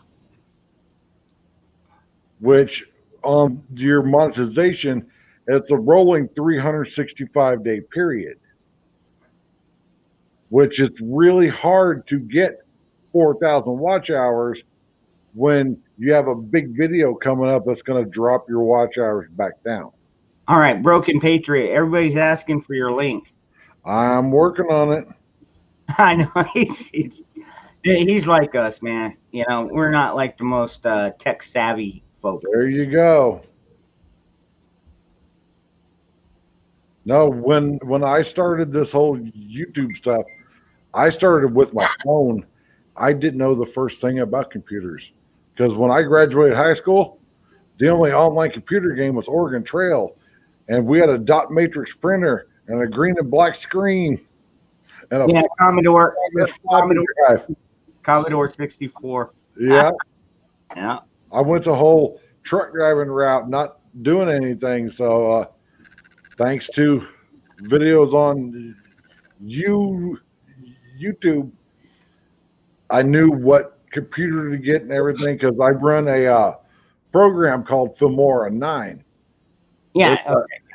which on your monetization, it's a rolling 365-day period, which is really hard to get 4,000 watch hours when you have a big video coming up that's going to drop your watch hours back down. All right, Broken Patriot. Everybody's asking for your link. I'm working on it. I know. He's like us, man. You know, we're not like the most tech savvy folk. There you go. No, when I started this whole YouTube stuff, I started with my phone. I didn't know the first thing about computers because when I graduated high school, the only online computer game was Oregon Trail, and we had a dot matrix printer and a green and black screen and a Yeah, Commodore, floppy drive. Commodore 64. Yeah, Yeah. I went the whole truck driving route, not doing anything. So thanks to videos on YouTube, I knew what computer to get and everything because I run a program called Filmora 9. Yeah.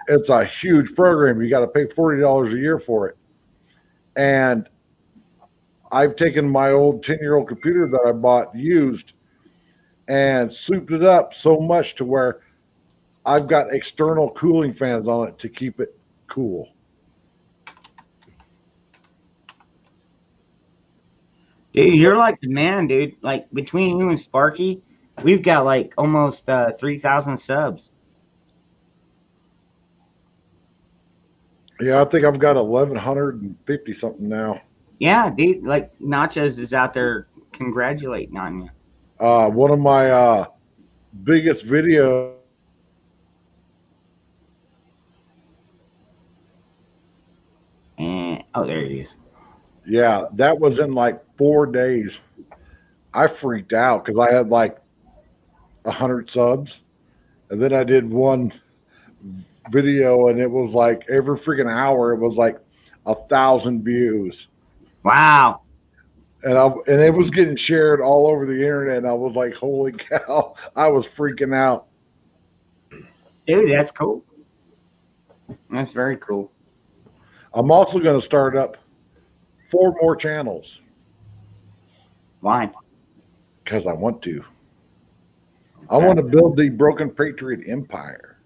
It's a huge program. You got to pay $40 a year for it. And I've taken my old 10-year-old computer that I bought used and souped it up so much to where I've got external cooling fans on it to keep it cool. Dude, you're like the man, dude. Like between you and Sparky, we've got like almost 3,000 subs. Yeah, I think I've got 1,150 something now. Yeah, dude. Like Nachos is out there congratulating on you. One of my biggest videos. And oh, there he is. Yeah, that was in like 4 days. I freaked out because I had like 100 subs, and then I did one video, and it was like every freaking hour, it was like 1,000 views, Wow. and it was getting shared all over the internet. And I was like, "Holy cow!" I was freaking out. Dude, that's cool. That's very cool. I'm also going to start up 4 more channels Why? because I want to. I want to build the Broken Patriot empire.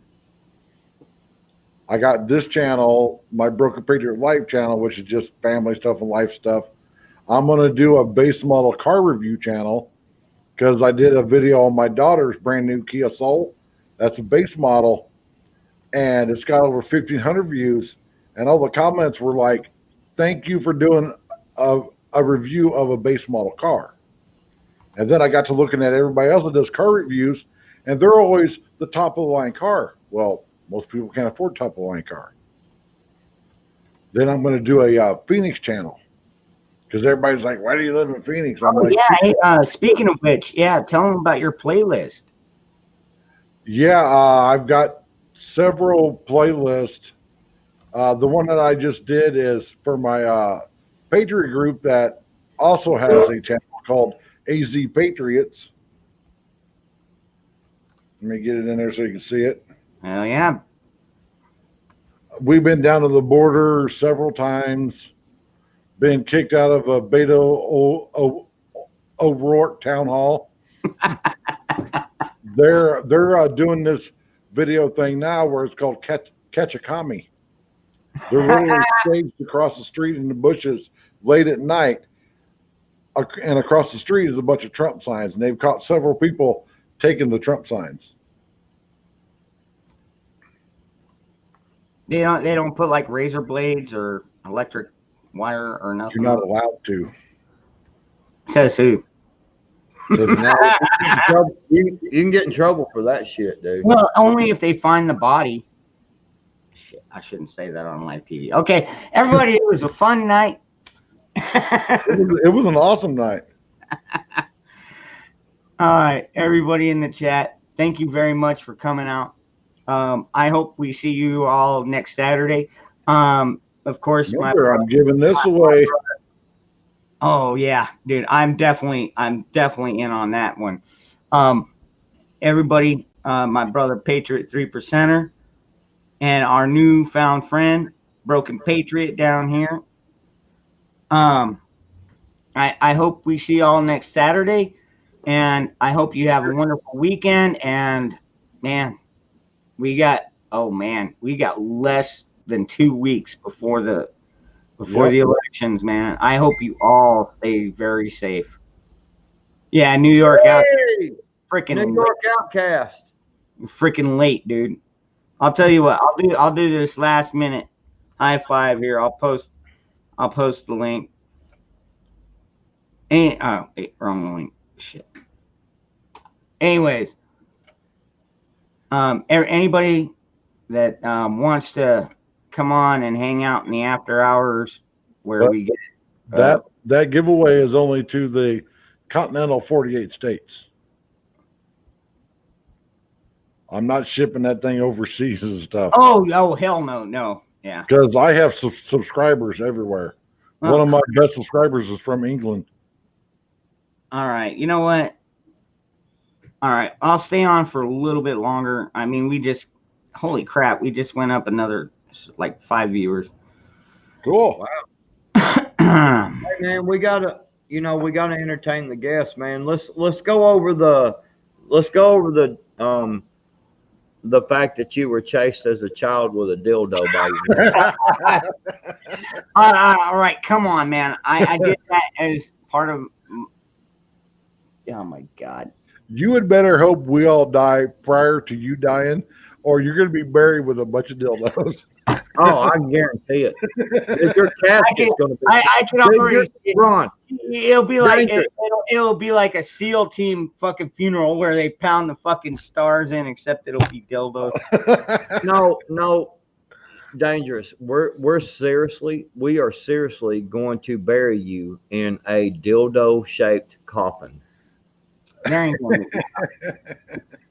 I got this channel, my Broken Patriot Life channel, which is just family stuff and life stuff. I'm going to do a base model car review channel because I did a video on my daughter's brand new Kia Soul. That's a base model, and it's got over 1,500 views. And all the comments were like, "Thank you for doing a review of a base model car." And then I got to looking at everybody else that does car reviews, and they're always the top of the line car. Well, most people can't afford top of the line car. Then I'm going to do a Phoenix channel because everybody's like, "Why do you live in Phoenix?" I'm like, yeah. Hey, speaking of which, yeah, tell them about your playlist. "Yeah, I've got several playlists. The one that I just did is for my Patriot group that also has a channel called AZ Patriots. Let me get it in there so you can see it. Oh yeah. We've been down to the border several times, been kicked out of a Beto O'Rourke town hall. They're doing this video thing now where it's called Catchakami. They're literally staged across the street in the bushes late at night, and across the street is a bunch of Trump signs, and they've caught several people taking the Trump signs. They don't put like razor blades or electric wire or nothing. You're not allowed to. Says who? Says, You can get in trouble for that shit, dude. Well, only if they find the body. Shit, I shouldn't say that on live TV. Okay, everybody, it was a fun night. it was an awesome night. All right, everybody in the chat, thank you very much for coming out. I hope we see you all next Saturday. Of course, I'm giving this away. Oh yeah, dude, I'm definitely in on that one. Everybody, my brother Patriot 3%er, and our newfound friend Broken Patriot down here. I hope we see you all next Saturday, and I hope you have a wonderful weekend. And man, we got less than 2 weeks before the before the elections, man. I hope you all stay very safe. Yeah, New York out Hey, freaking New York Outcast. freaking late, dude. I'll tell you what. I'll do this last minute high five here. I'll post the link. Wrong link. Shit. Anyways, anybody that wants to come on and hang out in the after hours where But we get that giveaway is only to the continental 48 states. I'm not shipping that thing overseas and stuff. oh hell no. Yeah. Because I have subscribers everywhere. Oh. One of my best subscribers is from England. All right. You know what? All right. I'll stay on for a little bit longer. I mean, holy crap, we just went up another like 5 viewers. Cool. Hey, man, we gotta entertain the guests, man. Let's go over the fact that you were chased as a child with a dildo by you. All right. Come on, man. I did that as part of. Oh my God. You had better hope we all die prior to you dying, or you're going to be buried with a bunch of dildos. Oh, I can guarantee it. Your casket's going to be. I can already see it. Ron, It'll be like it'll be like a SEAL team fucking funeral where they pound the fucking stars in, except it'll be dildos. no, dangerous. We are seriously going to bury you in a dildo shaped coffin. There ain't gonna be.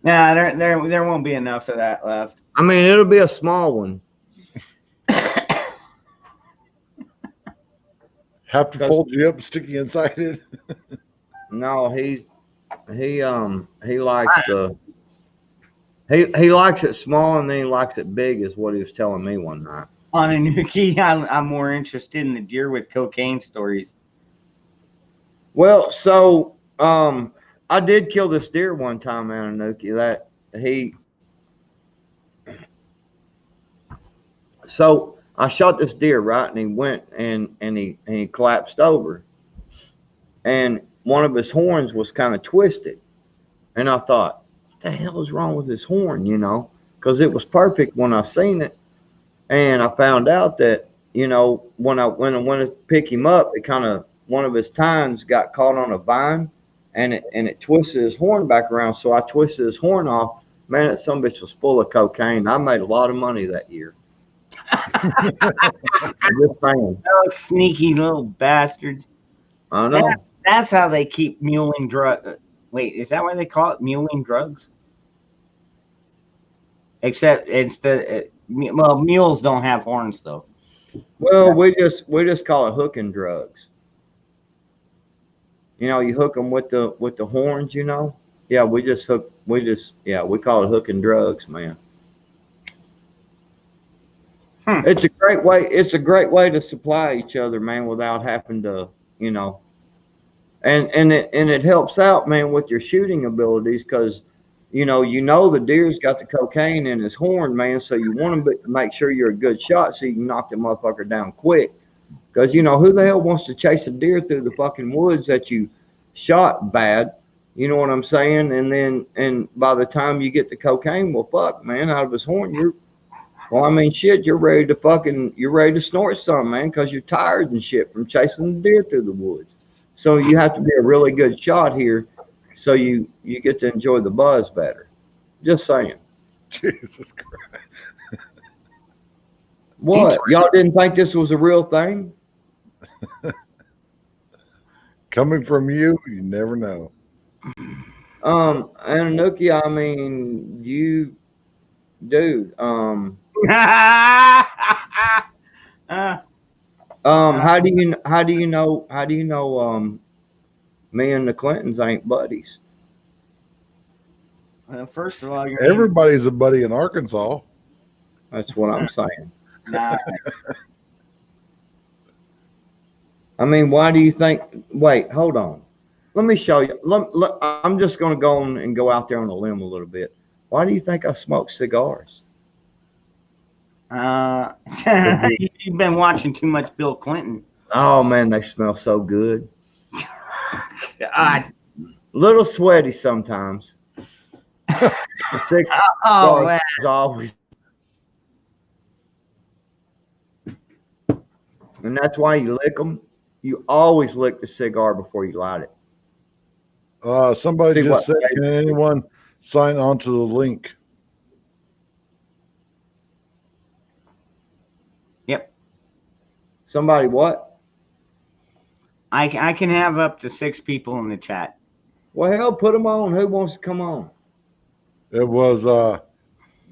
Nah, there won't be enough of that left. I mean, it'll be a small one. Have to fold you up, stick you inside it. No, he likes he likes it small and then he likes it big, is what he was telling me one night. On Anuki, I'm more interested in the deer with cocaine stories. Well, so I did kill this deer one time, man, Anuki. So I shot this deer, right, and he went and he collapsed over, and one of his horns was kind of twisted, and I thought, what the hell is wrong with his horn, because it was perfect when I seen it, and I found out that when I went to pick him up, it kind of, one of his tines got caught on a vine, and it twisted his horn back around, so I twisted his horn off. Man, that son of a bitch was full of cocaine. I made a lot of money that year. I'm just saying. Oh, sneaky little bastards. I know. That's how they keep muling drug. Wait, is that why they call it muling drugs? Except mules don't have horns though. Well, we just call it hooking drugs. You hook them with the horns. Yeah, we call it hooking drugs, man. It's a great way. It's a great way to supply each other, man, without having to, and it helps out, man, with your shooting abilities, because the deer's got the cocaine in his horn, man. So you want to make sure you're a good shot, so you can knock the motherfucker down quick. Because who the hell wants to chase a deer through the fucking woods that you shot bad? You know what I'm saying? And by the time you get the cocaine, well, fuck, man, out of his horn, you're ready to snort some, man, because you're tired and shit from chasing the deer through the woods. So you have to be a really good shot here, so you get to enjoy the buzz better. Just saying. Jesus Christ. What? Y'all didn't think this was a real thing? Coming from you, you never know. And Anuki, I mean, you, dude. How do you know me and the Clintons ain't buddies? Well, first of all, everybody's a buddy in Arkansas. That's what I'm saying. Nah. I mean, why do you think? Wait, hold on. Let me show you. I'm just going to go on and go out there on a limb a little bit. Why do you think I smoke cigars? You've been watching too much Bill Clinton. Oh man, they smell so good. God. Little sweaty sometimes. The Oh, cigar man. is always, and that's why you lick them. You always lick the cigar before you light it. Somebody See just what? said, can anyone sign on to the link? Yep. Somebody what? I can have up to 6 people in the chat. Well, hell, put them on. Who wants to come on? It was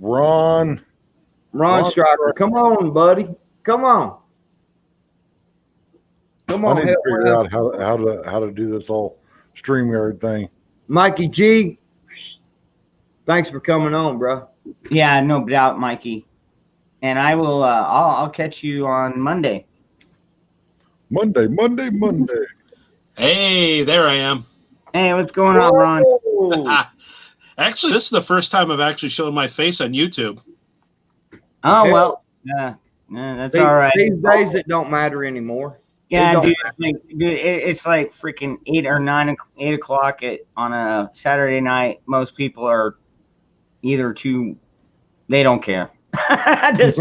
Ron. Ron Striker, come on, buddy. Come on. Come I on, need to hell, figure well. out how to do this whole StreamYard thing. Mikey G, thanks for coming on, bro. Yeah, no doubt, Mikey. And I will. I'll catch you on Monday. Monday. Hey, there I am. Hey, what's going on, Ron? Whoa. Actually, this is the first time I've actually shown my face on YouTube. Oh Hell. well. That's all right. These days it don't matter anymore. Yeah, It dude. don't It's like freaking 8 o'clock on a Saturday night. Most people are either too. They don't care. Just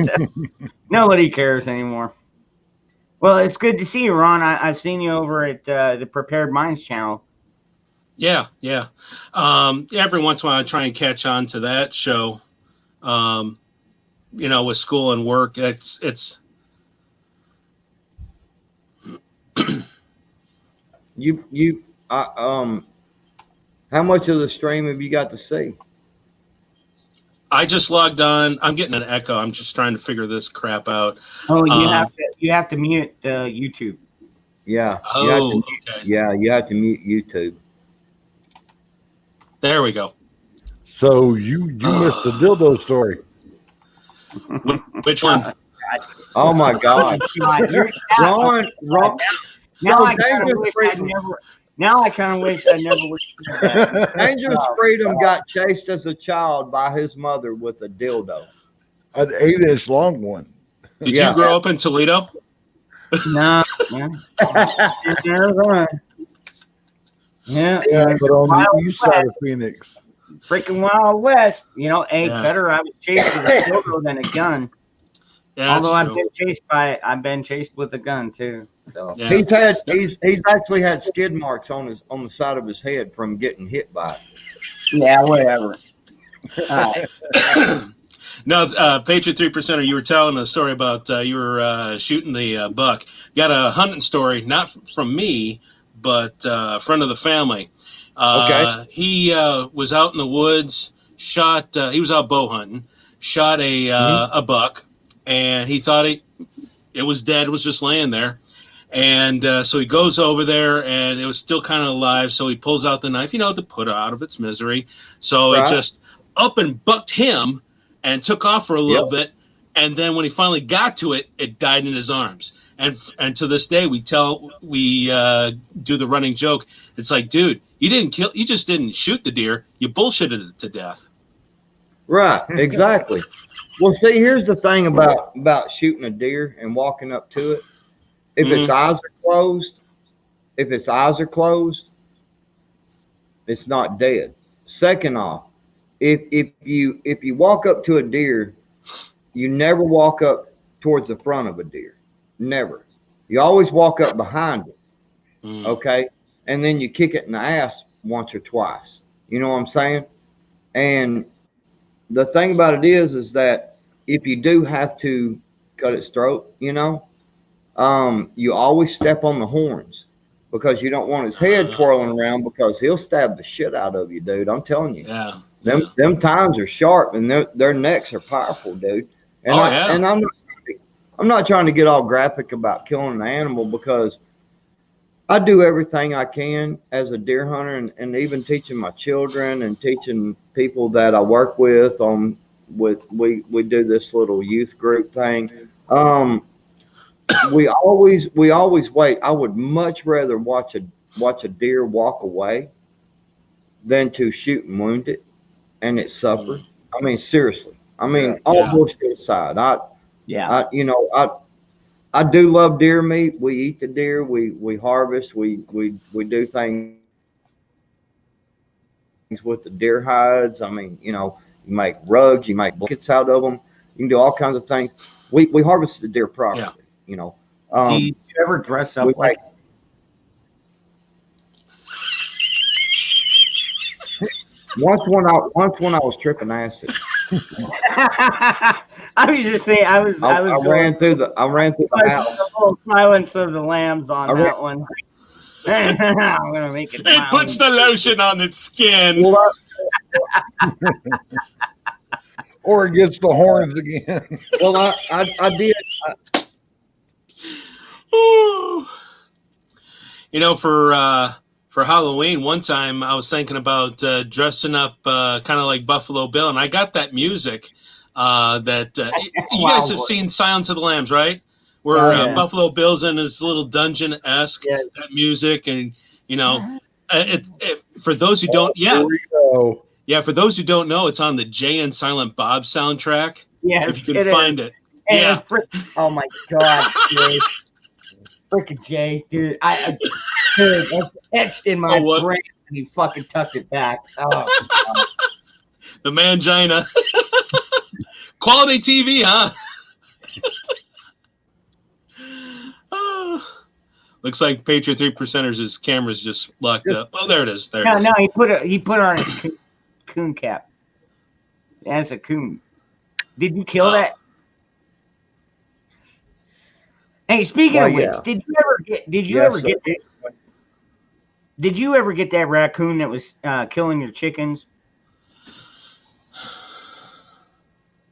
nobody cares anymore. Well, it's good to see you, Ron. I've seen you over at the Prepared Minds channel. Yeah. Every once in a while, I try and catch on to that show. With school and work, it's. How much of the stream have you got to see? I just logged on. I'm getting an echo. I'm just trying to figure this crap out. Oh, you have to mute YouTube. Yeah. Okay. You have to mute YouTube. There we go. So you missed the dildo story. Which one? Oh my God. Ron. Now I kind of wish I'd never. Now I kind of wish I never would. Dangerous Freedom got chased as a child by his mother with a dildo. An 8-inch long one. Did you grow up in Toledo? No. Yeah, but on the east side of Phoenix. Freaking Wild West. Better I was chased with a dildo than a gun. Yeah, although I've been chased with a gun too. So Yeah. He's actually had skid marks on the side of his head from getting hit by it. Yeah, whatever. No, Patriot 3%er, you were telling a story about you were shooting the buck. Got a hunting story, not from me, but a friend of the family. Okay. He was out in the woods, shot. He was out bow hunting, shot a buck, and he thought it was dead, was just laying there. And so he goes over there, and it was still kind of alive. So he pulls out the knife, to put it out of its misery. So It just up and bucked him and took off for a little bit. And then when he finally got to it, it died in his arms. And to this day, we do the running joke. It's like, dude, you just didn't shoot the deer. You bullshitted it to death. Right, exactly. Well, see, here's the thing about shooting a deer and walking up to it. If its eyes are closed, it's not dead. Second off, if you walk up to a deer, you never walk up towards the front of a deer. Never. You always walk up behind it. Okay? And then you kick it in the ass once or twice. You know what I'm saying? And the thing about it is that if you do have to cut its throat, you always step on the horns because you don't want his head twirling around because he'll stab the shit out of you, dude. I'm telling you. Yeah. Them tines are sharp and their necks are powerful, dude. And I'm not trying to get all graphic about killing an animal because I do everything I can as a deer hunter and even teaching my children and teaching people that I work with we do this little youth group thing. We always wait. I would much rather watch a deer walk away than to shoot and wound it and it suffered. I mean, seriously. I mean, all bullshit aside, Yeah. I do love deer meat. We eat the deer. We harvest. We do things with the deer hides. I mean, you make rugs. You make blankets out of them. You can do all kinds of things. We harvest the deer properly. Yeah. Do We you ever dress make up like? once when I was tripping acid. I was just saying. I, I was I going. ran through the Like the house. whole Silence of the Lambs on I ran, that one. I'm gonna make it It puts the lotion on its skin. well, Or it gets the horns again. I did. Ooh. For Halloween, one time I was thinking about dressing up kind of like Buffalo Bill, and I got that music that you guys have seen Silence of the Lambs, right? Where Buffalo Bill's in his little dungeon-esque, that music, and for those who don't, Here we go. for those who don't know, it's on the Jay and Silent Bob soundtrack. Yes, if you can find it. And oh my God, Jay. Freaking Jay, dude. Dude, that's etched in my brain, and he fucking tucked it back. Oh, the mangina. Quality TV, huh? Looks like Patriot 3%ers, his camera's just locked up. Oh, there it is. There it is. No, he put on his coon cap. That's a coon. Did you kill that? Hey, speaking of which, did you ever get that raccoon that was killing your chickens?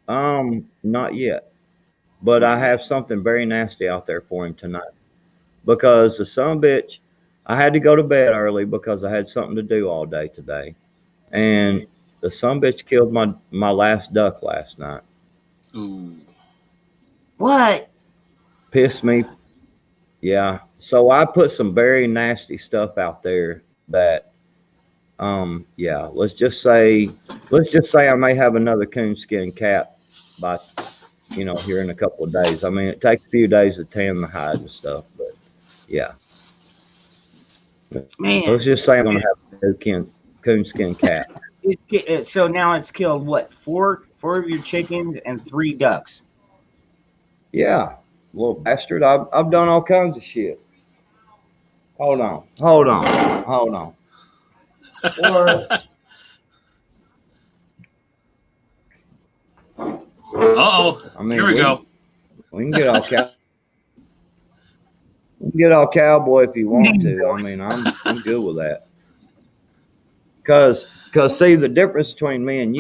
Not yet, but I have something very nasty out there for him tonight. Because the son of a bitch, I had to go to bed early because I had something to do all day today, and the son of a bitch killed my last duck last night. Ooh. What? Pissed me. Yeah. So I put some very nasty stuff out there that, let's just say I may have another coonskin cap by, here in a couple of days. I mean, it takes a few days to tan the hide and stuff, but yeah. Man. Let's just say I'm going to have a new coonskin cap. So now it's killed what? Four of your chickens and 3 ducks. Yeah. Little bastard. I've done all kinds of shit. Hold on. I mean, here we go. We can get all cowboy if you want to. I mean, I'm good with that. Cause see, the difference between me and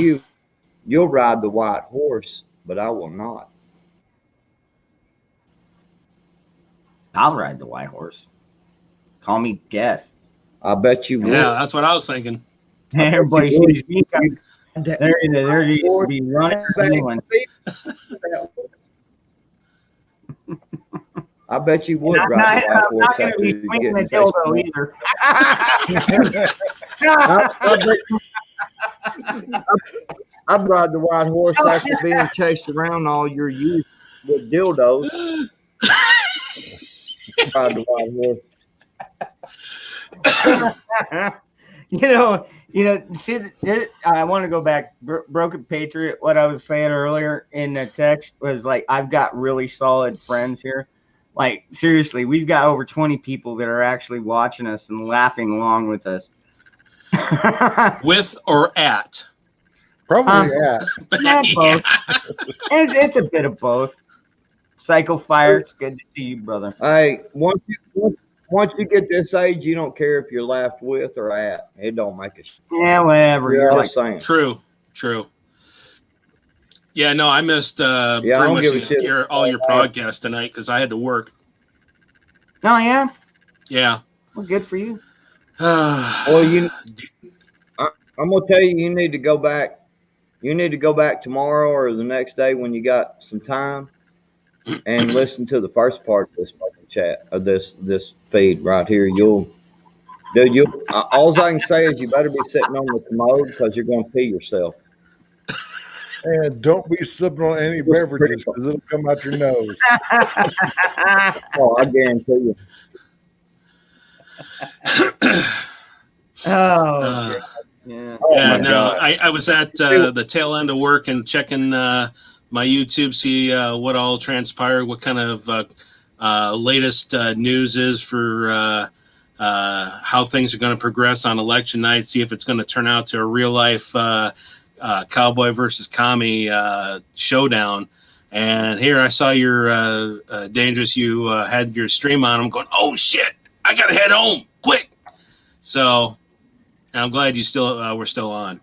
you'll ride the white horse, but I will not. I'll ride the white horse. Call me Death. I bet you would. Yeah, that's what I was thinking. Everybody sees me coming. They're be running. I bet you would ride the white horse. I'm not going to be swinging a dildo either. I'd ride the white horse after being chased around all your youth with dildos. Ride the white horse. See, I want to go back. Broken Patriot, what I was saying earlier in the text was like, I've got really solid friends here. Like, seriously, we've got over 20 people that are actually watching us and laughing along with us. With or at? Probably at. Both. It's a bit of both. Psycho Fire, it's good to see you, brother. Hey, once you get this age, you don't care if you're laughed with or at. It don't make a shit. Yeah, whatever. You're like saying. True. Yeah, no, I missed pretty much all your podcasts tonight because I had to work. Oh, yeah? Yeah. Well, good for you. Well, I'm going to tell you, you need to go back. You need to go back tomorrow or the next day when you got some time and listen to the first part of this fucking chat of this feed right here. All I can say is you better be sitting on the commode because you're going to pee yourself. And don't be sipping on any beverages because it'll come out your nose. Oh, I guarantee you. Oh, yeah. Oh Yeah, my no, God. I was at the tail end of work and checking my YouTube, see what all transpired, what kind of latest news is for how things are going to progress on election night, see if it's going to turn out to a real life cowboy versus commie showdown. And here I saw your Dangerous, you had your stream on. I'm going, oh shit, I got to head home quick. So I'm glad you still we're still on.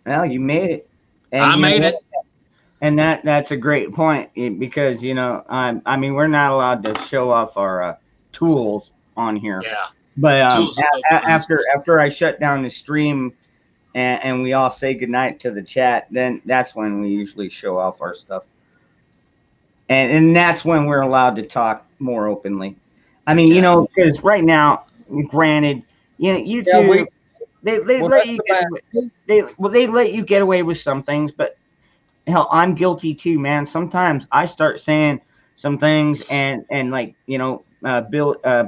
Well, you made it. And I you know made what? it. And that's a great point because I mean we're not allowed to show off our tools on here. Yeah. But Tools is self-defense. after I shut down the stream and we all say goodnight to the chat, then that's when we usually show off our stuff. And that's when we're allowed to talk more openly. I mean, Yeah. because right now, granted, YouTube Yeah, they well, let that's you the get bad. they let you get away with some things, but hell, I'm guilty too, man. Sometimes I start saying some things and like Bill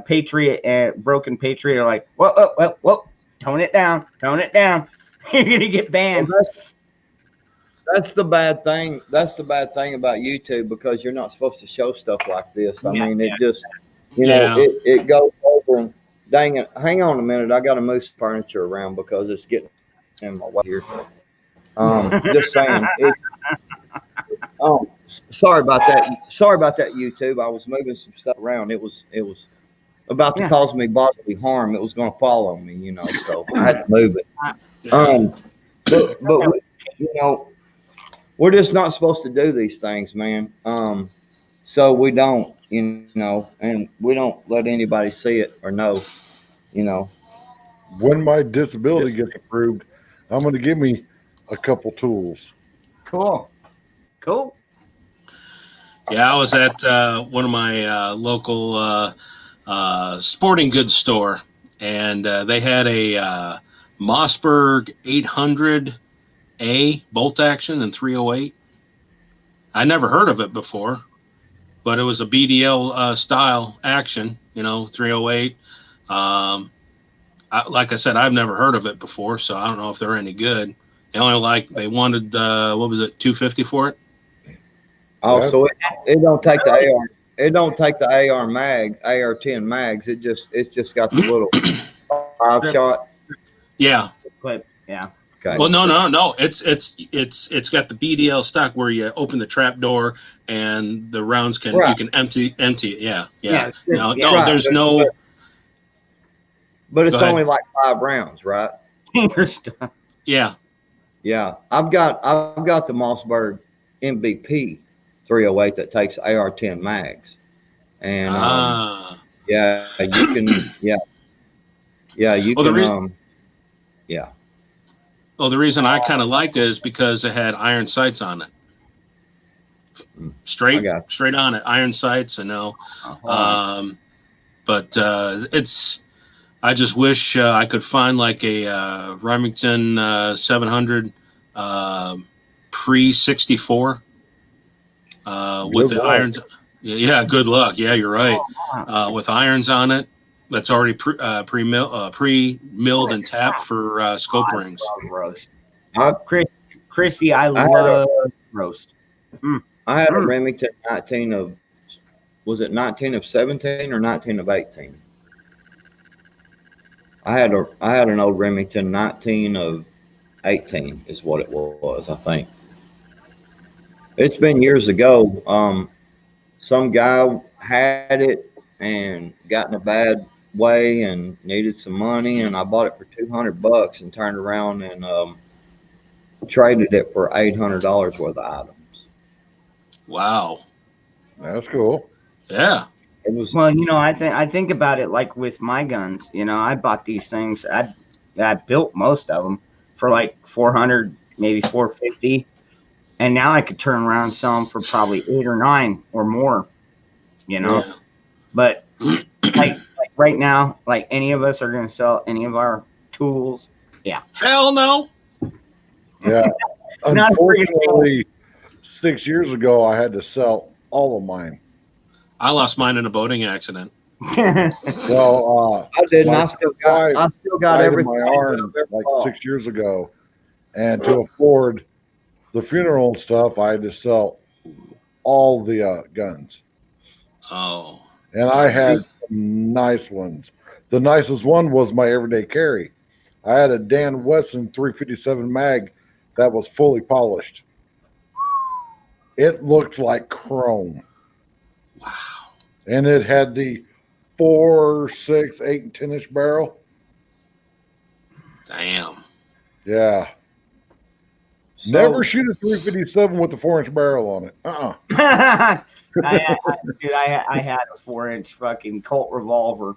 Patriot Broken Patriot are like, whoa, tone it down. You're gonna get Well, banned. that's the bad thing. That's the bad thing about YouTube because you're not supposed to show stuff like this. I Yeah, mean, it just, Yeah. it goes over and dang it. Hang on a minute. I got to move some furniture around because it's getting in my way here. Just saying. Sorry about that. Sorry about that, YouTube. I was moving some stuff around. It was about to Yeah. cause me bodily harm. It was going to follow me, so I had to move it. Yeah. But we're just not supposed to do these things, man. So we don't, and we don't let anybody see it or know, you know. When my disability gets approved, I'm going to give me a couple tools. Cool. Yeah, I was at one of my local sporting goods store, and they had a Mossberg 800A bolt action in 308. I never heard of it before, but it was a BDL style action, 308. Like I said, I've never heard of it before, so I don't know if they're any good. They wanted what was it, 250 for it? Also, it don't take the AR. It don't take the AR-10 mags. It's just got the little 5-shot. Yeah. But yeah. Okay. Well, no. It's got the BDL stock where you open the trap door and the rounds you can empty it. Yeah. No, right. there's no. But it's Go ahead. only like 5 rounds, right? Yeah. Yeah. I've got the Mossberg MVP 308 that takes AR-10 mags, and yeah, you can you can yeah. Well, the reason I kind of liked it is because it had iron sights on it. Straight on it, iron sights. I know. But I just wish I could find like a Remington 700 pre-64 with the irons. Yeah, good luck. Yeah, you're right. With irons on it. That's already pre-milled and tapped for scope rings. Roast. Christy, I love roast. I had a Remington 19 of, was it 19 of 17 or 19 of 18? I had an old Remington 19 of 18 is what it was, I think. It's been years ago. Some guy had it and got in a bad way and needed some money, and I bought it for $200 and turned around and traded it for $800 worth of items. Wow, that's cool. Yeah, it was. Well, I think about it like with my guns. I bought these things. I built most of them for like 400, maybe 450, and now I could turn around and sell them for probably 8 or 9 or more. Yeah. But like right now, like any of us are going to sell any of our tools. Yeah. Hell no. Yeah. Not a friggin' unfortunately, 6 years ago, I had to sell all of mine. I lost mine in a boating accident. Well, I didn't. my I still got. I still got died in everything. my I've arms ever like bought. 6 years ago, and to afford the funeral and stuff, I had to sell all the guns. Oh. And I sorry. had some nice ones. The nicest one was my everyday carry. I had a Dan Wesson 357 mag that was fully polished. It looked like chrome, Wow. and it had the 4, 6, 8, and 10-inch barrel. Damn. Yeah. So, Never shoot a 357 with a 4-inch barrel on it. I had a 4-inch fucking Colt revolver.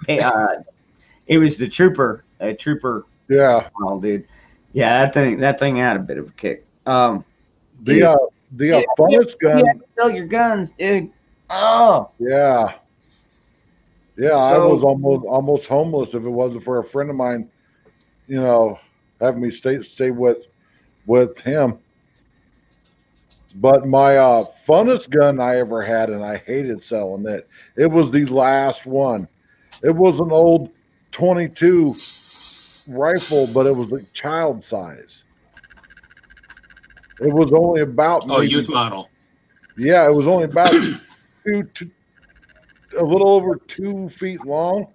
It was the Trooper, a Trooper Yeah. model, dude. Yeah, that thing had a bit of a kick. The funnest gun. You have to sell your guns, dude. Oh, Yeah. Yeah, I So- was almost homeless if it wasn't for a friend of mine, having me stay with him. But my funnest gun I ever had, and I hated selling it. It was the last one. It was an old 22 rifle, but it was like child size. It was only about Oh, maybe, youth model. yeah, it was only about a little over 2 feet long.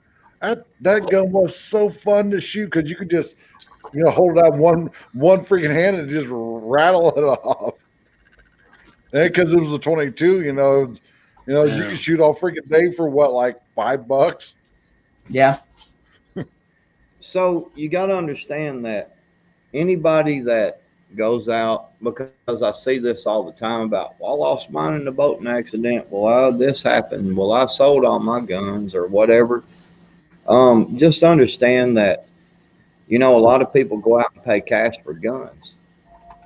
That gun was so fun to shoot because you could just hold it out one freaking hand and just rattle it off. And because it was a 22, you Yeah. could shoot all freaking day for what, like $5? yeah. So you got to understand that anybody that goes out, because I see this all the time about, well, I lost mine in a boating accident. Well, this happened. Well, I sold all my guns or whatever. Just understand that, a lot of people go out and pay cash for guns.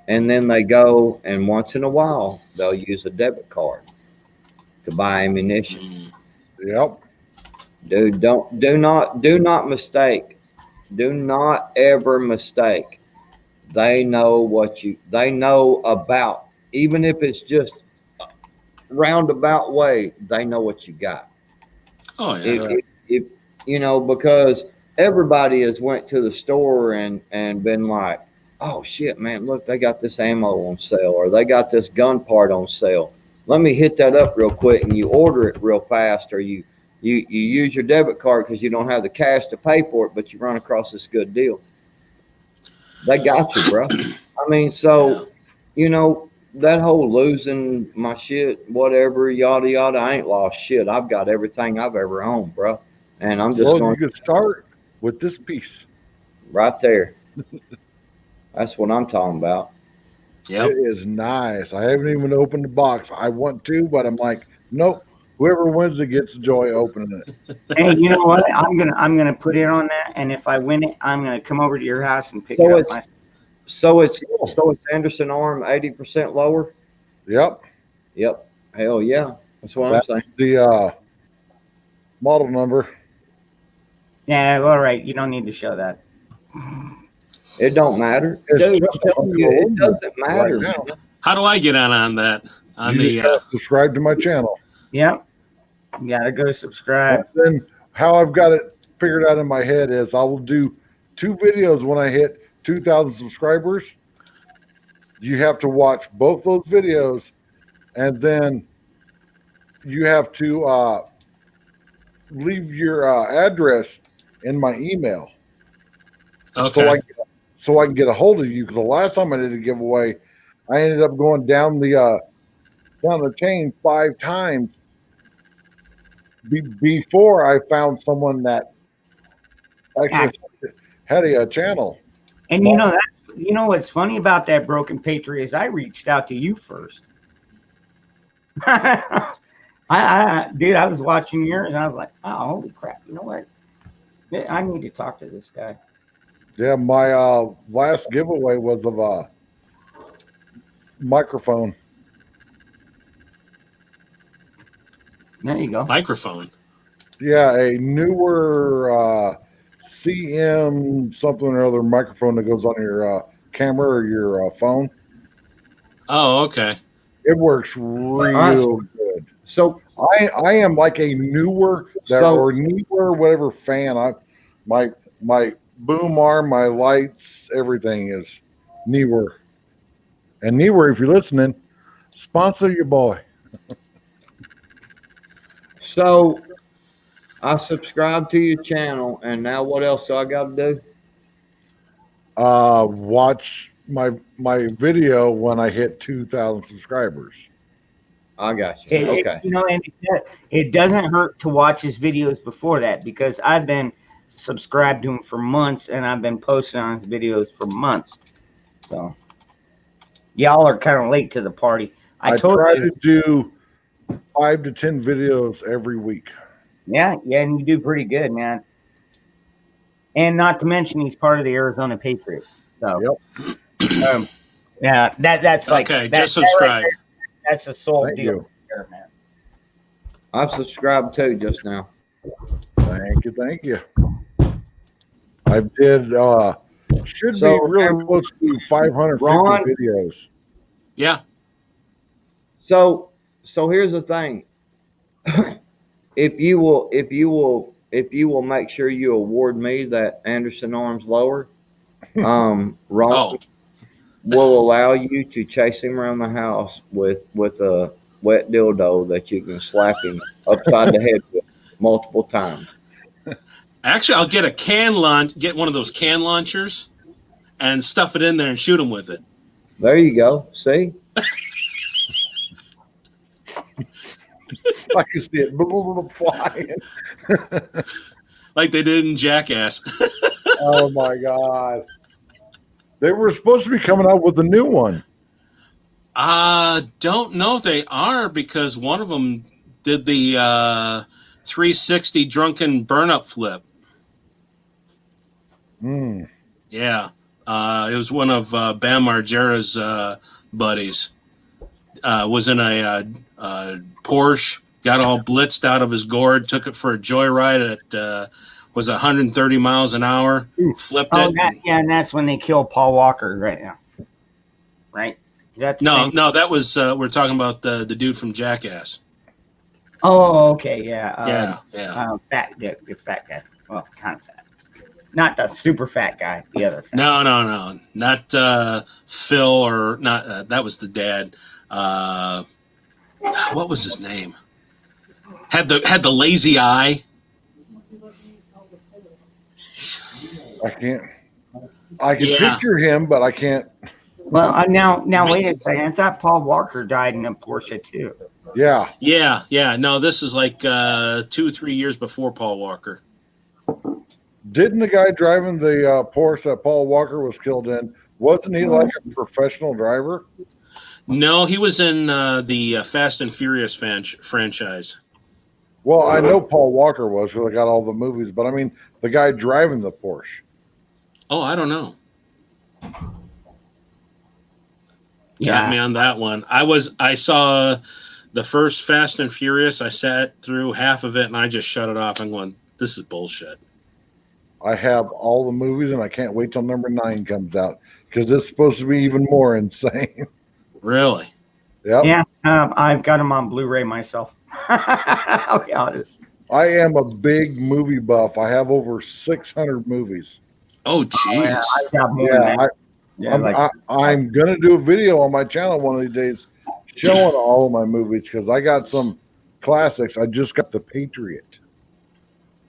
And then they go and once in a while, they'll use a debit card to buy ammunition. Mm. Yep. Dude, do not mistake. Do not ever mistake. They know they know about, even if it's just a roundabout way, they know what you got. Oh yeah. If because everybody has went to the store and been like, oh shit, man, look, they got this ammo on sale or they got this gun part on sale. Let me hit that up real quick, and you order it real fast, or you use your debit card because you don't have the cash to pay for it, but you run across this good deal. They got you, bro. I mean, so that whole losing my shit, whatever, yada yada. I ain't lost shit. I've got everything I've ever owned, bro. And I'm just Well, going you could start with this piece. right there. That's what I'm talking about. Yep. It is nice. I haven't even opened the box. I want to, but I'm like, nope. Whoever wins it gets joy opening it. Hey, you know what? I'm gonna put it on that, and if I win it, I'm gonna come over to your house and pick So it up. it's- So it's Anderson arm 80% lower. Yep. Yep. Hell yeah. That's what I'm saying. That's the model number. Yeah, all right. You don't need to show that. It don't matter. It's Dude, just I'm telling you, it doesn't matter. right now. How do I get on that? On You the just gotta subscribe to my channel. Yep. You gotta go subscribe. And then how I've got it figured out in my head is I will do 2 videos when I hit 2,000 subscribers. You have to watch both those videos, and then you have to leave your address in my email okay. so I can get a hold of you. Because the last time I did a giveaway, I ended up going down the chain 5 times before I found someone that actually had a channel. And what's funny about that Broken Patriot is I reached out to you first. Dude, I was watching yours and I was like, oh, holy crap! You know what? I need to talk to this guy. Yeah, my last giveaway was of a microphone. There you go. Microphone. Yeah, a newer CM something or other microphone that goes on your camera or your phone. Oh, okay. It works real good. So I am like a newer whatever fan. My boom arm, my lights, everything is newer. And newer, if you're listening, sponsor your boy. So I subscribe to your channel, and now what else do I got to do? Watch my video when I hit 2,000 subscribers. I got you. Okay. And it doesn't hurt to watch his videos before that, because I've been subscribed to him for months and I've been posting on his videos for months. So y'all are kind of late to the party. I try to do 5 to 10 videos every week. Yeah, and you do pretty good, man. And not to mention, he's part of the Arizona Patriots. So, yeah, that's like Okay, that, just subscribe. That's a soul Thank deal, you. there, man. I've subscribed too just now. Thank you. I did should be really close to 550 Ron, videos. Yeah. So here's the thing. If you will make sure you award me that Anderson Arms Lower, Ron will allow you to chase him around the house with a wet dildo that you can slap him upside the head with multiple times. Actually, I'll get one of those can launchers and stuff it in there and shoot him with it. There you go. See? I can see it flying. Like they did in Jackass. Oh my God. They were supposed to be coming out with a new one. Don't know if they are, because one of them did the 360 drunken burn-up flip. Yeah. It was one of Bam Margera's buddies. Was in a Porsche, got all blitzed out of his gourd, took it for a joyride at was 130 miles an hour, flipped it. And that's when they killed Paul Walker right now. Right? Is that no, that was we're talking about the dude from Jackass. Oh, okay, yeah. Yeah. The fat guy. Well, kind of fat. Not the super fat guy, the other fat. No. Not Phil, or not that was the dad. What was his name? Had the lazy eye. I can picture him, but I can't. Well, now wait a second. I thought Paul Walker died in a Porsche too. Yeah. No, this is like 2-3 years before Paul Walker. Didn't the guy driving the Porsche that Paul Walker was killed in, wasn't he like a professional driver? No, he was in the Fast and Furious franchise. Well, I know Paul Walker was, because I got all the movies, but I mean the guy driving the Porsche. Oh, I don't know. Yeah. Got me on that one. I saw the first Fast and Furious. I sat through half of it and I just shut it off. I'm going, this is bullshit. I have all the movies and I can't wait till number 9 comes out, because it's supposed to be even more insane. Really? Yep. Yeah. I've got them on Blu-ray myself. I'll be honest. I am a big movie buff. I have over 600 movies. Oh, jeez. I've got more than that. I'm going to do a video on my channel one of these days showing all of my movies, because I got some classics. I just got The Patriot.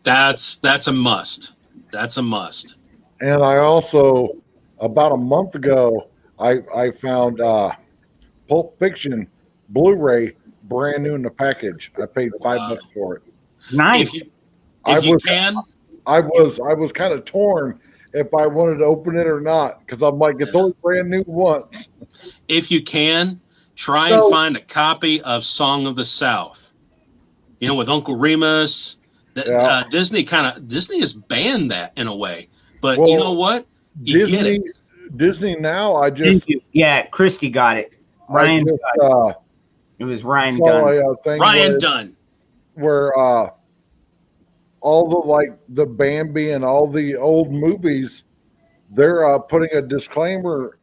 That's a must. That's a must. And I also, about a month ago, I found Pulp Fiction Blu-ray brand new in the package. I paid $5 for it. Nice. If you can. I was kind of torn if I wanted to open it or not, because I'm like, it's only brand new once. If you can, try and find a copy of Song of the South. You know, with Uncle Remus. Disney has banned that in a way, but you know what? You get it. Disney now. Christy got it. Ryan. It was Ryan Dunn. Ryan Dunn. Where all the the Bambi and all the old movies, they're putting a disclaimer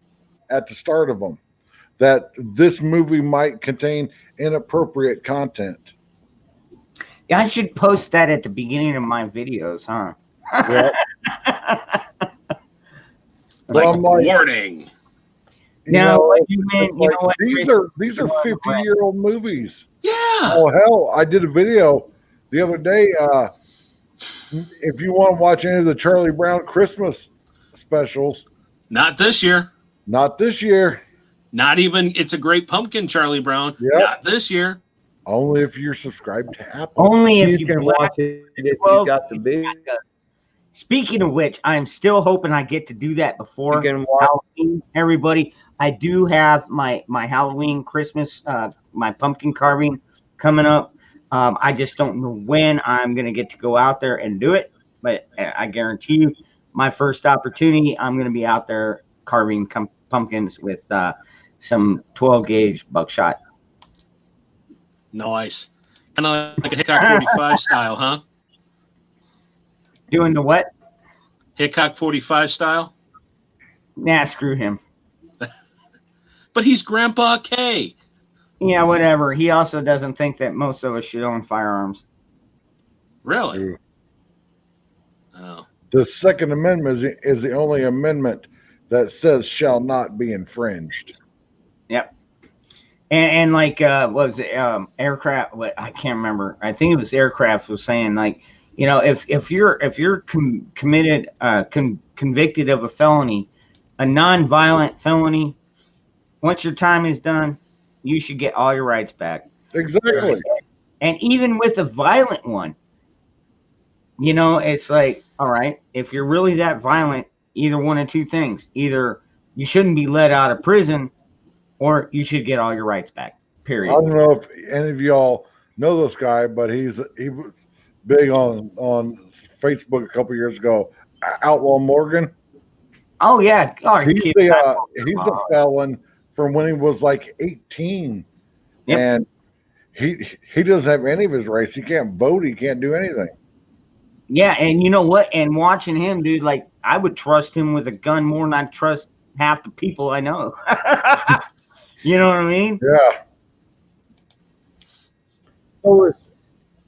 at the start of them that this movie might contain inappropriate content. Yeah, I should post that at the beginning of my videos, huh? Yep. Well, Like, I'm like, warning. you Now, know, what you it's meant, you like, know what? these are 50-year-old movies. Yeah. Oh hell, I did a video the other day. If you want to watch any of the Charlie Brown Christmas specials, Not this year. not this year. Not even It's a Great Pumpkin, Charlie Brown. Yep. Not this year. Only if you're subscribed to Apple. Only if You you can black watch it if well, you got the big. Speaking of which, I'm still hoping I get to do that You before can watch. Halloween. Everybody, I do have my Halloween, Christmas, my pumpkin carving coming up. I just don't know when I'm gonna get to go out there and do it, but I guarantee you, my first opportunity, I'm gonna be out there carving pumpkins with some 12 gauge buckshot. Nice. Kind of like a Hickok 45 style, huh? Doing the what? Hickok 45 style. Nah, screw him. But he's Grandpa K. Yeah, whatever. He also doesn't think that most of us should own firearms. Really? Oh. The Second Amendment is the only amendment that says shall not be infringed. Yep. And like, what was it aircraft? What, I can't remember. I think it was aircraft was saying like, you know, if you're committed convicted of a felony, a non-violent felony, once your time is done, you should get all your rights back. Exactly. And even with a violent one, you know, it's like, all right, if you're really that violent, either one of two things: either you shouldn't be let out of prison, or you should get all your rights back. Period. I don't know if any of y'all know this guy, but he was big on Facebook a couple years ago. Outlaw Morgan. Oh yeah, oh, He's a felon from when he was like 18, Yep. and he doesn't have any of his rights. He can't vote. He can't do anything. yeah, and you know what? And watching him, dude, like I would trust him with a gun more than I trust half the people I know. You know what I mean? Yeah.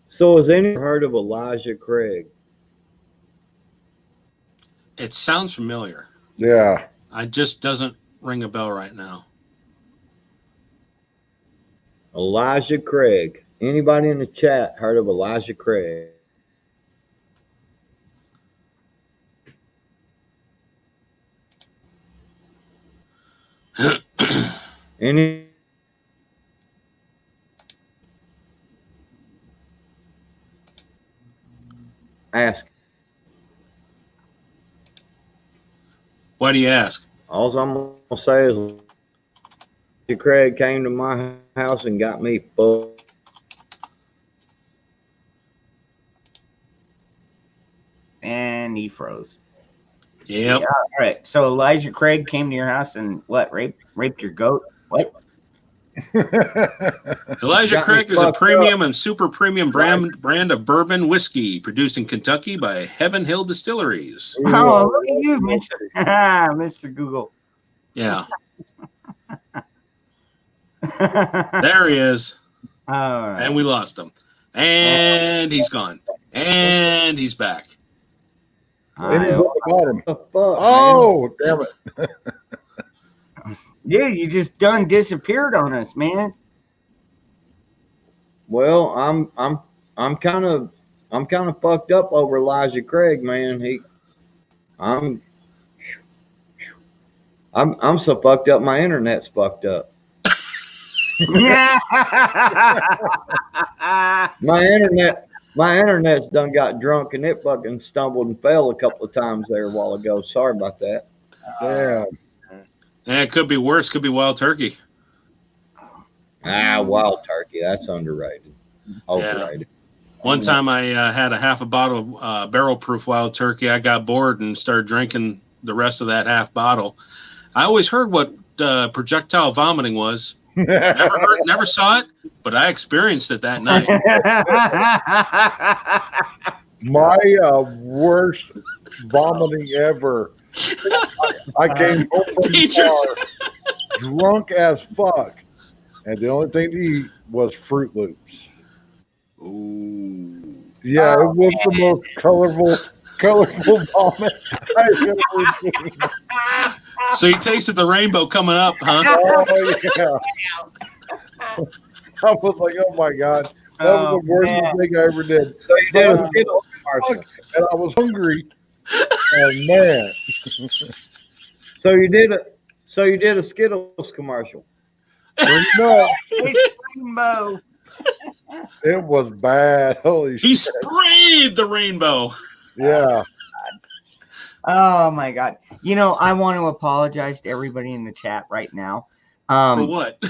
So has anyone heard of Elijah Craig? It sounds familiar. Yeah. It just doesn't ring a bell right now. Elijah Craig. Anybody in the chat heard of Elijah Craig? Any? Ask. Why do you ask? All I'm gonna say is Elijah Craig came to my house and got me full. And he froze. Yep. Yeah, all right. So Elijah Craig came to your house and what? Raped your goat? What? Elijah Got me Craig is a fucked premium and super premium brand of bourbon whiskey produced in Kentucky by Heaven Hill Distilleries. Oh, look at you, Mr. Google. Yeah, there he is. All right. And we lost him. And he's gone. And he's back. Anybody got him? The fuck, man? Oh, damn it. Dude, you just done disappeared on us, man. Well, I'm kind of fucked up over Elijah Craig, man. I'm so fucked up. My internet's fucked up. My internet's done got drunk and it fucking stumbled and fell a couple of times there a while ago. Sorry about that. Damn. And it could be worse. Could be wild turkey. Wild turkey. That's underrated. Overrated. One time I had a half a bottle of barrel proof wild turkey. I got bored and started drinking the rest of that half bottle. I always heard what projectile vomiting was. Never saw it, but I experienced it that night. My worst vomiting ever I came home from the Dangerous. bar drunk as fuck, and the only thing to eat was Fruit Loops. Ooh. Yeah, it was the most colorful vomit I've ever seen. So you tasted the rainbow coming up, huh? Oh yeah, I was like, oh my god, that was Oh, the worst man. thing I ever did. So you did a Skittles commercial. And I was hungry. Oh man, So you did a Skittles commercial. pretty much. It's rainbow. It was bad. Holy He shit! sprayed the rainbow. Yeah, Oh my god. I want to apologize to everybody in the chat right now. For what?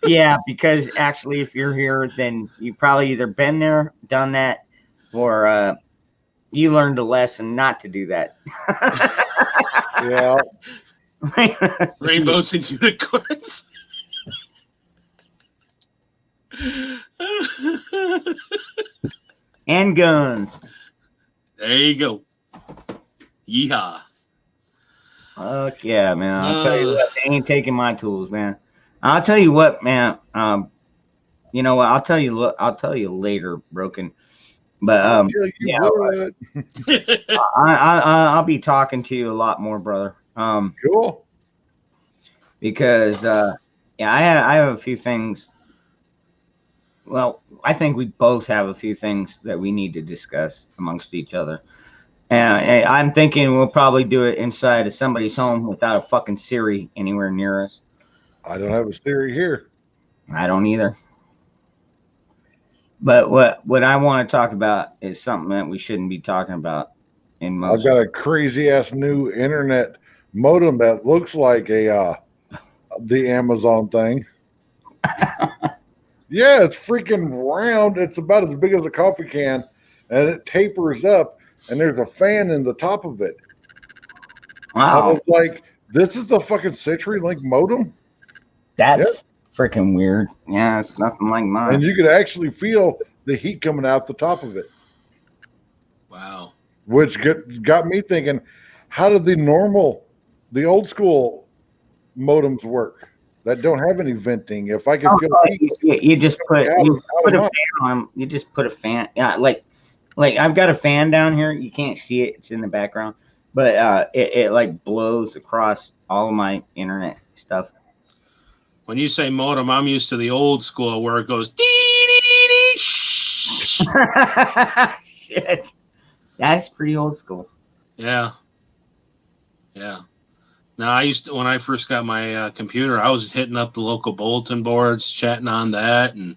Yeah, because actually if you're here, then you probably either been there, done that, or you learned a lesson not to do that. yeah. Rainbows and unicorns. And guns. There you go. Yeehaw. Fuck yeah, man. I'll tell you what, they ain't taking my tools, man. I'll tell you what, man. You know what? I'll tell you later, Broken. But Yeah, you yeah, would. I'll be talking to you a lot more, brother. Cool. Because yeah, I have a few things. Well, I think we both have a few things that we need to discuss amongst each other. And I'm thinking we'll probably do it inside of somebody's home without a fucking Siri anywhere near us. I don't have a theory here. I don't either. But what I want to talk about is something that we shouldn't be talking about in I've most. got a crazy ass new internet modem that looks like the Amazon thing. Yeah, it's freaking round. It's about as big as a coffee can, and it tapers up, and there's a fan in the top of it. I Wow, was like, this is the fucking CenturyLink modem? that's freaking weird. Yeah, it's nothing like And mine. you could actually feel the heat coming out the top of it, Wow. which got me thinking, how did the old school modems work that don't have any venting? If I can feel heat You just put out you of put a mine. fan on. You just put a fan. Yeah, like I've got a fan down here. You can't see it. It's in the background, but it like blows across all of my internet stuff. When you say modem, I'm used to the old school where it goes dee dee dee dee. Shh. Shit, that's pretty old school. Yeah. Yeah. Now I used to, when I first got my computer, I was hitting up the local bulletin boards, chatting on that, and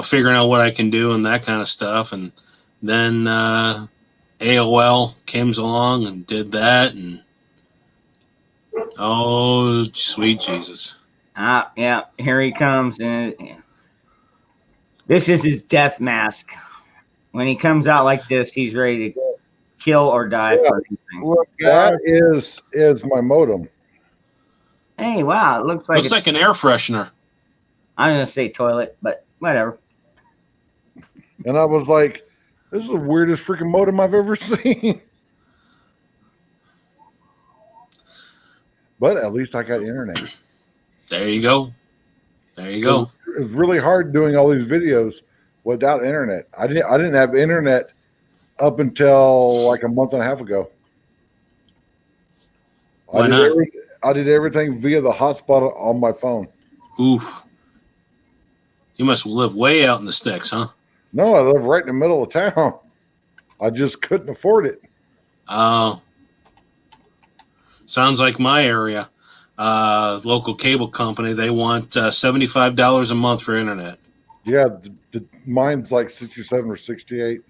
figuring out what I can do and that kind of stuff. And then AOL came along and did that, and oh, sweet Jesus! Yeah, here he comes, and this is his death mask. When he comes out like this, he's ready to kill or die for anything. Look, that is my modem. Hey, wow, it looks like Looks like an air freshener. I'm gonna say toilet, but whatever. And I was like, this is the weirdest freaking modem I've ever seen. But at least I got internet. There you go. There you go. It was really hard doing all these videos without internet. I didn't have internet up until like a month and a half ago. Why not? I did everything via the hotspot on my phone. Oof. You must live way out in the sticks, huh? No, I live right in the middle of town. I just couldn't afford it. Oh. Sounds like my area. Local cable company, they want $75 a month for internet. Yeah, mine's like 67 or 68.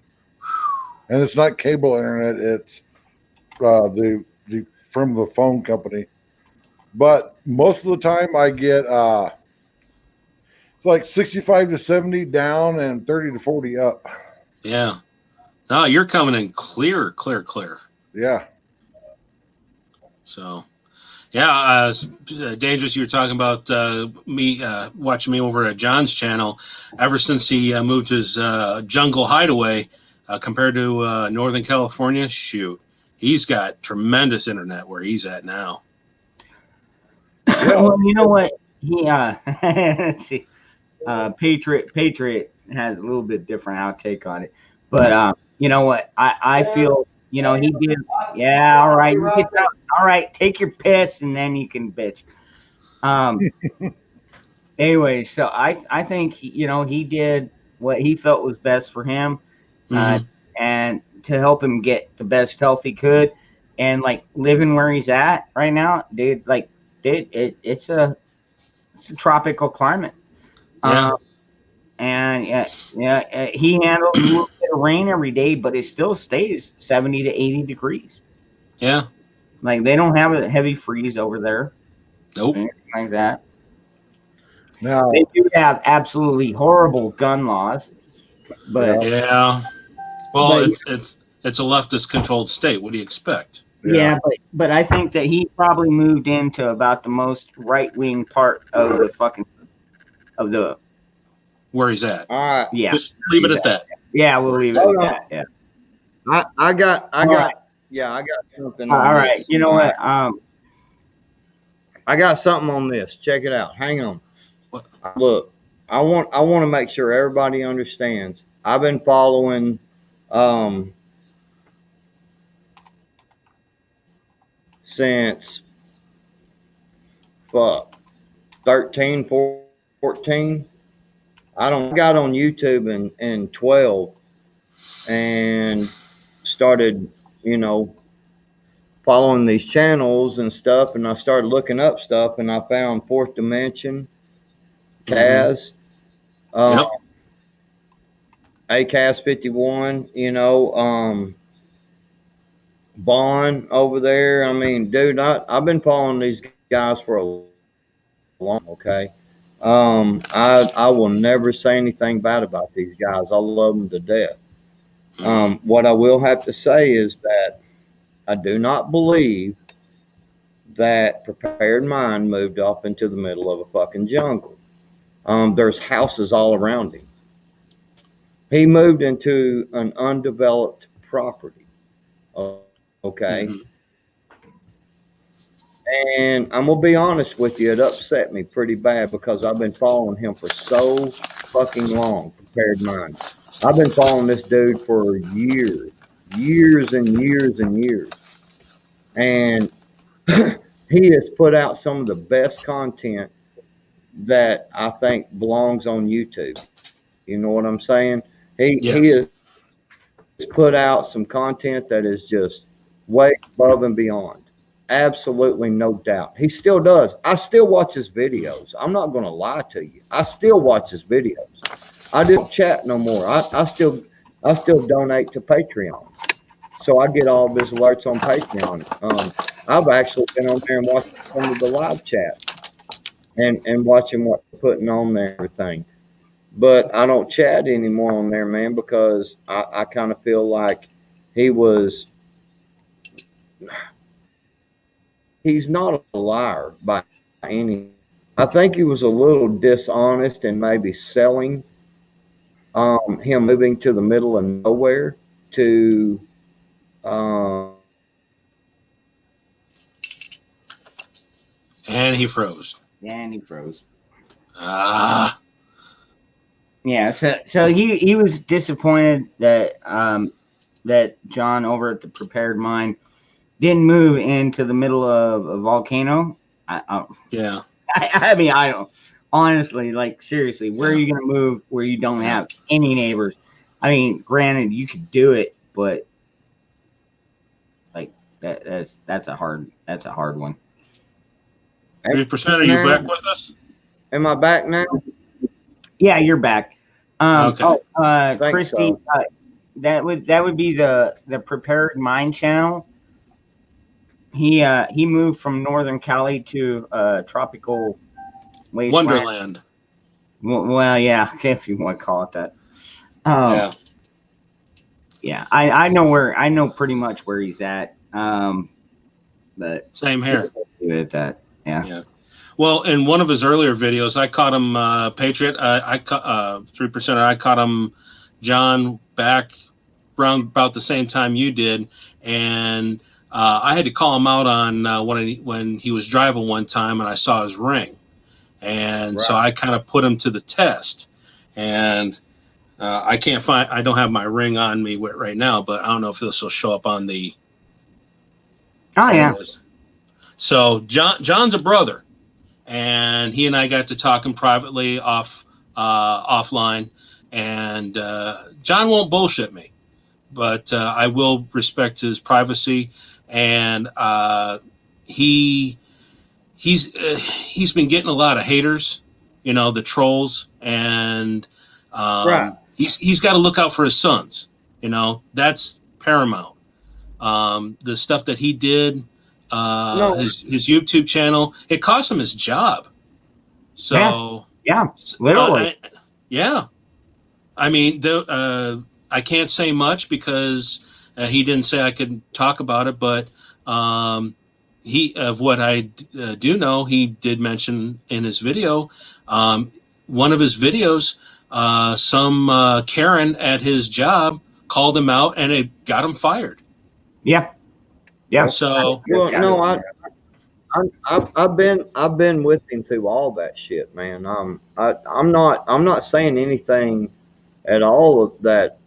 And it's not cable internet, it's the from the phone company. But most of the time I get it's like 65 to 70 down and 30 to 40 up. Yeah. No, you're coming in clear. Yeah. So, yeah, Dangerous, you were talking about me watching me over at John's channel. Ever since he moved his jungle hideaway compared to Northern California, shoot, he's got tremendous internet where he's at now. Well, you know what? He let's see. Patriot has a little bit different outtake on it, but you know what? I feel he did. Yeah, all right. You get that, all right. Take your piss and then you can bitch. Anyway, so I think he did what he felt was best for him, and to help him get the best health he could, and like living where he's at right now, dude. It's a tropical climate. Yeah. And he handles a little bit of rain every day, but it still stays 70 to 80 degrees. Yeah. Like they don't have a heavy freeze over there. Nope. Anything like that. Now, They do have absolutely horrible gun laws, but Yeah. Well, But- it's a leftist controlled state. What do you expect? yeah, but I think that he probably moved into about the most right wing part of the Where he's at. All right. yeah. Just leave it at that. Yeah, we'll leave it Hold at on. that. Yeah. I got right. something. All on right. this. You know All what? right. I got something on this. Check it out. Hang on. What? Look, I want to make sure everybody understands. I've been following since 13, 14. I got on YouTube in 12 and started, following these channels and stuff, and I started looking up stuff, and I found Fourth Dimension, Kaz, Yep. ACAS 51, Bond over there. I mean, dude, I've been following these guys for a long. Okay, I will never say anything bad about these guys. I love them to death. What I will have to say is that I do not believe that Prepared Mind moved off into the middle of a fucking jungle. There's houses all around him. He moved into an undeveloped property. Okay. And I'm going to be honest with you, it upset me pretty bad because I've been following him for so fucking long, Prepared Mind. I've been following this dude for years and years and years. And he has put out some of the best content that I think belongs on YouTube. You know what I'm saying? He has put out some content that is just way above and beyond. Absolutely no doubt. He still does. I still watch his videos. I'm not going to lie to you. I still watch his videos. I don't chat no more. I still donate to Patreon. So I get all of his alerts on Patreon. I've actually been on there and watched some of the live chats and watching what they're putting on there and everything. But I don't chat anymore on there, man, because I kind of feel like he's not a liar by any. I think he was a little dishonest and maybe selling him moving to the middle of nowhere to And he froze. And he froze. Yeah, so he was disappointed that that John over at the Prepared Mind didn't move into the middle of a volcano. Yeah. I mean, I don't honestly, like, seriously, where are you going to move where you don't have any neighbors? I mean, granted, you could do it, but like that's a hard one. 3%. Are you back with us? Am I back now? Yeah, you're back. Okay. Christy, so. that would be the Prepared Mind channel. He moved from Northern Cali to tropical wasteland. Wonderland. Well, yeah, if you want to call it that. Yeah. Yeah, I know pretty much where he's at. But Same here. leave it at that. Yeah. Well, in one of his earlier videos, I caught him, Patriot. I caught 3%. I caught him, John, back around about the same time you did, and I had to call him out on when he was driving one time, and I saw his ring, and so I kind of put him to the test, and I don't have my ring on me right now, but I don't know if this will show up on the. Oh yeah. So John's a brother, and he and I got to talking privately offline, and John won't bullshit me, but I will respect his privacy, and he's been getting a lot of haters, the trolls, and he's got to look out for his sons. That's paramount. The stuff that he did, his YouTube channel, it cost him his job. So yeah, literally. I mean, I can't say much because he didn't say I could talk about it, but of what I do know, he did mention in his video, one of his videos, some Karen at his job called him out and it got him fired. Yeah. So no, I've been with him through all that shit, man. I'm not saying anything at all of that.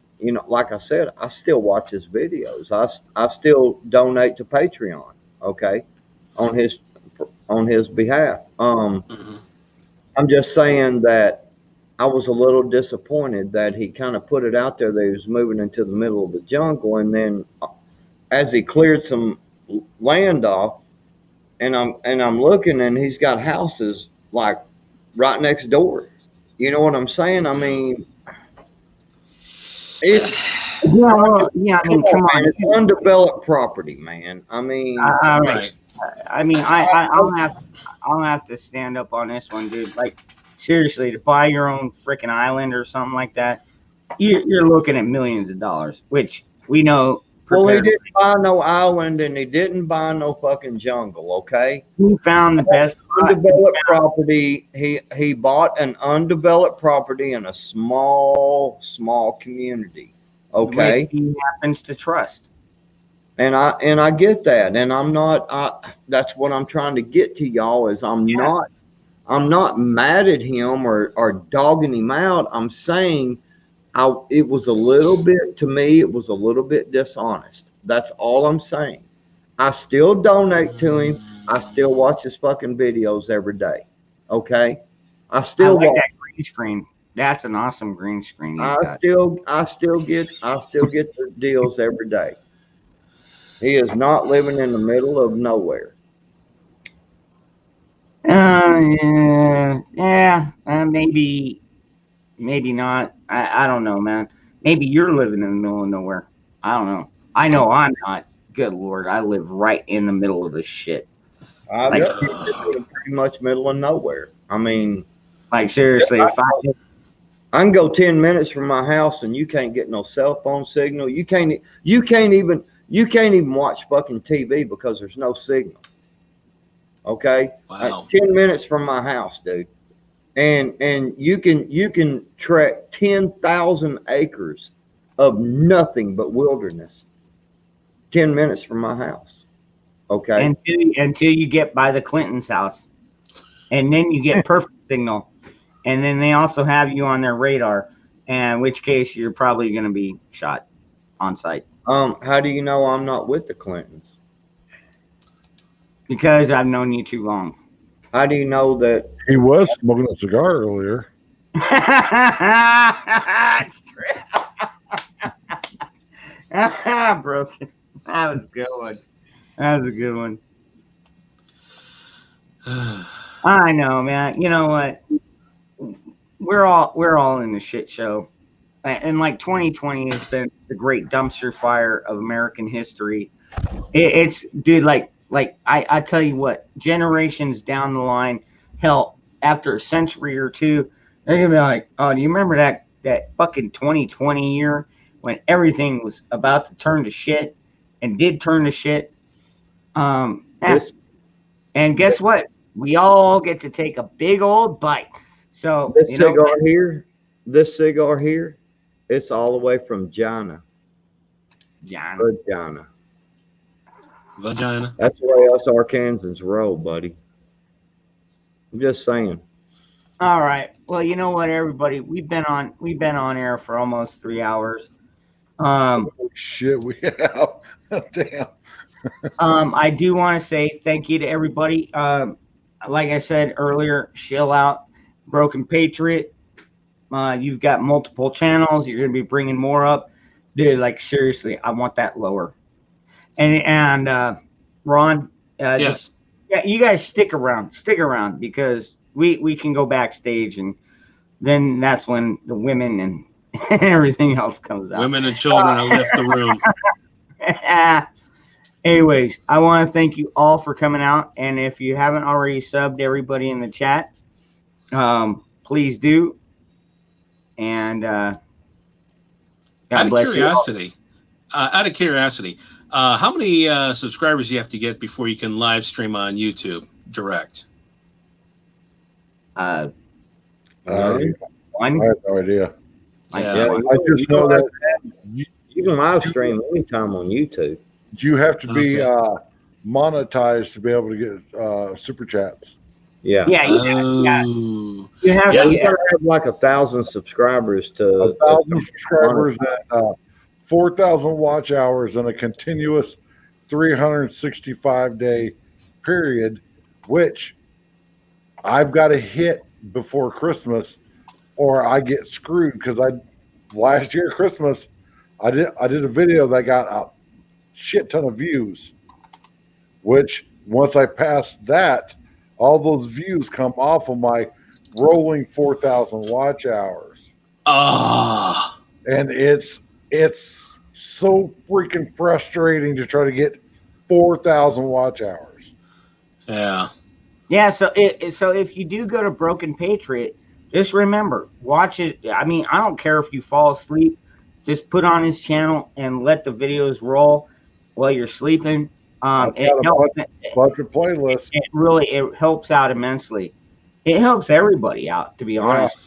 Like I said, I still watch his videos. I still donate to Patreon. Okay, on his behalf. I'm just saying that I was a little disappointed that he kind of put it out there that he was moving into the middle of the jungle, and then as he cleared some land off, and I'm looking, and he's got houses like right next door. You know what I'm saying? I mean, it's I mean, come on, man, it's undeveloped property, man. I mean, right. I mean, I'll have to stand up on this one, dude. Like, seriously, to buy your own freaking island or something like that, you're looking at millions of dollars, which we know. Well, he didn't buy no island, and he didn't buy no fucking jungle. Okay, he found the best undeveloped property. He bought an undeveloped property in a small community. Okay, which he happens to trust. And I get that, and I'm not. That's what I'm trying to get to y'all is I'm not mad at him or dogging him out. I'm saying it was a little bit, to me, it was a little bit dishonest. That's all I'm saying. I still donate to him. I still watch his fucking videos every day. Okay, I still like watch that green screen. That's an awesome green screen. I still get the deals every day. He is not living in the middle of nowhere. Maybe not. I don't know, man. Maybe you're living in the middle of nowhere. I don't know. I know I'm not. Good Lord, I live right in the middle of this shit. I live pretty much middle of nowhere. I mean, like seriously, if I can go 10 minutes from my house and you can't get no cell phone signal. You can't even watch fucking TV because there's no signal. Okay? Wow. 10 minutes from my house, dude. And you can trek 10,000 acres of nothing but wilderness. 10 minutes from my house. Okay? Until you get by the Clintons' house. And then you get perfect signal. And then they also have you on their radar, in which case you're probably going to be shot on sight. How do you know I'm not with the Clintons? Because I've known you too long. How do you know that he was smoking a cigar earlier? That's true. Broken. That was a good one. That was a good one. I know, man. You know what? We're all in the shit show, and like 2020 has been the great dumpster fire of American history. It's dude, like I tell you what, generations down the line, hell, after a century or two, they're gonna be like, oh, do you remember that fucking 2020 year when everything was about to turn to shit and did turn to shit? And guess what? We all get to take a big old bite. So this cigar here, it's all the way from China. Vagina. Vagina. That's the way us Arkansans roll, buddy. I'm just saying. All right. Well, you know what, everybody, we've been on air for almost 3 hours. Holy shit, we have. Damn. I do want to say thank you to everybody. Like I said earlier, chill out, Broken Patriot. You've got multiple channels. You're going to be bringing more up, dude. Like seriously, I want that lower. And Ron, Yes. just yeah, you guys stick around because we can go backstage, and then that's when the women and everything else comes out. Women and children have left the room. Anyways, I want to thank you all for coming out, and if you haven't already subbed everybody in the chat, please do. And God bless you all. Out of curiosity, how many subscribers do you have to get before you can live stream on YouTube direct? One. I have no idea. Yeah. I just know that You can live stream anytime on YouTube. you have to be Okay. monetized to be able to get super chats. Yeah. Yeah, Oh. you have Yeah. to. You gotta have like 1,000 subscribers to 1,000 subscribers and 4,000 watch hours in a continuous 365-day period, which I've got to hit before Christmas, or I get screwed. Because last year Christmas, I did a video that got a shit ton of views, which once I pass that, all those views come off of my rolling 4,000 watch hours. Ah. And it's so freaking frustrating to try to get 4,000 watch hours. Yeah. Yeah, so if you do go to Broken Patriot, just remember, watch it. I mean, I don't care if you fall asleep. Just put on his channel and let the videos roll while you're sleeping. I've It got helps. a bunch of playlists. It helps out immensely. It helps everybody out, to be honest.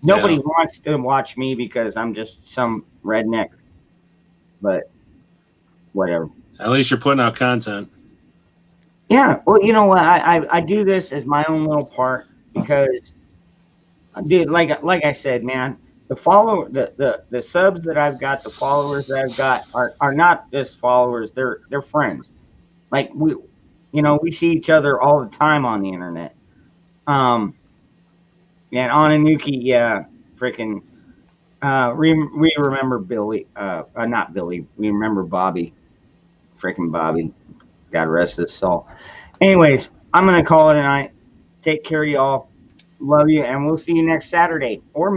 Nobody wants to watch me because I'm just some redneck. But whatever. At least you're putting out content. Yeah, well, you know what? I do this as my own little part because, dude, like I said, man, the subs that I've got, the followers that I've got are not just followers; they're friends. Like we see each other all the time on the internet. And Ananuki, yeah, freaking. We remember Billy. Not Billy. We remember Bobby. Freaking Bobby. God rest his soul. Anyways, I'm going to call it a night. Take care of y'all. Love you, and we'll see you next Saturday or